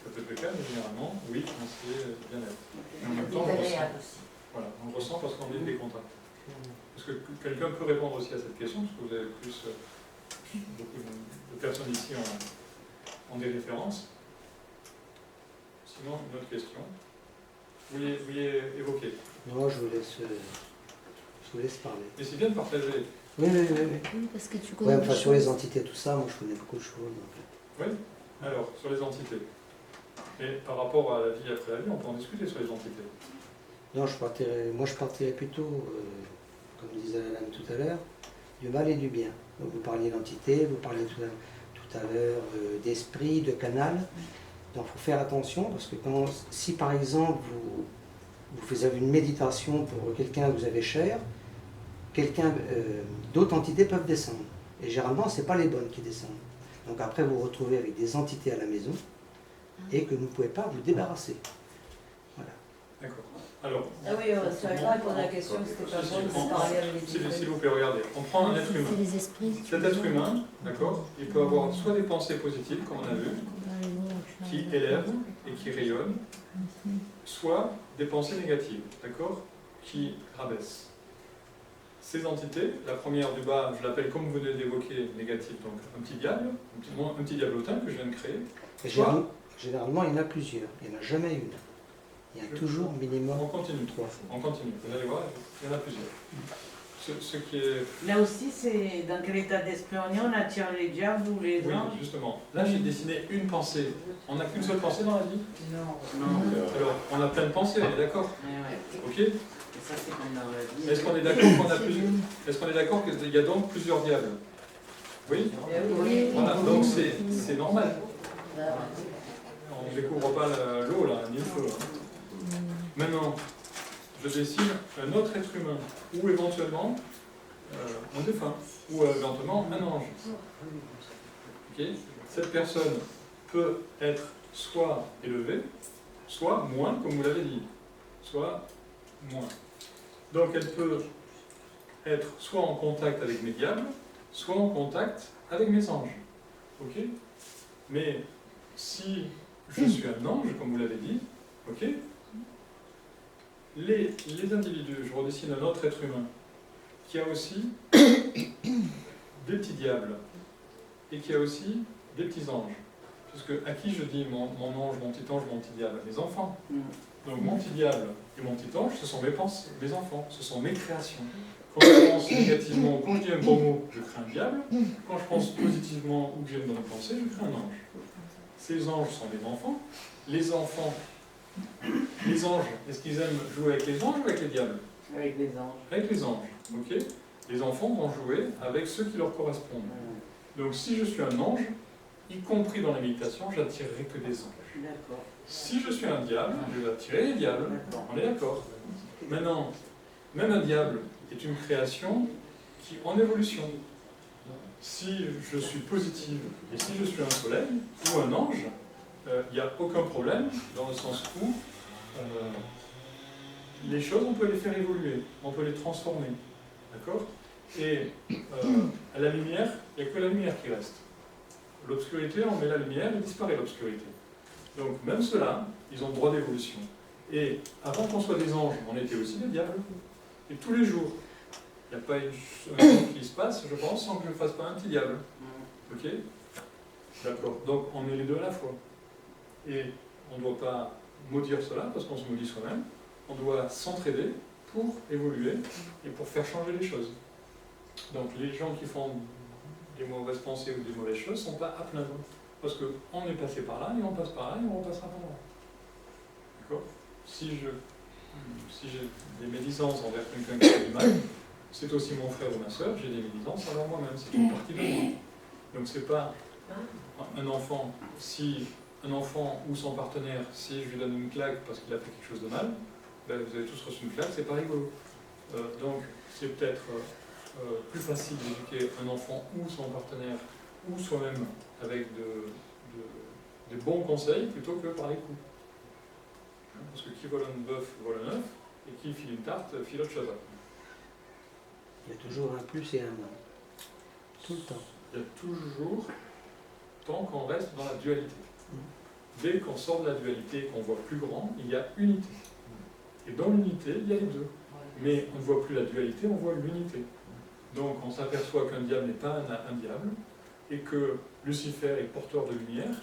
Ça peut être le cas, mais généralement, oui, on sait bien être. Mais en même temps, on ressent. Voilà, on le ressent parce qu'on est des contacts. Parce que quelqu'un peut répondre aussi à cette question, parce que vous avez plus, beaucoup de personnes ici ont des références. Sinon, une autre question. Vous vouliez évoquer.
Non, je vous laisse parler.
Mais c'est bien de partager.
Oui.
Oui, parce que tu connais
Ouais,
des
enfin, sur les
choses.
entités, tout ça, moi je connais beaucoup de choses. Donc.
Oui. Alors, sur les entités. Et par rapport à la vie après la vie, on peut en discuter sur les entités.
Non, moi je partirais plutôt, comme disait Alan tout à l'heure, du mal et du bien. Donc vous parliez d'entité, vous parliez tout à l'heure d'esprit, de canal. Donc il faut faire attention parce que si par exemple vous avez une méditation pour quelqu'un que vous avez cher, d'autres entités peuvent descendre. Et généralement, ce n'est pas les bonnes qui descendent. Donc après, vous vous retrouvez avec des entités à la maison et que vous ne pouvez pas vous débarrasser. Voilà.
D'accord. Alors,
Ah oui, c'est vrai qu'on répondre à la question, c'était pas bon de se parler avec les
s'il vous plaît, regardez. On prend un être humain.
C'est les esprits.
Cet être humain, d'accord, il peut avoir soit des pensées positives, comme on a vu, qui élèvent et qui rayonnent, soit des pensées négatives, d'accord, qui rabaissent. Ces entités, la première du bas, je l'appelle comme vous venez d'évoquer, négative, donc un petit diable, un petit diablotin que je viens de créer.
Et généralement, il y en a plusieurs, il n'y en a jamais une. Il y a toujours minimum
On continue.
3.
On continue, vous allez voir, il y en a plusieurs. Ce qui est...
Là aussi, c'est dans quel état d'esprit on est, on attire les diables ou les
Oui,
anges.
justement. Là, j'ai dessiné une pensée. On n'a qu'une seule pensée dans la vie?
Non.
Alors, on a plein de pensées, on est d'accord?
Ouais.
Ok?
Et ça, c'est comme dans la vie.
Est-ce qu'on est d'accord qu'on a plusieurs... Est-ce qu'on est d'accord qu'il y a donc plusieurs diables? Oui?
Oui.
Voilà, donc c'est normal. On ne découvre pas l'eau, là, ni le feu. Hein. Maintenant, je dessine un autre être humain, ou éventuellement un défunt, ou éventuellement un ange. Ok? Cette personne peut être soit élevée, soit moins, comme vous l'avez dit, soit moins. Donc elle peut être soit en contact avec mes diables, soit en contact avec mes anges. Ok? Mais si je suis un ange, comme vous l'avez dit, ok? Les individus, je redessine un autre être humain, qui a aussi des petits diables, et qui a aussi des petits anges. Puisque à qui je dis mon ange, mon petit ange, mon petit diable? Mes enfants. Donc mon petit diable et mon petit ange, ce sont mes pensées, mes enfants, ce sont mes créations. Quand je pense négativement, quand je dis un bon mot, je crée un diable. Quand je pense positivement ou que j'ai une bonne pensée, je crée un ange. Ces anges sont mes enfants. Les enfants, les anges, est-ce qu'ils aiment jouer avec les anges ou avec les diables?
Avec les anges.
Avec les anges, ok? Les enfants vont jouer avec ceux qui leur correspondent. Donc si je suis un ange, y compris dans la méditation, j'attirerai que des anges.
D'accord.
Si je suis un diable, je vais attirer les diables.
D'accord.
On est d'accord. Maintenant, même un diable est une création qui en évolution. Si je suis positive et si je suis un soleil ou un ange, il n'y a aucun problème dans le sens où les choses, on peut les faire évoluer, on peut les transformer. D'accord? Et à la lumière, il n'y a que la lumière qui reste. l'obscurité, on met la lumière et disparaît l'obscurité. Donc même ceux-là, ils ont le droit d'évolution. Et avant qu'on soit des anges, on était aussi des diables. Et tous les jours, il n'y a pas une chose qui se passe, je pense, sans que je ne fasse pas un petit diable. Ok? D'accord. Donc on est les deux à la fois. Et on ne doit pas maudire cela parce qu'on se maudit soi-même. On doit s'entraider pour évoluer et pour faire changer les choses. Donc les gens qui font des mauvaises pensées ou des mauvaises choses ne sont pas à plaindre. Parce qu'on est passé par là et on passe par là et on repassera par là. D'accord? Si j'ai des médisances envers quelqu'un qui fait du mal, c'est aussi mon frère ou ma soeur, j'ai des médisances envers moi-même, c'est une partie de moi. Donc c'est pas un enfant, si un enfant ou son partenaire, si je lui donne une claque parce qu'il a fait quelque chose de mal, ben vous avez tous reçu une claque, c'est pas rigolo. Donc c'est peut-être plus facile d'éduquer un enfant ou son partenaire ou soi-même avec des bons conseils plutôt que par les coups. Parce que qui vole un bœuf vole un œuf, et qui file une tarte file autre chose.
Il y a toujours un plus et un moins. Tout le temps.
Il y a toujours, tant qu'on reste dans la dualité. Dès qu'on sort de la dualité et qu'on voit plus grand, il y a unité. Et dans l'unité, il y a les deux. Mais on ne voit plus la dualité, on voit l'unité. Donc on s'aperçoit qu'un diable n'est pas un diable, et que Lucifer est porteur de lumière,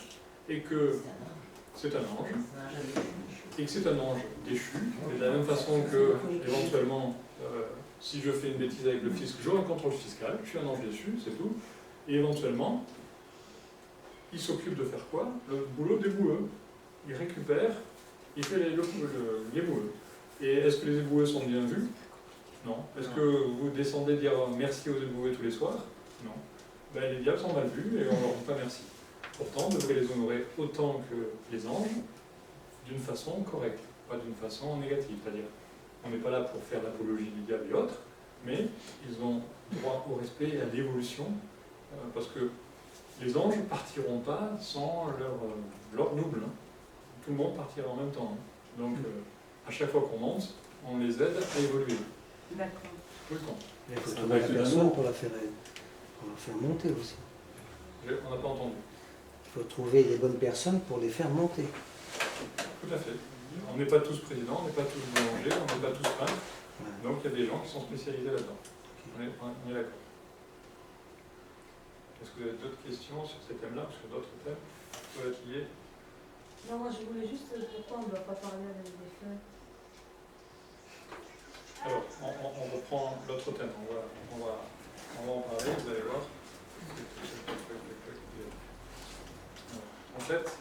et que c'est un ange, et que c'est un ange déchu, et de la même façon que, éventuellement, si je fais une bêtise avec le fisc, j'aurai un contrôle fiscal, je suis un ange déchu, c'est tout, et éventuellement, il s'occupe de faire quoi? Le boulot des boueux. Il récupère, il fait les boueux. Et est-ce que les éboueux sont bien vus? Non. Est-ce que vous descendez dire merci aux éboueux tous les soirs? Non. Ben, les diables sont mal vus et on ne leur dit pas merci. Pourtant, on devrait les honorer autant que les anges, d'une façon correcte, pas d'une façon négative. C'est-à-dire, on n'est pas là pour faire l'apologie du diable et autres, mais ils ont droit au respect et à l'évolution, parce que les anges ne partiront pas sans leur double. Hein. Tout le monde partira en même temps. Hein. Donc, à chaque fois qu'on monte, on les aide à évoluer.
D'accord.
Tout le temps.
Il faut trouver la personne pour la faire monter aussi.
On n'a pas entendu.
Il faut trouver les bonnes personnes pour les faire monter.
Tout à fait. On n'est pas tous présidents, on n'est pas tous boulangers, on n'est pas tous peintres.
Ouais.
Donc il y a des gens qui sont spécialisés là-dedans. On est d'accord. Est-ce que vous avez d'autres questions sur ces thèmes-là, ou sur d'autres thèmes peuvent être liés?
Non, moi je voulais juste, pourquoi on ne doit pas parler avec des feux?
Alors, on reprend l'autre thème, on va en parler, vous allez voir. En fait,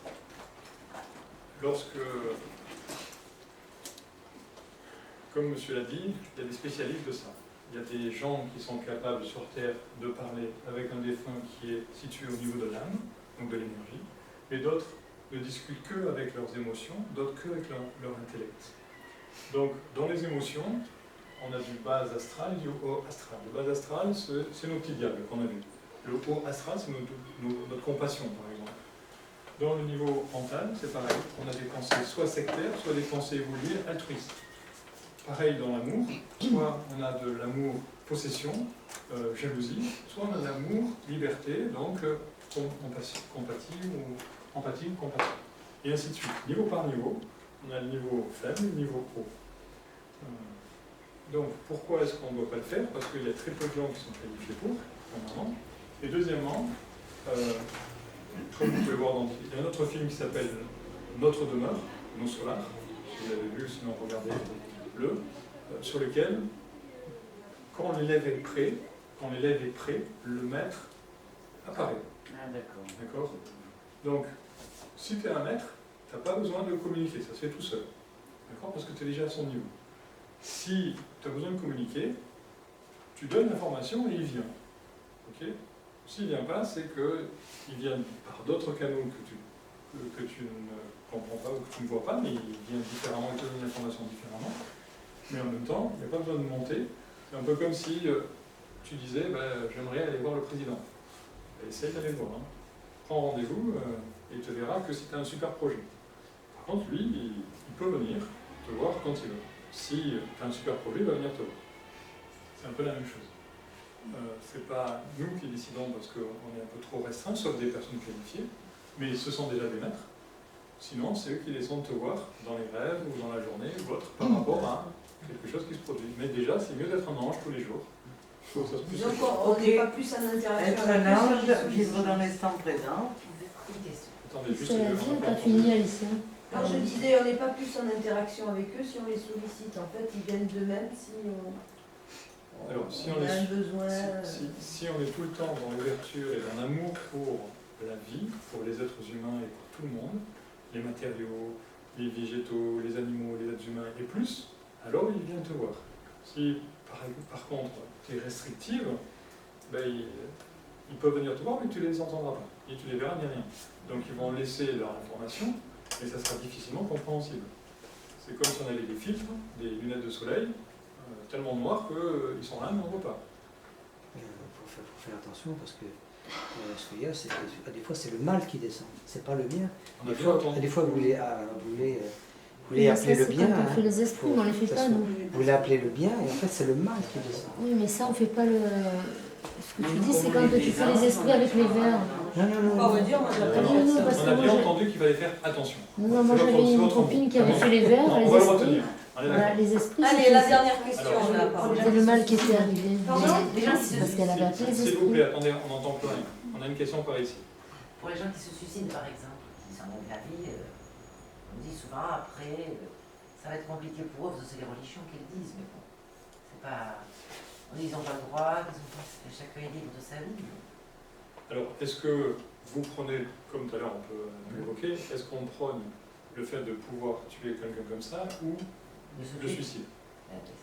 comme monsieur l'a dit, il y a des spécialistes de ça. Il y a des gens qui sont capables sur Terre de parler avec un défunt qui est situé au niveau de l'âme, donc de l'énergie, et d'autres ne discutent que avec leurs émotions, d'autres que avec leur intellect. Donc, dans les émotions, on a du bas astral et du haut astral. Le bas astral, c'est nos petits diables qu'on a vus. Le haut astral, c'est notre compassion, par exemple. Dans le niveau mental, c'est pareil. On a des pensées soit sectaires, soit des pensées évoluées altruistes. Pareil dans l'amour, soit on a de l'amour possession, jalousie, soit on a de l'amour liberté, donc empathie ou compassion. Et ainsi de suite. Niveau par niveau, on a le niveau faible et le niveau haut. Donc pourquoi est-ce qu'on ne doit pas le faire? Parce qu'il y a très peu de gens qui sont qualifiés pour, premièrement. Et deuxièmement, comme vous pouvez voir, il y a un autre film qui s'appelle Notre demeure, Nos Solars, si vous l'avez vu, sinon regardez-le, sur lequel, quand l'élève est prêt, le maître apparaît.
Ah, d'accord.
D'accord? Donc, si tu es un maître, tu n'as pas besoin de communiquer, ça se fait tout seul. D'accord? Parce que tu es déjà à son niveau. Si tu as besoin de communiquer, tu donnes l'information et il vient. Ok? S'il ne vient pas, c'est qu'il vient par d'autres canaux que tu ne comprends pas ou que tu ne vois pas, mais il vient différemment et te donne l'information différemment. Mais en même temps, il n'y a pas besoin de monter. C'est un peu comme si tu disais j'aimerais aller voir le président. Essaye d'aller le voir. Hein. Prends rendez-vous et il te verra que c'est un super projet. Par contre, lui, il peut venir te voir quand il veut. Si tu as un super projet, il va venir te voir. C'est un peu la même chose. c'est pas nous qui décidons parce qu'on est un peu trop restreint, sauf des personnes qualifiées, mais ce sont déjà des maîtres. Sinon, c'est eux qui descendent te voir dans les rêves ou dans la journée ou autre par rapport à quelque chose qui se produit. Mais déjà, c'est mieux d'être un ange tous les jours. Faut que ça se puisse
Disons
faire.
qu'on n'est pas plus en interaction
Être
avec
un
eux sur
ange,
les
vivre
sollicite.
dans l'instant présent.
Une question.
Attendez, juste,
C'est la
on
vie,
a
on
pas
pas
entendu.
fini, Alicia.
Alors je disais, on n'est pas plus en interaction avec eux si on les sollicite. En fait, ils viennent d'eux-mêmes si
Alors, si on
a
les-
un besoin.
Si on est tout le temps dans l'ouverture et dans l'amour pour la vie, pour les êtres humains et pour tout le monde, les matériaux, les végétaux, les animaux, les êtres humains et plus, alors ils viennent te voir. Si par contre tu es restrictive, ben, ils peuvent venir te voir mais tu ne les entendras pas, et tu les verras ni rien. Donc ils vont laisser leur information, mais ça sera difficilement compréhensible. C'est comme si on avait des filtres, des lunettes de soleil, tellement noirs qu'ils sont là mais on ne voit pas.
Faut faire attention parce que ce qu'il y a, c'est que des fois c'est le mal qui descend, c'est pas le bien.
On a
Des
bien
fois,
entendu.
des fois, vous voulez
Mais
appeler
ça,
le
c'est
bien.
quand on fait
hein,
les esprits, mais on les fait
parce
pas,
que
nous.
Vous voulez appeler le bien et en fait c'est le mal qui descend.
Oui, mais ça, on fait pas le. Ce que tu dis, c'est quand tu fais les esprits avec les verres.
Non.
On va dire, moi
Ah
j'appelle
non, non, parce
On
que
a
moi,
bien
j'ai-
entendu qu'il fallait faire attention.
Non, moi
C'est
j'avais
votre- c'est
une
votre
copine
mot.
qui avait fait les verres,
Non,
les
on va le
esprits.
retenir. On est
Voilà,
d'accord.
les esprits.
Allez, la dernière question
Alors,
là. pardon.
C'était le mal qui était arrivé.
Pardon Les gens qui se
Parce qu'elle avait appelé les
S'il vous
esprits.
plaît, attendez, on n'entend plus rien. On a une question par ici.
Pour les gens qui se suicident, par exemple, qui s'en vont de la vie, on dit souvent après, ça va être compliqué pour eux, parce que c'est les religions qui le disent, mais bon, c'est pas. On dit ils n'ont pas le droit, ils ont pas, chacun est libre de sa vie.
Alors, est-ce que vous prenez, comme tout à l'heure on peut l'évoquer, est-ce qu'on prône le fait de pouvoir tuer quelqu'un comme ça ou le suicide?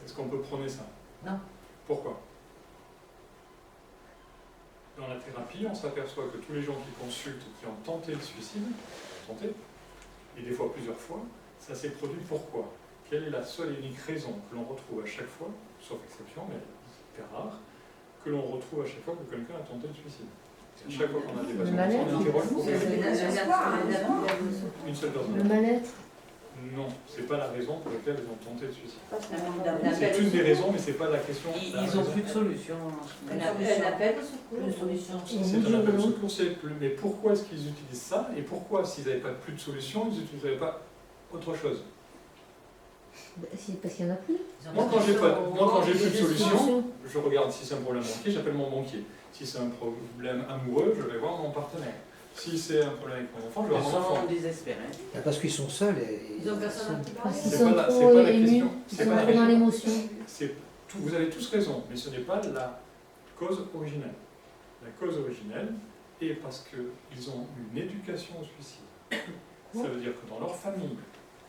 Est-ce qu'on peut prôner ça?
Non.
Pourquoi? Dans la thérapie, on s'aperçoit que tous les gens qui consultent, qui ont tenté le suicide, et des fois plusieurs fois, ça s'est produit pourquoi? Quelle est la seule et unique raison que l'on retrouve à chaque fois, sauf exception, mais c'est hyper rare, que l'on retrouve à chaque fois que quelqu'un a tenté le suicide? À chaque fois qu'on a des patients,
mal-être.
on interroge pour
C'est
une
une
seule personne.
Le mal-être.
Non, c'est pas la raison pour laquelle ils ont tenté le suicide.
Un
C'est une des raisons, mais c'est pas la question.
Ils
la
n'ont
raison.
plus de solution.
appel au secours.
Une solution.
C'est un appel au secours, c'est plus. Mais pourquoi est-ce qu'ils utilisent ça? Et pourquoi, s'ils n'avaient pas plus de solution, ils n'utiliseraient pas autre chose?
Bah, si, parce qu'il y en a plus.
Moi, quand j'ai plus de solution, je regarde si c'est un problème banquier, j'appelle mon banquier. Si c'est un problème amoureux, je vais voir mon partenaire. Si c'est un problème avec mon enfant, je vais
Ils
voir mon enfant.
sont désespérés.
Parce qu'ils sont seuls et
Ils ont personne à qui
Parce
parler.
qu'ils
C'est
sont
pas la- c'est
trop
pas la
émus,
question.
ils
C'est
sont
pas la
trop dans
raison.
l'émotion.
Vous avez tous raison, mais ce n'est pas la cause originelle. La cause originelle est parce qu'ils ont une éducation au suicide. Ça veut dire que dans leur famille,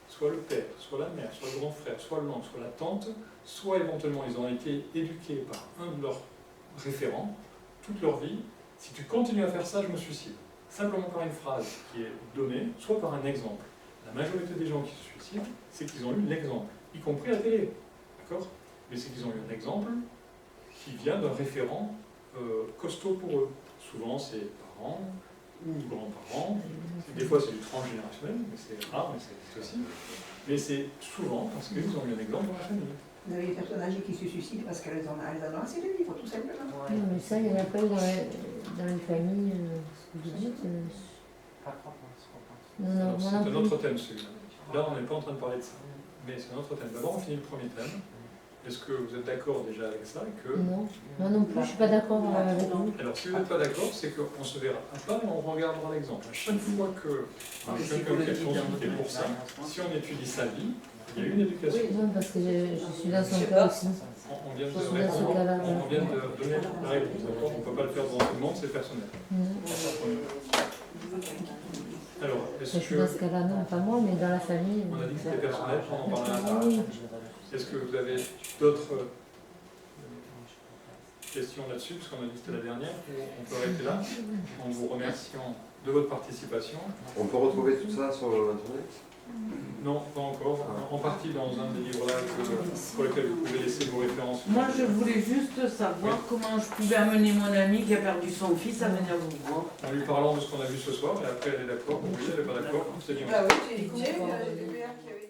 soit le père, soit la mère, soit le grand frère, soit l'oncle, soit la tante, soit éventuellement ils ont été éduqués par un de leurs référents toute leur vie. Si tu continues à faire ça, je me suicide. Simplement par une phrase qui est donnée, soit par un exemple. La majorité des gens qui se suicident, c'est qu'ils ont eu l'exemple, y compris à la télé. D'accord? Mais c'est qu'ils ont eu un exemple qui vient d'un référent costaud pour eux. Souvent, c'est parents ou grands-parents. Des fois, c'est du transgénérationnel, mais c'est rare, mais ça existe aussi. Mais c'est souvent parce qu'ils ont eu un exemple dans la famille.
Vous avez des personnes âgées qui se suicident parce qu'elles en ont assez de vivre, tout simplement.
Non, mais ça, il n'y en a pas eu dans les familles, ce que vous dites.
Pas propre, je comprends.
Non, non,
Alors,
moi
c'est
non
un
plus.
autre thème, celui-là. Là, on n'est pas en train de parler de ça. Mais c'est un autre thème. D'abord, on finit le premier thème. Est-ce que vous êtes d'accord déjà avec ça et que...
Non, moi non plus, je suis pas d'accord avec vous.
Alors, si vous n'êtes pas d'accord, c'est qu'on se verra à part et on regardera l'exemple. À chaque fois que quelqu'un qui est consulté pour ça, si on étudie sa vie, il y a une éducation.
Non, parce que je suis dans son cas aussi.
On vient de
Je suis dans ce
répondre,
cas-là.
on vient de donner la réponse. D'accord? On ne peut pas le faire devant tout le monde, c'est personnel.
Non.
Alors,
Je
est-ce
suis dans ce
que...
cas-là, non, pas moi, mais dans la famille.
On a dit que c'était personnel, on en parlera
Ah
après.
oui.
Est-ce que vous avez d'autres questions là-dessus, parce qu'on a dit que c'était la dernière, on peut arrêter là, en vous remerciant de votre participation.
On peut retrouver tout ça sur Internet?
Non, pas encore. En partie dans un des livres là pour lesquels vous pouvez laisser vos références.
Moi, je voulais juste savoir comment je pouvais amener mon ami qui a perdu son fils à venir vous voir.
En lui parlant de ce qu'on a vu ce soir, et après elle est d'accord, oui, elle n'est pas d'accord, c'est bien.
Ah oui, j'ai écouté, j'ai découvert qu'il y avait...